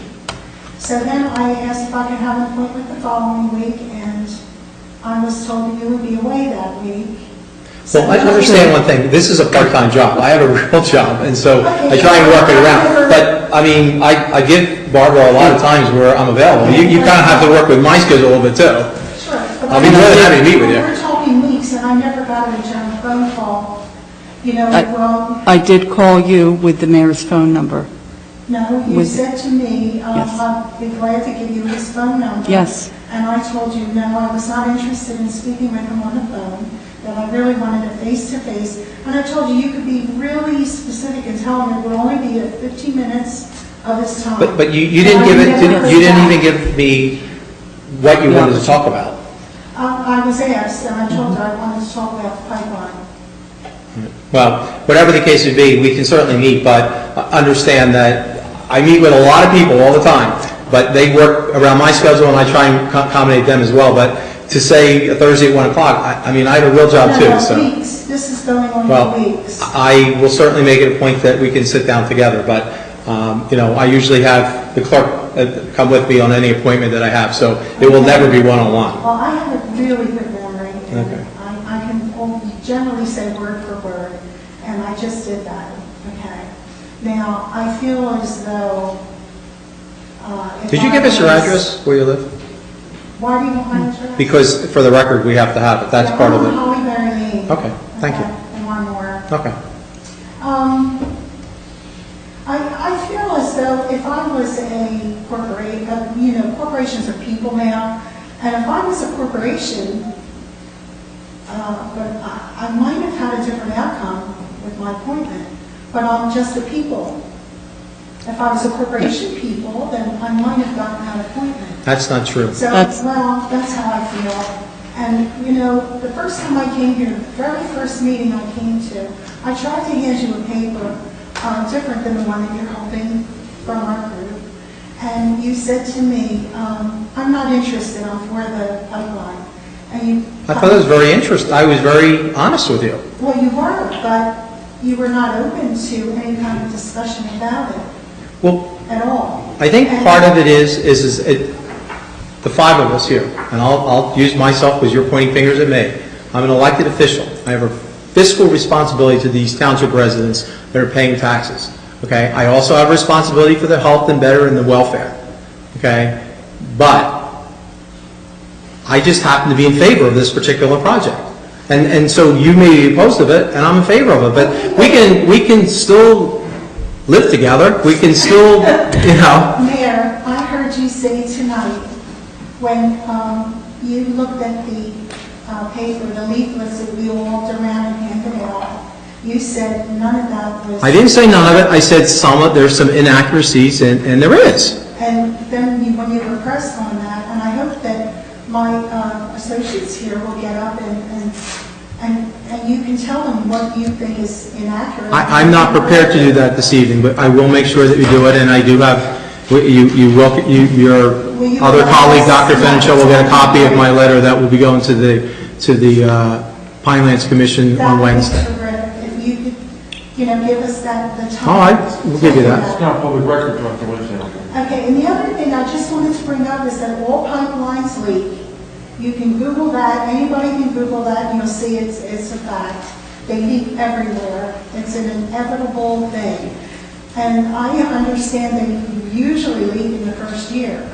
So then I asked if I could have an appointment the following week, and I was told that you would be away that week. Well, I understand one thing, this is a part-time job, I have a real job, and so I try and work it around. But, I mean, I give Barbara a lot of times where I'm available. You kind of have to work with my schedule a little bit too. Sure. I'll be more than happy to meet with you. We're talking weeks, and I never got a return phone call. You know, well, I did call you with the mayor's phone number. no, you With- said to me, Yes. I'd be glad to give you his phone number. Yes. And I told you, no, I was not interested in speaking with him on the phone, that I really wanted a face-to-face. And I told you, you could be really specific and tell him it would only be 15 minutes of his time. But you didn't give it, you didn't even give me what you wanted to talk about. I was asked, and I told her I wanted to talk about the pipeline. Well, whatever the case would be, we can certainly meet, but understand that I meet with a lot of people all the time, but they work around my schedule and I try and accommodate them as well. But to say a Thursday at 1 o'clock, I mean, I have a real job too, so. Weeks. This is going on Well, for weeks. I will certainly make it a point that we can sit down together, but, you know, I usually have the clerk come with me on any appointment that I have, so it will never be one-on-one. Well, I have a really good memory, and Okay. I can generally say word for word, and I just did that, okay? Now, I feel as though... if Did you I give us your was- address, where you live? Why do you want my address? Because for the record, we have to have it, that's Yeah, part of I'm it. on Hollyberry Lane. Okay, thank you. And one more. Okay. I feel as though if I was a corporation, you know, corporations are people now, and if I was a corporation, but I might have had a different outcome with my appointment, but I'm just a people. If I was a corporation people, then I might have gotten that appointment. That's not true. So, well, that's how I feel. And, you know, the first time I came here, the very first meeting I came to, I tried to hand you a paper different than the one that you're holding from our group. And you said to me, I'm not interested, I'm for the pipeline. And you... I thought it was very interesting. I was very honest with you. Well, you were, but you were not open to any kind of discussion about it. Well, at all. I think part of it is the five of us here, and I'll use myself because you're pointing fingers at me. I'm an elected official. I have a fiscal responsibility to these township residents that are paying taxes. Okay? I also have a responsibility for the health and better and the welfare. Okay? But I just happen to be in favor of this particular project. And so you may be opposed to it, and I'm in favor of it. But we can still live together. We can still, you know. Mayor, I heard you say tonight, when you looked at the paper, the leaflets that we all walked around and handed out, you said none of that was... I didn't say none of it. I said there's some inaccuracies, and there is. And then when you were pressed on that, and I hope that my associates here will get up and you can tell them what you think is inaccurate. I'm not prepared to do that this evening, but I will make sure that we do it, and I do have, your other colleague, Dr. Fenichel, will get a copy of my letter that will be going to the Pinelands Commission on Wednesday. If you could, you know, give us the time. All right, we'll give you that. It's not public record, Dr. Wednesday. Okay, and the other thing I just wanted to bring up is that all pipelines leak. You can Google that, anybody can Google that, and you'll see it's a fact. They leak everywhere. It's an inevitable thing. And I understand they usually leak in the first year.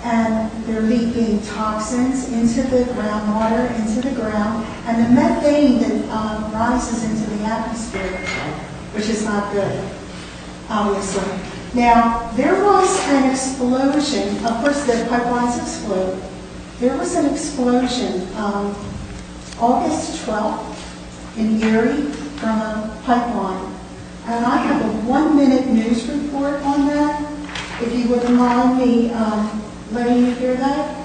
And they're leaking toxins into the groundwater, into the ground, and the methane that rises into the atmosphere, which is not good, obviously. Now, there was an explosion. Of course, the pipelines explode. There was an explosion August 12th in Erie from a pipeline. And I have a 1-minute news report on that. If you wouldn't mind me letting you hear that.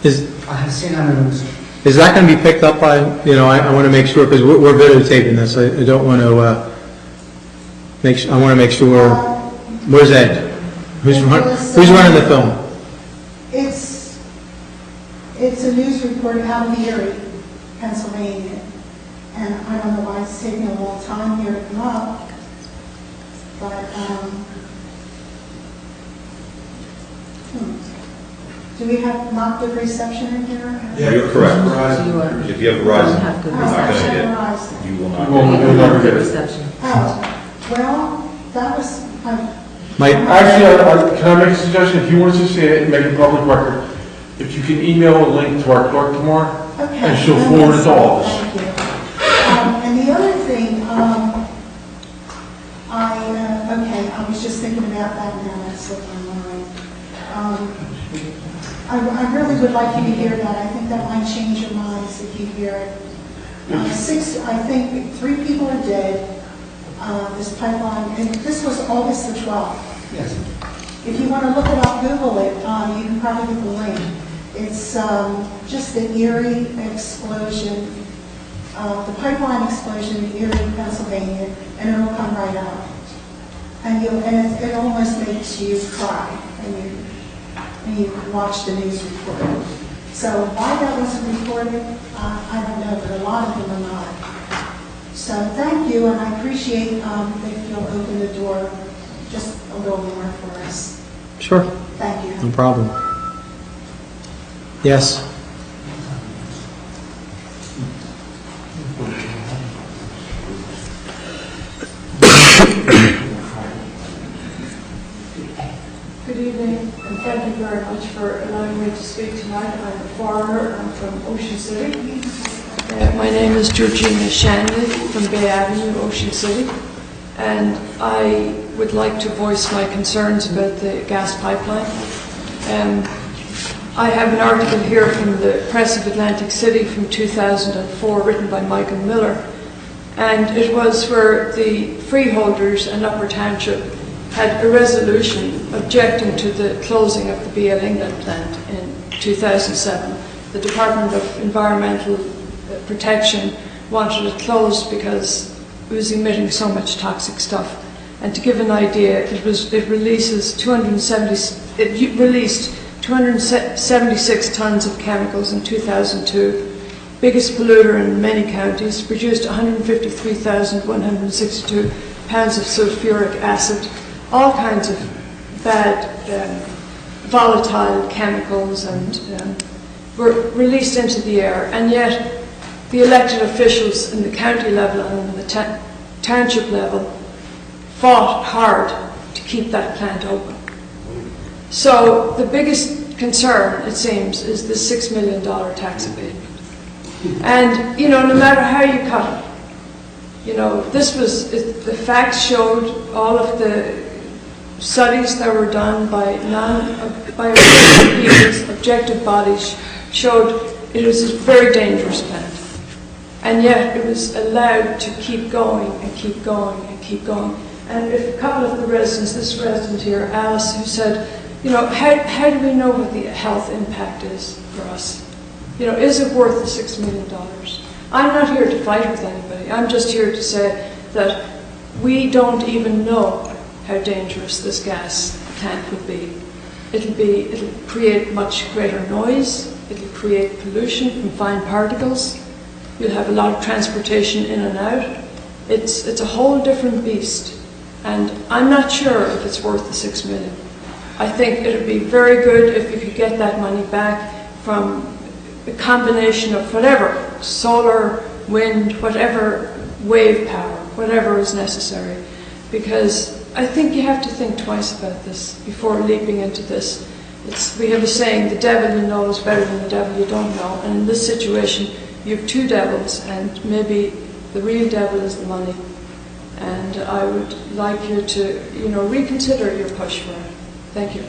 I have seen on the news. Is that going to be picked up by, I want to make sure, because we're videotaping this. I don't want to I want to make sure. Where's Ed? Who's running the film? It's a news report out of Erie, Pennsylvania. And I don't know why it's taking a long time here to come up. But, Do we have not good reception in here? Yeah, you're correct. Verizon. If you have Verizon, Have good you're not going to Verizon. get, you will not You won't- get. you'll never get it. reception. Oh, well, that was, Actually, can I make a suggestion? If you want us to see it and make it public record, if you can email a link to our clerk tomorrow, okay. and she'll forward it to all of us. Thank you. And the other thing, okay, I was just thinking about that now, that slipped my mind. I really would like you to hear that. I think that might change your minds if you hear it. I think 3 people are dead. This pipeline, and this was August the 12th. Yes. If you want to look it up, Google it, you can probably get the link. It's just the Erie explosion, the pipeline explosion in Erie, Pennsylvania, and it'll come right up. And it almost makes you cry, and you watch the news report. So why that wasn't reported, I don't know, but a lot of them are not. So thank you, and I appreciate if you'll open the door just a little more for us. Sure, Thank you. no problem. Yes? Good evening, and thank you very much for allowing me to speak tonight. I'm a foreigner. I'm from Ocean City. My name is Georgina Shanley from Bay Avenue, Ocean City, and I would like to voice my concerns about the gas pipeline. I have an article here from the Press of Atlantic City from 2004 written by Michael Miller, and it was where the freeholders in Upper Township had a resolution objecting to the closing of the BL England plant in 2007. The Department of Environmental Protection wanted it closed because it was emitting so much toxic stuff. And to give an idea, it released 276 tons of chemicals in 2002, biggest polluter in many counties, produced 153,162 pounds of sulfuric acid, all kinds of bad volatile chemicals, and were released into the air. And yet the elected officials in the county level and the township level fought hard to keep that plant open. So the biggest concern, it seems, is the $6 million tax abatement. And, you know, no matter how you cut it, you know, the facts showed, all of the studies that were done by objective bodies showed it was a very dangerous plant. And yet it was allowed to keep going and keep going and keep going. And if a couple of the residents, this resident here, Alice, who said, you know, how do we know what the health impact is for us? You know, is it worth the $6 million? I'm not here to fight with anybody. I'm just here to say that we don't even know how dangerous this gas tank would be. It'll create much greater noise. It'll create pollution from fine particles. You'll have a lot of transportation in and out. It's a whole different beast. And I'm not sure if it's worth the $6 million. I think it would be very good if you could get that money back from a combination of whatever, solar, wind, whatever, wave power, whatever is necessary. Because I think you have to think twice about this before leaping into this. We have a saying, the devil you know is better than the devil you don't know. And in this situation, you have 2 devils, and maybe the real devil is the money. And I would like you to, you know, reconsider your push for it. Thank you.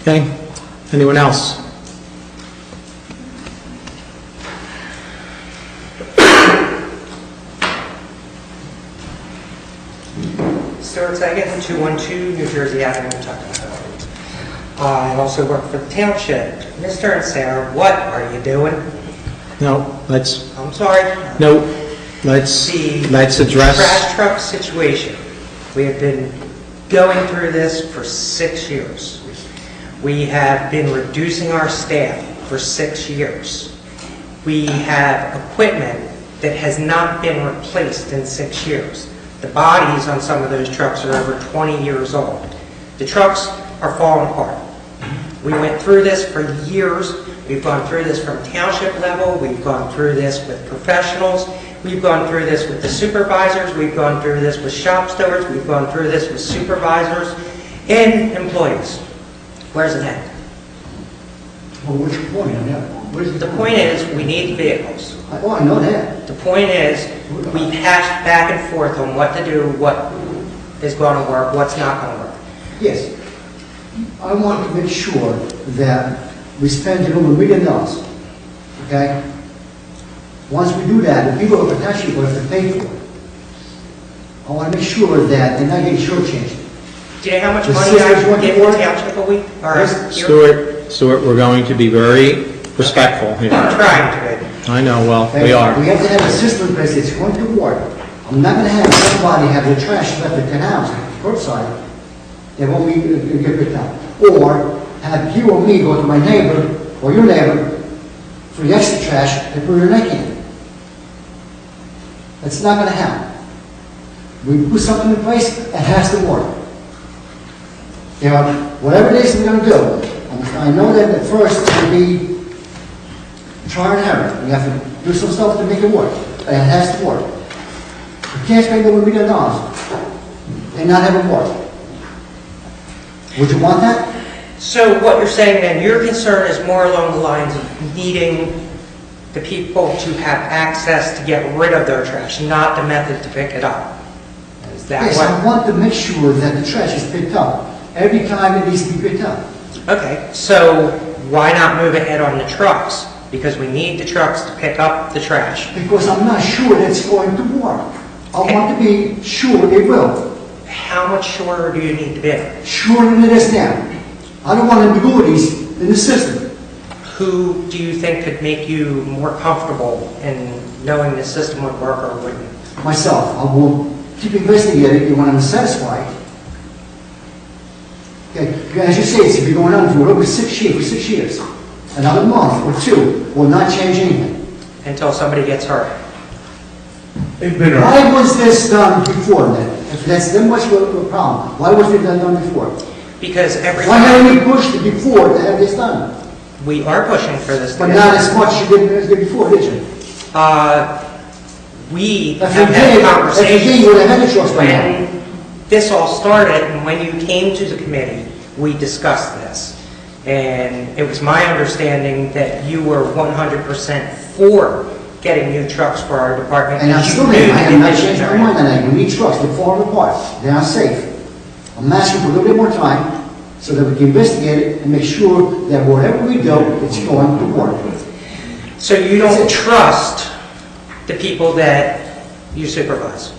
Okay, anyone else? Stuart Sagan, 212 New Jersey Avenue, Kentucky. I also work for the Township. Mr. and Sarah, what are you doing? No, let's, I'm sorry. no, let's address. Trash truck situation. We have been going through this for 6 years. We have been reducing our staff for 6 years. We have equipment that has not been replaced in 6 years. The bodies on some of those trucks are over 20 years old. The trucks are falling apart. We went through this for years. We've gone through this from township level. We've gone through this with professionals. We've gone through this with the supervisors. We've gone through this with shop stewards. We've gone through this with supervisors and employees. Where's it at? Well, what's your point on that? The point is, we need vehicles. Oh, I know that. The point is, we've hashed back and forth on what to do, what is going to work, what's not going to work. Yes. I want to make sure that we spend over $1 million, okay? Once we do that, the people of the township will have to pay for it. I want to make sure that they're not getting shortchanged. Do you know how much The money sisters I want give to the work? township a week? Or a year? Stuart, we're going to be very respectful here. I'm trying to. I know, well, Okay? we are. We have to have a system in place that's going to work. I'm not going to have somebody have their trash left at the house, curbside, they won't be get picked up. Or have you or me go to my neighbor or your neighbor for the extra trash and put your neck in. That's not going to happen. We put something in place, it has to work. You know, whatever it is we're going to do, I know that at first it's going to be try and error. We have to do some stuff to make it work, but it has to work. You can't spend over $1 million and not have it work. Would you want that? So what you're saying then, your concern is more along the lines of needing the people to have access to get rid of their trash, not the method to pick it up. Is that Yes, what? I want to make sure that the trash is picked up every time it needs to be picked up. Okay, so why not move ahead on the trucks? Because we need the trucks to pick up the trash. Because I'm not sure that's going to work. I want to be sure it will. How much shorter do you need to be? Shorter than it is now. I don't want ambiguities in the system. Who do you think could make you more comfortable in knowing the system would work or wouldn't? Myself, I will keep investigating when I'm satisfied. Okay, as you say, it's been going on for over 6 years. Another month or two will not change anything. Until somebody gets hurt. Why was this done before then? If that's that much of a problem, why wasn't it done before? Because every Why haven't we pushed it before to have this done? we are pushing for this to But get not done. as much as you did before, did you? We If have you had did, conversations. you would have had a choice by now. When this all started, and when you came to the committee, we discussed this. And it was my understanding that you were 100% for getting new trucks for our department. And I'm because still you there, knew I the have not conditions changed my are in. mind on that. We need trucks, they're falling apart, they are safe. I'm asking for a little bit more time so that we can investigate it and make sure that whatever we do, it's going to work. So you don't trust the people that you supervise?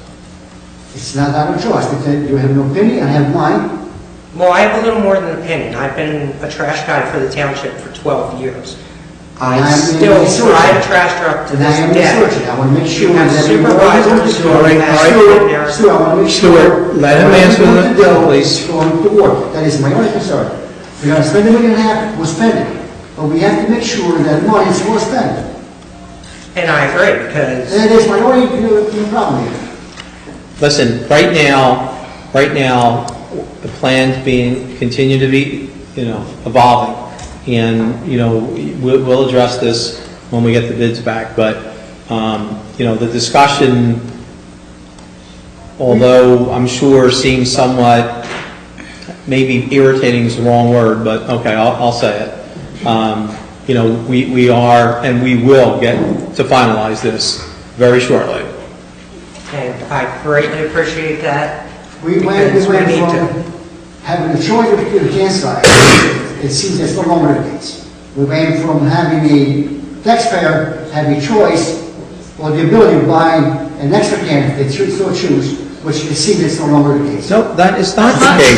It's not out of trust. If you have an opinion, I have mine. Well, I have a little more than an opinion. I've been a trash guy for the township for 12 years. I still drive a trash truck to And I this am day. researching. I want to make sure You have that supervisors who are Stuart, I want to make sure. Stuart, let him answer whatever we the- do, please. It's going to work. That is my only concern. We're going to spend $1.5 million, we'll spend it. But we have to make sure that money is well spent. And I agree, because That is my only problem here. Listen, right now, the plan's being, continue to be, evolving. And, we'll address this when we get the bids back. But, the discussion, although I'm sure seems somewhat, maybe irritating is the wrong word, but okay, I'll say it. We are and we will get to finalize this very shortly. and I greatly appreciate that. We went because we need from to. having a choice of campsite, it seems that's no longer the case. We went from having a taxpayer having a choice or the ability to buy an extra can if they so choose, which it seems it's no longer the case. No, that is not the case.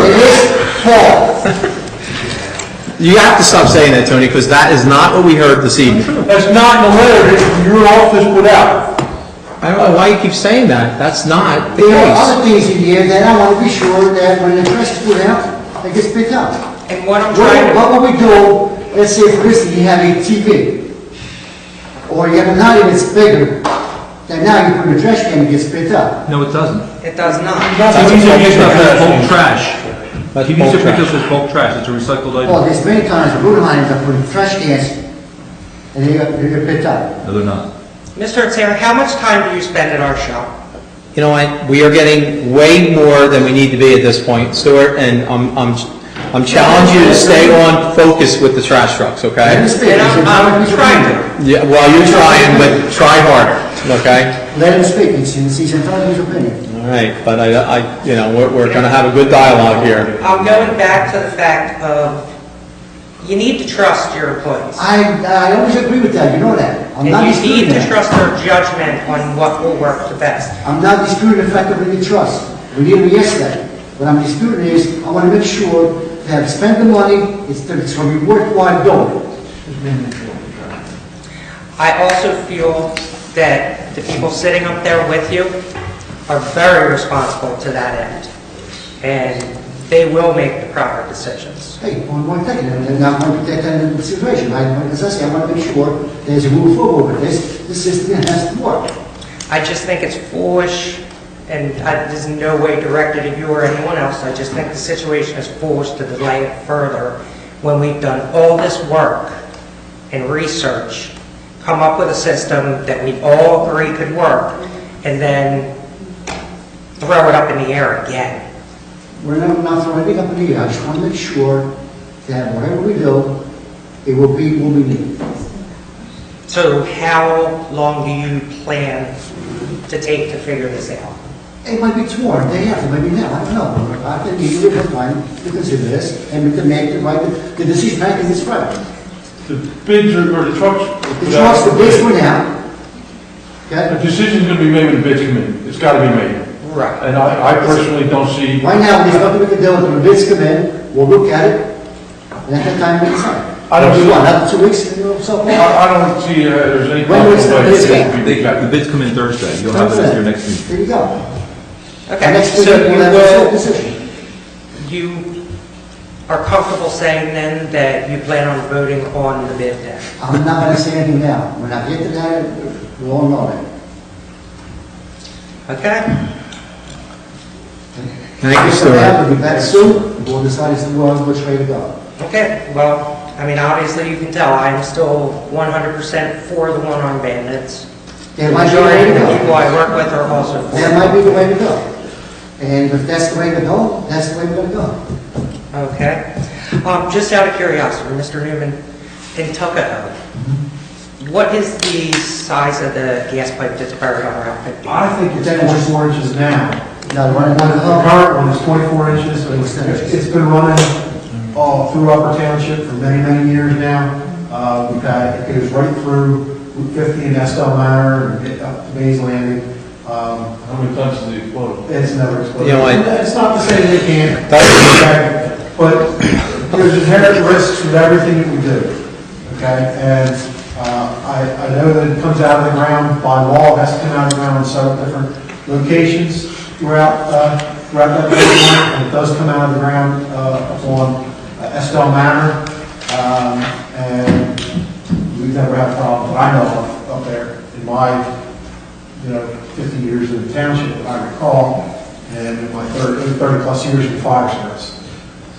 It is false. You have to stop saying that, Tony, because that is not what we heard this evening. That's not in the letter that your office put out. I don't know why you keep saying that. That's not the There are case. other things in here that I want to be sure that when the trash is put out, it gets picked up. And what I'm trying to. What will we do, let's say for instance, you have a TV, or you have a night that's bigger, then now you put in a trash can and it gets picked up. No, it doesn't. It does not. Whole trash. That's He bulk needs to pick trash. up his bulk trash, it's a recycled Well, item. there's many times the road lines are putting trash cans, and they get picked up. No, they're not. Mr. Atzera, how much time do you spend at our shop? You know what, we are getting way more than we need to be at this point, Stuart, and I'm challenging you to stay on focus with the trash trucks, okay? And I'm trying to. Yeah, well, you're trying, but try harder, okay? Let him speak, he's entitled to his opinion. All right, but you know, we're gonna have a good dialogue here. I'm going back to the fact of, you need to trust your employees. I always agree with that, you know that. I'm not And you need disputing to that. trust their judgment on what will work the best. I'm not disputing the fact that we need trust. We did it yesterday. What I'm disputing is, I want to make sure that spend the money, it's going to be worthwhile doing. I also feel that the people sitting up there with you are very responsible to that end. And they will make the proper decisions. Hey, one thing, and I'm going to take that into consideration. As I say, I want to make sure there's a move forward with this. This system has to work. I just think it's foolish, and there's no way directed at you or anyone else. I just think the situation is foolish to delay it further when we've done all this work and research, come up with a system that we all agree could work, and then throw it up in the air again. We're not throwing anything up in the air. I just want to make sure that whatever we do, it will be needed. So how long do you plan to take to figure this out? It might be tomorrow, day after, maybe now, I don't know. I can give you enough time to consider this, and we can make the decision making this Friday. The bids or the trucks. The trucks, the bids for now. The Okay? decision's gonna be made when the bids come in. It's gotta be made. Right. And I personally don't see. Right now, there's nothing we can do until the bids come in, we'll look at it, and at that time, we decide. I don't see- What, another 2 weeks, so far? I don't see there's any. When was the possible way bids it come? could be exact. The bids come in Thursday, you'll have it at your next meeting. There you go. Okay, Next week, so we'll have a decision. you are comfortable saying then that you plan on voting on the bid then? I'm not gonna say anything now. When I get to that, we all know that. Okay? Thank you, We'll Stuart. be back soon, we'll decide which way to go. Okay, well, I mean, obviously you can tell I am still 100% for the one on bandits. The That might be the way majority to of the go. people I work with are also for That might be the way to go. And if that's the way to go, that's the way we're gonna go. Okay. Just out of curiosity, Mr. Newman, in Tuckahoe, what is the size of the gas pipe that's buried on Route 50? I think it's 24 inches now. Now, The current one is 24 inches, so it's been running all through Upper Township for many, many years now. We've had, it goes right through Route 50 in Estelle Manor and get up to Mays Landing. How many times has it exploded? It's never exploded. You know, It's not to say they can't, That's- but there's inherent risks with everything that we do, okay? And I know that it comes out of the ground by law, it has to come out of the ground in several different locations throughout that area, and it does come out of the ground up on Estelle Manor, and we've never had a problem that I know of up there in my 50 years in the township, if I recall, and in my 30 plus years in fire service.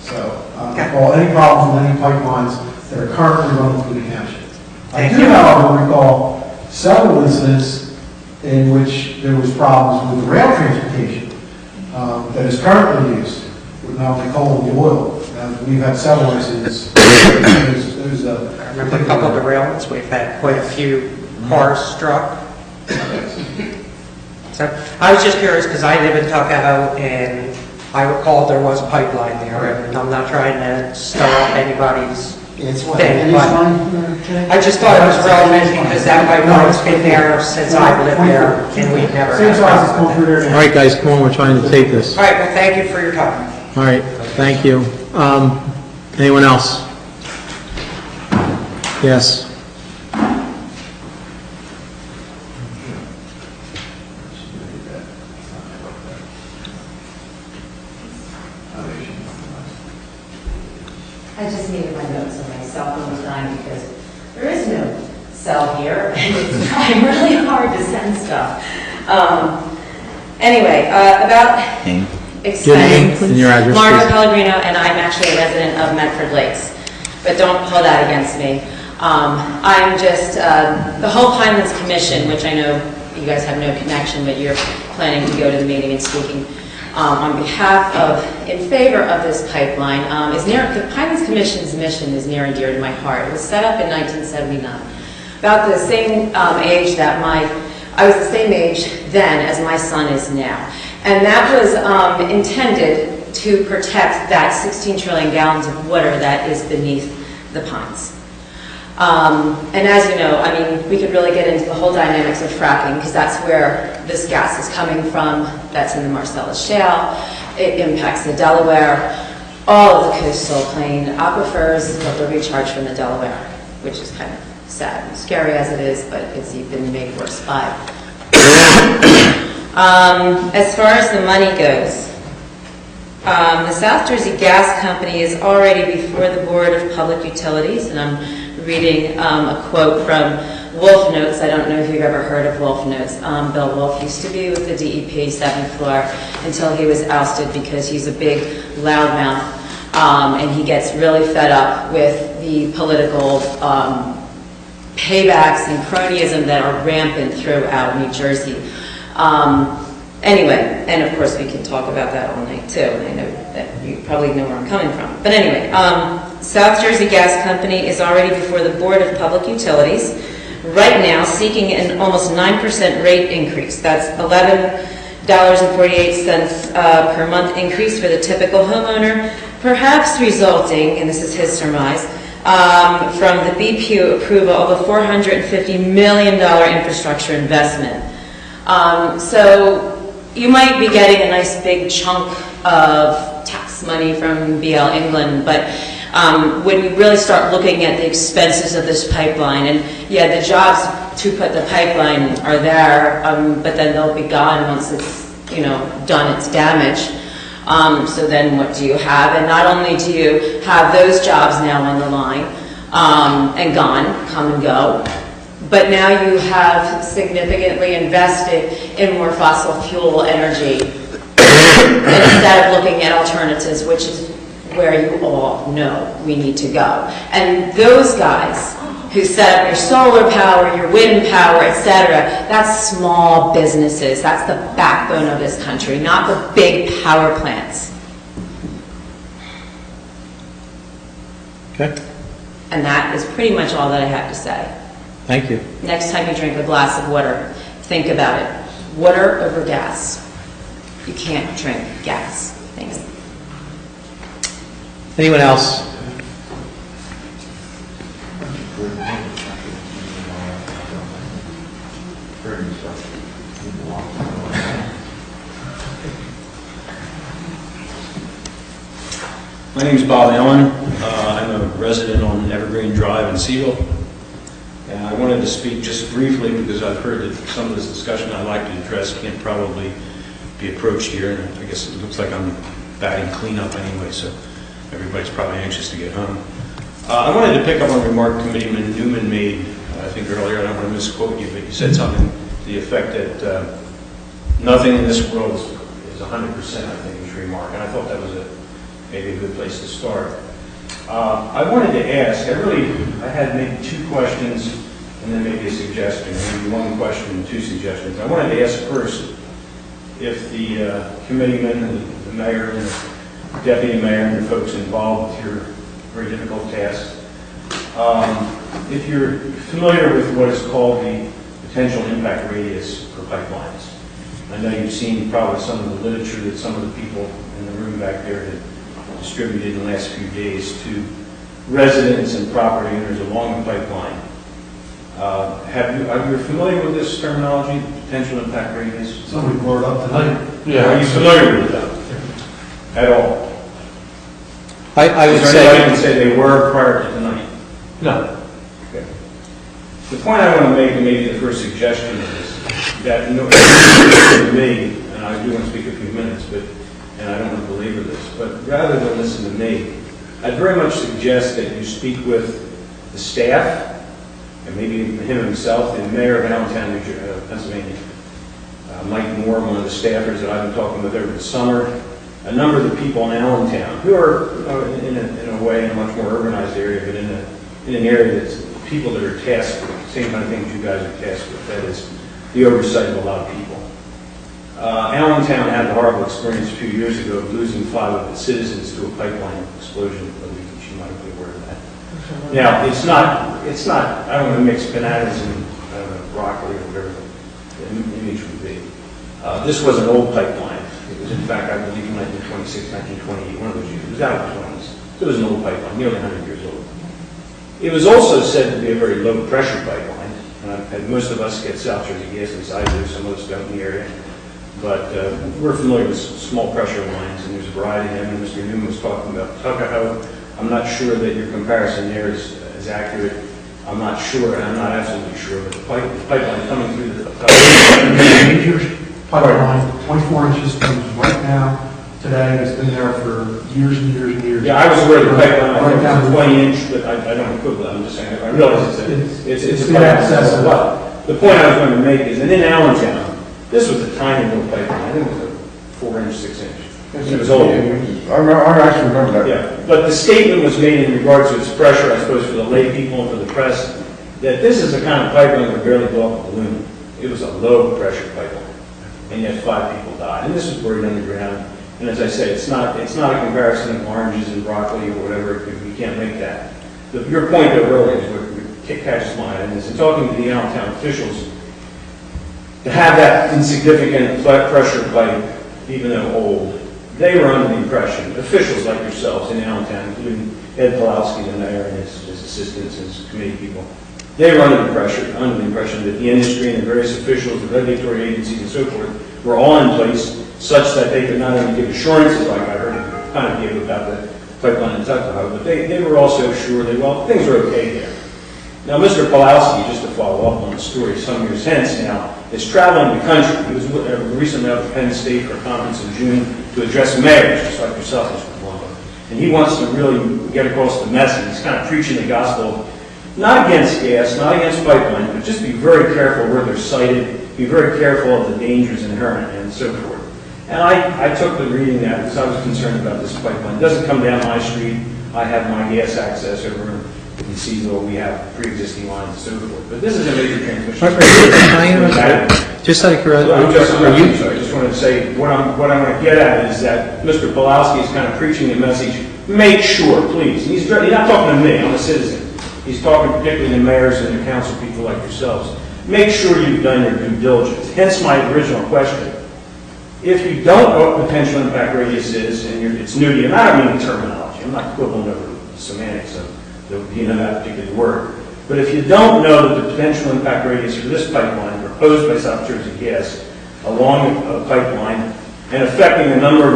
So, I don't recall any problems with any pipelines that are currently running through the township. I do, however, recall several incidents in which there was problems with the rail transportation that is currently used with not only coal and oil. We've had several incidents. I remember a couple of derailments. We've had quite a few cars struck. So I was just curious because I live in Tuckahoe and I recall there was a pipeline there, and I'm not trying to stir up anybody's thing, but I just thought it was relevant because that pipeline's been there since I've lived there and we've never had a problem with it. All right, guys, come on, we're trying to tape this. All right, well, thank you for your time. All right, thank you. Anyone else? Yes. I just needed my notes on my cell phone was dying because there is no cell here, and it's trying really hard to send stuff. Anyway, about expense. name and your address, Margo please. Pellegrino, and I'm actually a resident of Medford Lakes. But don't hold that against me. I'm just, the whole Pinelands Commission, which I know you guys have no connection, but you're planning to go to the meeting and speaking on behalf of, in favor of this pipeline, the Pinelands Commission's mission is near and dear to my heart. It was set up in 1979. About the same age that I was the same age then as my son is now. And that was intended to protect that 16 trillion gallons of water that is beneath the pines. And as you know, I mean, we could really get into the whole dynamics of fracking because that's where this gas is coming from. That's in the Marcellus Shale. It impacts the Delaware, all of the coastal plain aquifers, but the recharge from the Delaware, which is kind of sad and scary as it is, but it's been made worse by. As far as the money goes, the South Jersey Gas Company is already before the Board of Public Utilities, and I'm reading a quote from Wolf Notes. I don't know if you've ever heard of Wolf Notes. Bill Wolf used to be with the DEP 7th floor until he was ousted because he's a big loudmouth, and he gets really fed up with the political paybacks and cronyism that are rampant throughout New Jersey. Anyway, and of course we can talk about that all night too, and I know that you probably know where I'm coming from. But anyway, South Jersey Gas Company is already before the Board of Public Utilities, right now seeking an almost 9% rate increase. That's $11.48 per month increase for the typical homeowner, perhaps resulting, and this is his surmise, from the BPU approval of a $450 million infrastructure investment. So you might be getting a nice big chunk of tax money from BL England, but when you really start looking at the expenses of this pipeline, and yeah, the jobs to put the pipeline are there, but then they'll be gone once it's, done its damage. So then what do you have? And not only do you have those jobs now on the line and gone, come and go, but now you have significantly invested in more fossil fuel energy instead of looking at alternatives, which is where you all know we need to go. And those guys who set up your solar power, your wind power, etc., that's small businesses. That's the backbone of this country, not the big power plants. Okay. And that is pretty much all that I have to say. Thank you. Next time you drink a glass of water, think about it. Water over gas. You can't drink gas. Thanks. Anyone else? My name is Bob Allen. I'm a resident on Evergreen Drive in Seville. And I wanted to speak just briefly because I've heard that some of this discussion I'd like to address can't probably be approached here. And I guess it looks like I'm batting cleanup anyway, so everybody's probably anxious to get home. I wanted to pick up on a remark Committeeman Newman made, I think earlier. I don't want to misquote you, but you said something to the effect that nothing in this world is 100%, I think was your remark. And I thought that was maybe a good place to start. I wanted to ask, I had maybe two questions and then maybe a suggestion, maybe one question and two suggestions. I wanted to ask first if the committeeman and the mayor and the deputy mayor and the folks involved with your very difficult task, if you're familiar with what is called the potential impact radius for pipelines. I know you've seen probably some of the literature that some of the people in the room back there had distributed in the last few days to residents and property owners along the pipeline. Are you familiar with this terminology, potential impact radius? Somebody brought it up tonight. Yeah. Are you familiar with that at all? I would Is there say... anybody can say they were prior to tonight? No. Okay. The point I want to make, and maybe the first suggestion is that, to me, and I do want to speak a few minutes, and I don't want to belabor this, but rather than listen to me, I'd very much suggest that you speak with the staff, and maybe him himself, the mayor of Allentown, Pennsylvania. Mike Moore, one of the staffers that I've been talking with over the summer, a number of the people in Allentown, who are in a way in a much more urbanized area, but in an area that's people that are tasked with the same kind of things you guys are tasked with, that is the oversight of a lot of people. Allentown had the horrible experience a few years ago of losing 5 of its citizens to a pipeline explosion. You might be aware of that. Now, it's not, I don't want to mix bananas and, I don't know, broccoli or whatever the image would be. This was an old pipeline. It was, in fact, I believe, in 1926, 1928, one of those years. It was out of the 20s. So it was an old pipeline, nearly 100 years old. It was also said to be a very low-pressure pipeline. Most of us get South Jersey gas, at least I do, some of us don't in the area. But we're familiar with small pressure lines, and there's a variety of them. And Mr. Newman was talking about Tuckahoe. I'm not sure that your comparison there is accurate. I'm not sure, and I'm not absolutely sure, but the pipeline coming through the pipeline, 24 inches, comes right now, today, it's been there for years and years and years. Yeah, I was aware of the pipeline, I think it's 20 inch, but I don't equivalent, I'm just saying, I realize it's a pipeline. But the point I was going to make is that in Allentown, this was a tiny little pipeline, I think it was a 4-inch, 6-inch. It was old. I actually remember that. Yeah, but the statement was made in regards to its pressure, I suppose, for the lay people and for the press, that this is the kind of pipeline that would barely blow up a balloon. It was a low pressure pipeline, and yet 5 people died. And this was buried underground. And as I say, it's not a comparison of oranges and broccoli or whatever. You can't make that. Your point though earlier is what catches my eye, and is in talking to the Allentown officials, to have that insignificant pressure pipe, even though old, they were under the impression, officials like yourselves in Allentown, including Ed Pawlowski, the mayor, and his assistants and his committee people, they were under the impression that the industry and the various officials, the regulatory agencies and so forth, were all in place such that they could not only give assurances, like I heard you kind of give about the pipeline in Tuckahoe, but they were also sure that, well, things are okay there. Now, Mr. Pawlowski, just to follow up on the story, some years hence now, is traveling the country. He was recently out of Penn State for a conference in June to address mayors, just like yourself, Mr. Palumbo. And he wants to really get across the message. He's kind of preaching the gospel, not against gas, not against pipeline, but just be very careful where they're sited, be very careful of the dangers inherent and so forth. And I took the reading that because I was concerned about this pipeline. It doesn't come down my street. I have my gas access over in Seasville. We have pre-existing lines and so forth. But this is a major transmission. Just out of curiosity, I just wanted to say, what I want to get at is that Mr. Pawlowski is kind of preaching the message, make sure, please. And he's not talking to me, I'm a citizen. He's talking particularly to mayors and the council people like yourselves. Make sure you've done your due diligence. Hence my original question. If you don't know what potential impact radius is, and it's new to you, and I don't mean the terminology, I'm not quibbling over the semantics of that particular word, but if you don't know the potential impact radius for this pipeline proposed by South Jersey Gas along a pipeline and affecting a number of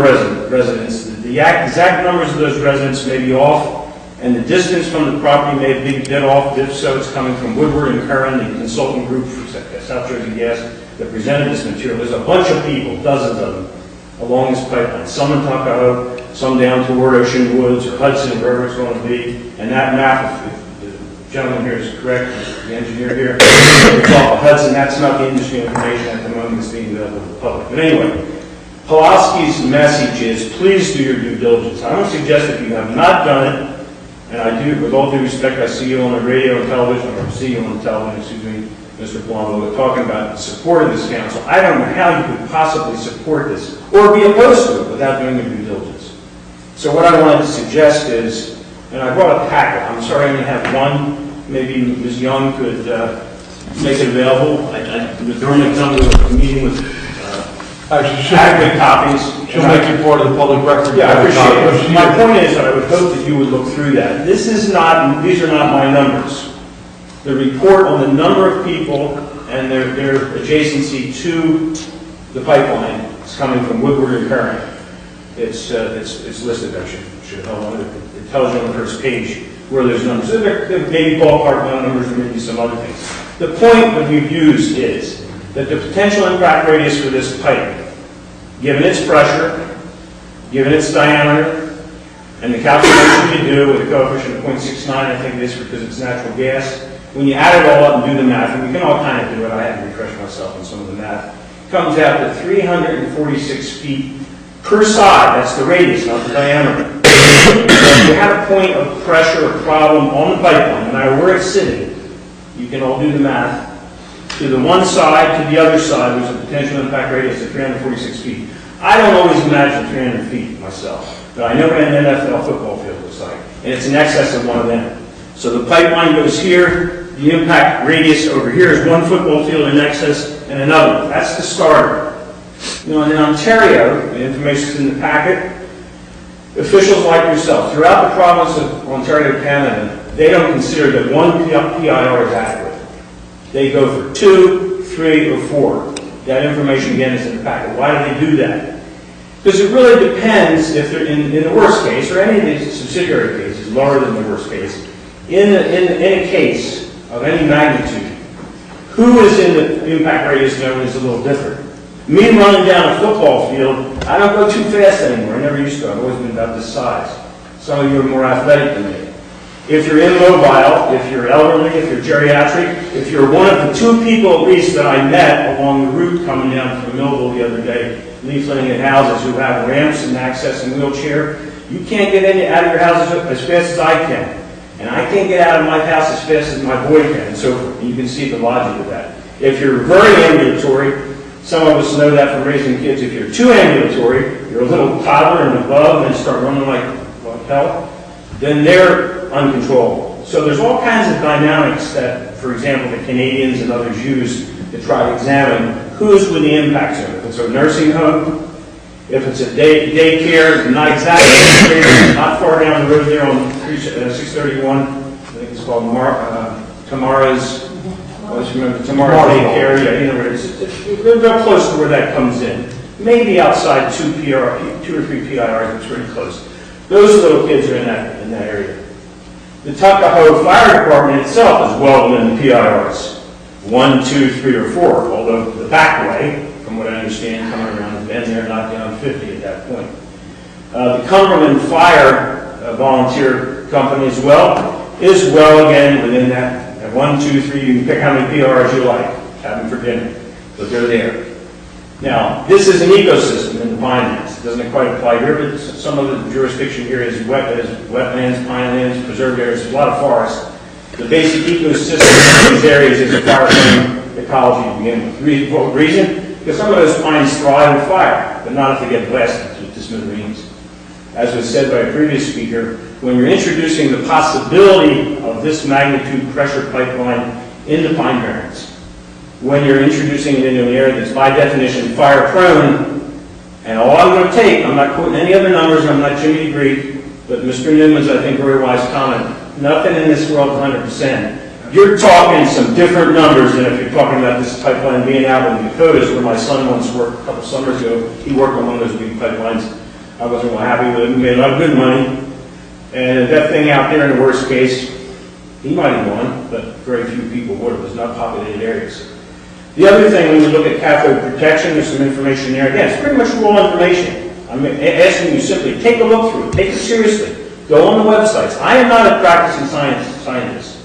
residents, the exact numbers of those residents may be off, and the distance from the property may be a bit off. If so, it's coming from Woodward and Curran, the consulting group for South Jersey Gas that presented this material. There's a bunch of people, dozens of them, along this pipeline. Some in Tuckahoe, some down toward Ocean Woods or Hudson, wherever it's going to be. And that map, if the gentleman here is correct, the engineer here, it's off of Hudson. That's not the industry information at the moment that's being available to the public. But anyway, Pawlowski's message is, please do your due diligence. I don't suggest that you have not done it, and I do, with all due respect, I see you on the radio and television, or see you on the television, excuse me, Mr. Palumbo, talking about the support of this council. I don't know how you could possibly support this or be opposed to it without doing your due diligence. So what I wanted to suggest is, and I brought a packet. I'm sorry I only have one. Maybe Ms. Young could make it available. I would normally come to a meeting with adequate copies. She'll make it part of the public record. Yeah, I appreciate it. My point is that I would hope that you would look through that. These are not my numbers. The report on the number of people and their adjacency to the pipeline is coming from Woodward and Curran. It's listed. I should hold on. It tells you on the first page where there's numbers. So there may be ballpark numbers or maybe some other things. The point that we've used is that the potential impact radius for this pipe, given its pressure, given its diameter, and the calculation you do with a coefficient of 0.69, I think it is because it's natural gas, when you add it all up and do the math, and we can all kind of do it, I had to refresh myself on some of the math, comes out to 346 feet per side, that's the radius, not the diameter. If you have a point of pressure or problem on the pipeline, no matter where it's sitting, you can all do the math, to the one side, to the other side, there's a potential impact radius of 346 feet. I don't always imagine 300 feet myself, but I know what an NFL football field looks like, and it's in excess of one of them. So the pipeline goes here, the impact radius over here is one football field in excess and another. That's the starter. You know, and in Ontario, the information is in the packet, officials like yourself, throughout the province of Ontario, Canada, they don't consider that one PIR is adequate. They go for 2, 3, or 4. That information, again, is in the packet. Why do they do that? Because it really depends if they're in the worst case, or any of these subsidiary cases, lower than the worst case, in a case of any magnitude, who is in the impact radius zone is a little different. Me running down a football field, I don't go too fast anymore. I never used to. I've always been about this size. Some of you are more athletic than me. If you're immobile, if you're elderly, if you're geriatric, if you're one of the 2 people at least that I met along the route coming down from Millville the other day, leafleting at houses who have ramps and access and wheelchair, you can't get out of your houses as fast as I can. And I can't get out of my house as fast as my boy can, and so forth. You can see the logic of that. If you're very ambulatory, some of us know that from raising kids. If you're too ambulatory, you're a little toddler and above and start running like hell, then they're uncontrollable. So there's all kinds of dynamics that, for example, the Canadians and others use to try to examine who's with the impact zone. If it's a nursing home, if it's a daycare, not exactly, not far down the road there on 631, I think it's called Tamara's, Tamara Daycare, yeah, you know where it is. They're real close to where that comes in. Maybe outside 2 or 3 PIRs, it's pretty close. Those little kids are in that area. The Tuckahoe Fire Department itself is well within the PIRs. 1, 2, 3, or 4, although the back way, from what I understand, coming around the bend there, knocked down 50 at that point. The Cumberland Fire volunteer company as well is well again within that. 1, 2, 3, you can pick how many PRs you like, have them for dinner, but they're there. Now, this is an ecosystem in the pinelands. It doesn't quite apply here, but some of the jurisdiction here is wetlands, pinelands, preserved areas, there's a lot of forests. The basic ecosystem in these areas is a fire-friendly ecology to begin with. What reason? Because some of those pines thrive with fire, but not if they get blasted with smithereens. As was said by a previous speaker, when you're introducing the possibility of this magnitude pressure pipeline into pine barrens, when you're introducing it into an area that's by definition fire prone, and all I'm going to take, I'm not quoting any other numbers, I'm not Jimmy Greek, but Mr. Newman's, I think, very wise comment, nothing in this world is 100%. You're talking some different numbers than if you're talking about this pipeline being out in the Dakotas, where my son once worked a couple summers ago. He worked on one of those big pipelines. I wasn't real happy with it. We made a lot of good money. And that thing out there, in the worst case, he might have won, but very few people would. It was not populated areas. The other thing, when you look at cathode protection, there's some information there. Again, it's pretty much raw information. I'm asking you simply, take a look through it. Take it seriously. Go on the websites. I am not a practicing scientist,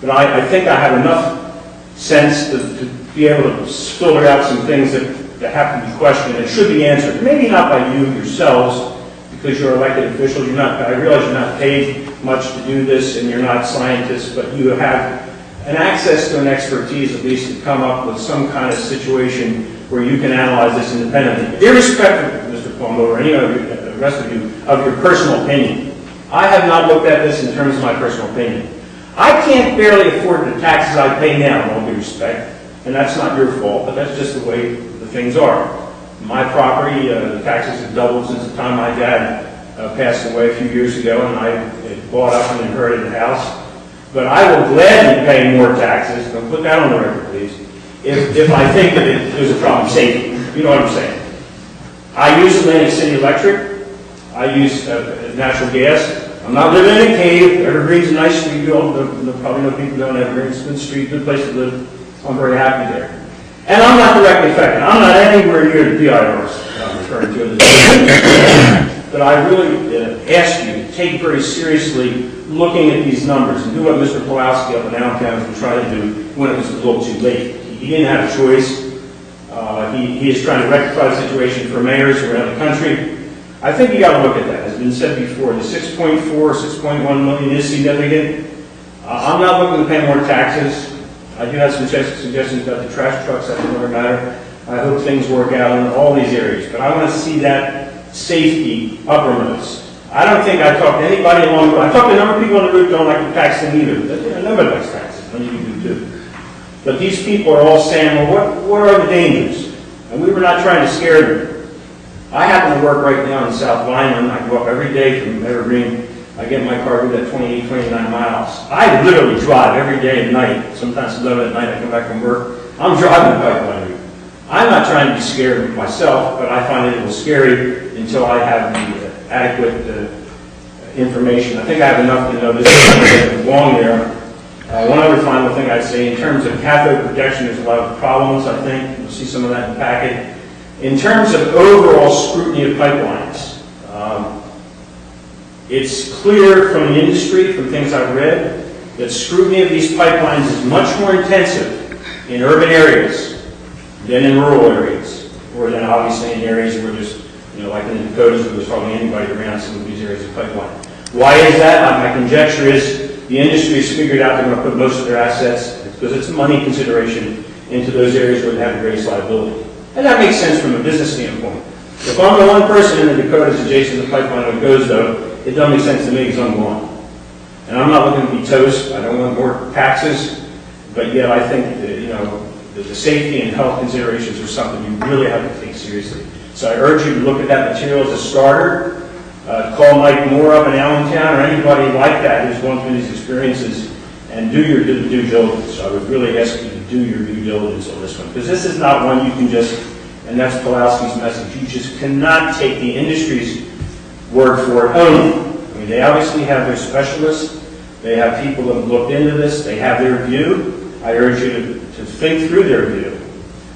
but I think I have enough sense to be able to filter out some things that have to be questioned and should be answered. Maybe not by you yourselves, because you're elected officials. I realize you're not paid much to do this, and you're not scientists, but you have an access to an expertise, at least, to come up with some kind of situation where you can analyze this independently, irrespective, Mr. Palmer, or any of the rest of you, of your personal opinion. I have not looked at this in terms of my personal opinion. I can't barely afford the taxes I pay now, in all due respect, and that's not your fault, but that's just the way the things are. My property, the taxes have doubled since the time my dad passed away a few years ago, and I bought up and inherited the house. But I will gladly pay more taxes, don't put that on the record, please, if I think that there's a problem safety. You know what I'm saying? I use Atlantic City Electric. I use natural gas. I'm not living in a cave. Evergreen's a nice street. You probably know people down Evergreen. It's a good street, good place to live. I'm very happy there. And I'm not directly affected. I'm not anywhere near the PIRs I'm referring to. But I really ask you to take very seriously looking at these numbers and do what Mr. Pulowski up in Allentown has been trying to do when it was a little too late. He didn't have a choice. He is trying to rectify the situation for mayors around the country. I think you got to look at that. As has been said before, the 6.4, 6.1 million is significant. I'm not looking to pay more taxes. I do have some suggestions about the trash trucks. That's another matter. I hope things work out in all these areas, but I want to see that safety uppermost. I don't think I talked to anybody along the road. I talked to a number of people on the route who don't like the taxing either. But, nobody likes taxes. None of you do too. But these people are all saying, well, what are the dangers? And we were not trying to scare them. I happen to work right now in South Vineland. I go up every day from Evergreen. I get in my car, do that 28, 29 miles. I literally drive every day at night. Sometimes 11 at night I come back from work. I'm driving the pipeline route. I'm not trying to be scared myself, but I find it a little scary until I have the adequate information. I think I have enough to know this is long there. One other final thing I'd say, in terms of cathode protection, there's a lot of problems, I think. You'll see some of that in the packet. In terms of overall scrutiny of pipelines, it's clear from the industry, from things I've read, that scrutiny of these pipelines is much more intensive in urban areas than in rural areas, or than obviously in areas where there's, like in the Dakotas, where there's hardly anybody around some of these areas of pipeline. Why is that? My conjecture is the industry has figured out they're going to put most of their assets, because it's a money consideration, into those areas where they have the greatest liability. And that makes sense from a business standpoint. If I'm the one person in the Dakotas adjacent to the pipeline that goes, though, it doesn't make sense to me because I'm gone. And I'm not looking to be toast. I don't want more taxes. But yet I think that, the safety and health considerations are something you really have to take seriously. So I urge you to look at that material as a starter. Call Mike Moore up in Allentown or anybody like that who's going through these experiences and do your due diligence. I would really ask you to do your due diligence on this one. Because this is not one you can just, and that's Pulaski's message, you just cannot take the industry's word for it only. I mean, they obviously have their specialists. They have people that have looked into this. They have their view. I urge you to think through their view.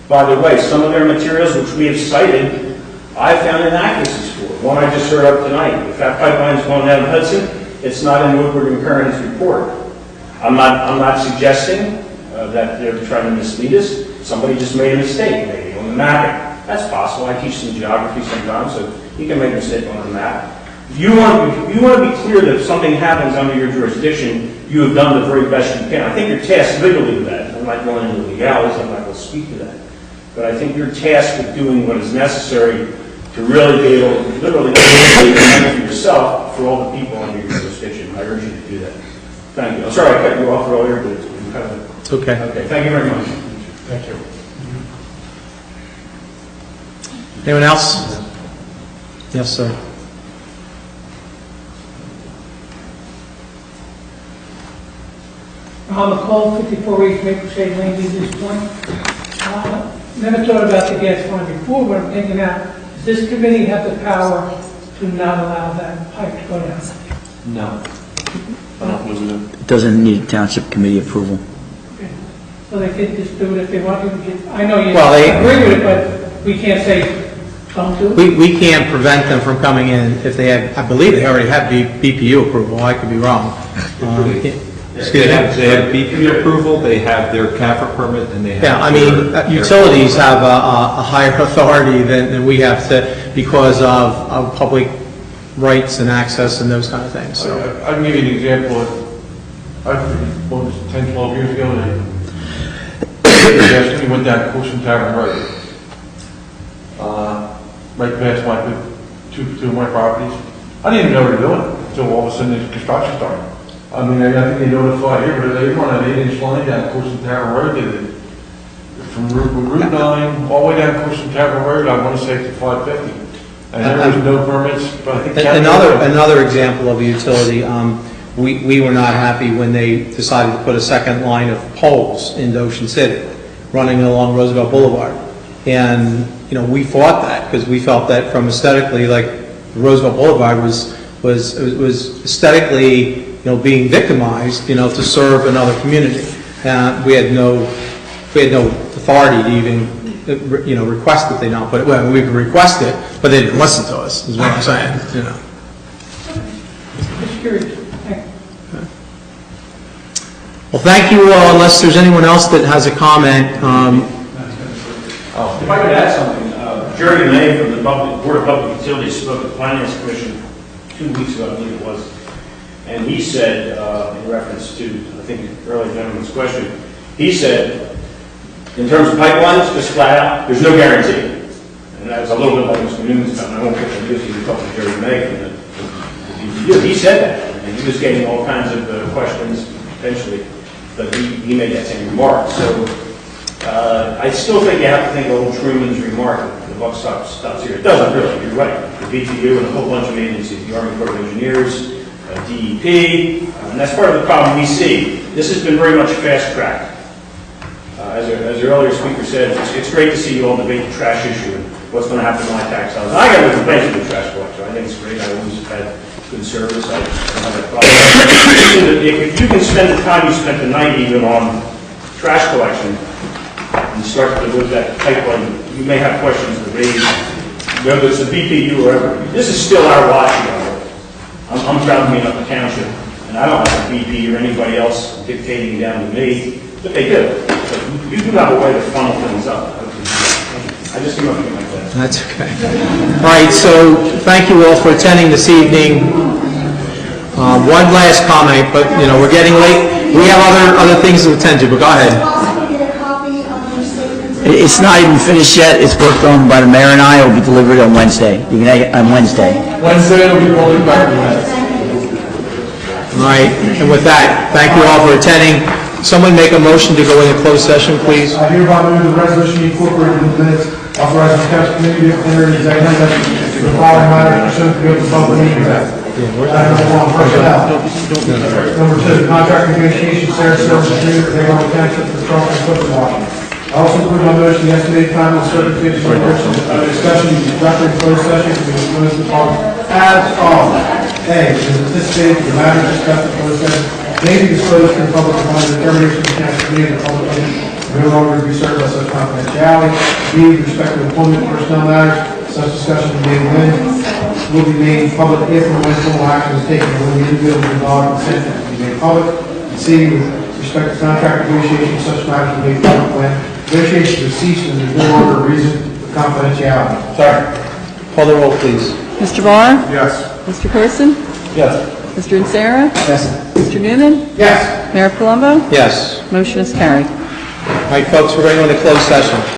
By the way, some of their materials, which we have cited, I found inaccuracies for. One I just heard of tonight. If that pipeline's going down Hudson, it's not in Woodward and Curran's report. I'm not suggesting that they're trying to mislead us. Somebody just made a mistake, maybe, on the mapping. That's possible. I teach some geography sometimes, so you can make a mistake on the map. If you want to be clear that if something happens under your jurisdiction, you have done the very best you can. I think you're tasked legally with that. I'm not going into legalities. I'm not going to speak to that. But I think you're tasked with doing what is necessary to really be able to literally for yourself for all the people under your jurisdiction. I urge you to do that. Thank you. I'm sorry I cut you off earlier, but it's okay. Okay, thank you very much. Thank you. Anyone else? Yes, sir. I'm a call 54 East Maple Shade Lane, East Point. Never thought about the gas line before, but I'm thinking now, does this committee have the power to not allow that pipe to go down? No. I don't believe it. It doesn't need township committee approval. Okay. So they can just do it if they want to. I know you Well, agree with it, but we can't say don't do it. We can't prevent them from coming in if they have, I believe they already have BPU approval. I could be wrong. They have BPU approval, they have their CAFRA permit, and they have... Yeah, I mean, utilities have a higher authority than we have to, because of public rights and access and those kind of things, so. I can give you an example. What was it, 10, 12 years ago, they went down Courson Tavern Road. Right past two of my properties. I didn't even know what they were doing until all of a sudden the construction started. I mean, I think they notified here, but they run an 8-inch line down Courson Tavern Road. They did from Route 9 all the way down Courson Tavern Road, I want to say to 550. And there was no permits, but I think... Another example of a utility, we were not happy when they decided to put a second line of poles into Ocean City, running along Roosevelt Boulevard. And, we fought that because we felt that from aesthetically, like Roosevelt Boulevard was aesthetically, being victimized, to serve another community. We had no authority to even, request that they not put it. Well, we could request it, but they didn't listen to us, is what I'm saying, Just curious. Well, thank you all. Unless there's anyone else that has a comment, If I could add something, Jerry May from the Board of Public Utilities spoke at the Finance Commission 2 weeks ago, I believe it was, and he said, in reference to, I think, the earlier gentleman's question, he said, in terms of pipelines, just flat out, there's no guarantee. And that was a little bit like Mr. Newman's comment. I won't put the news, he was talking to Jerry May from the BPU. He said that, and he was getting all kinds of questions eventually, but he made that same remark. So I still think you have to think of old Truman's remark, the buck stops here. It doesn't really, you're right. The BPU and a whole bunch of agencies, the Army Corps of Engineers, DEP, and that's part of the problem we see. This has been very much fast-tracked. As the earlier speaker said, it's great to see you all debate the trash issue and what's going to happen to my tax dollars. I got no complaints with the trash collector. I think it's great. I always have had good service. I don't have that problem. If you can spend the time you spent tonight even on trash collection and start to look at that pipeline, you may have questions to raise, whether it's the BPU or whatever. This is still our watching. I'm proud to be up the township, and I don't have a BP or anybody else dictating down to me, but they do. So you do have a way to funnel things up. I just came up with like that. That's okay. All right, so thank you all for attending this evening. One last comment, but you know we're getting late. We have other things to attend to, but go ahead. It's not even finished yet. It's worked on by the mayor and I. It will be delivered on Wednesday. You can on Wednesday. Wednesday will be rolling back to that. All right, and with that, thank you all for attending. Someone make a motion to go into closed session, please. I hereby move the resolution incorporated in the minutes authorizing the council committee to enter into executive session for the following matters pursuant to the Open Public Meetings Act. Item number 1, personnel. Number 2, contract negotiations, Sarah Service Agreement, Hayward Township for truck and equipment washing. I also include my motion, the estimated time and circumstances of which discussion is conducted in closed session to be disclosed to the public as follows. A, it is anticipated the matters discussed in closed session may be disclosed to the public upon the determination of the council committee and the public meeting no longer to be served by such confidentiality. B, with respect to employment and personnel matters, such discussion will be made public if and when formal action is taken when the individual involved consent to be made public. And C, with respect to contract negotiations, such matters will be made public when negotiations have ceased and there's no longer a reason for confidentiality. Sorry. Call the roll, please. Mr. Barr? Yes. Mr. Person? Yes. Mr. Insera? Yes. Mr. Newman? Yes. Mayor Palumbo? Yes. Motion is carried. All right, folks, we're going to go into closed session.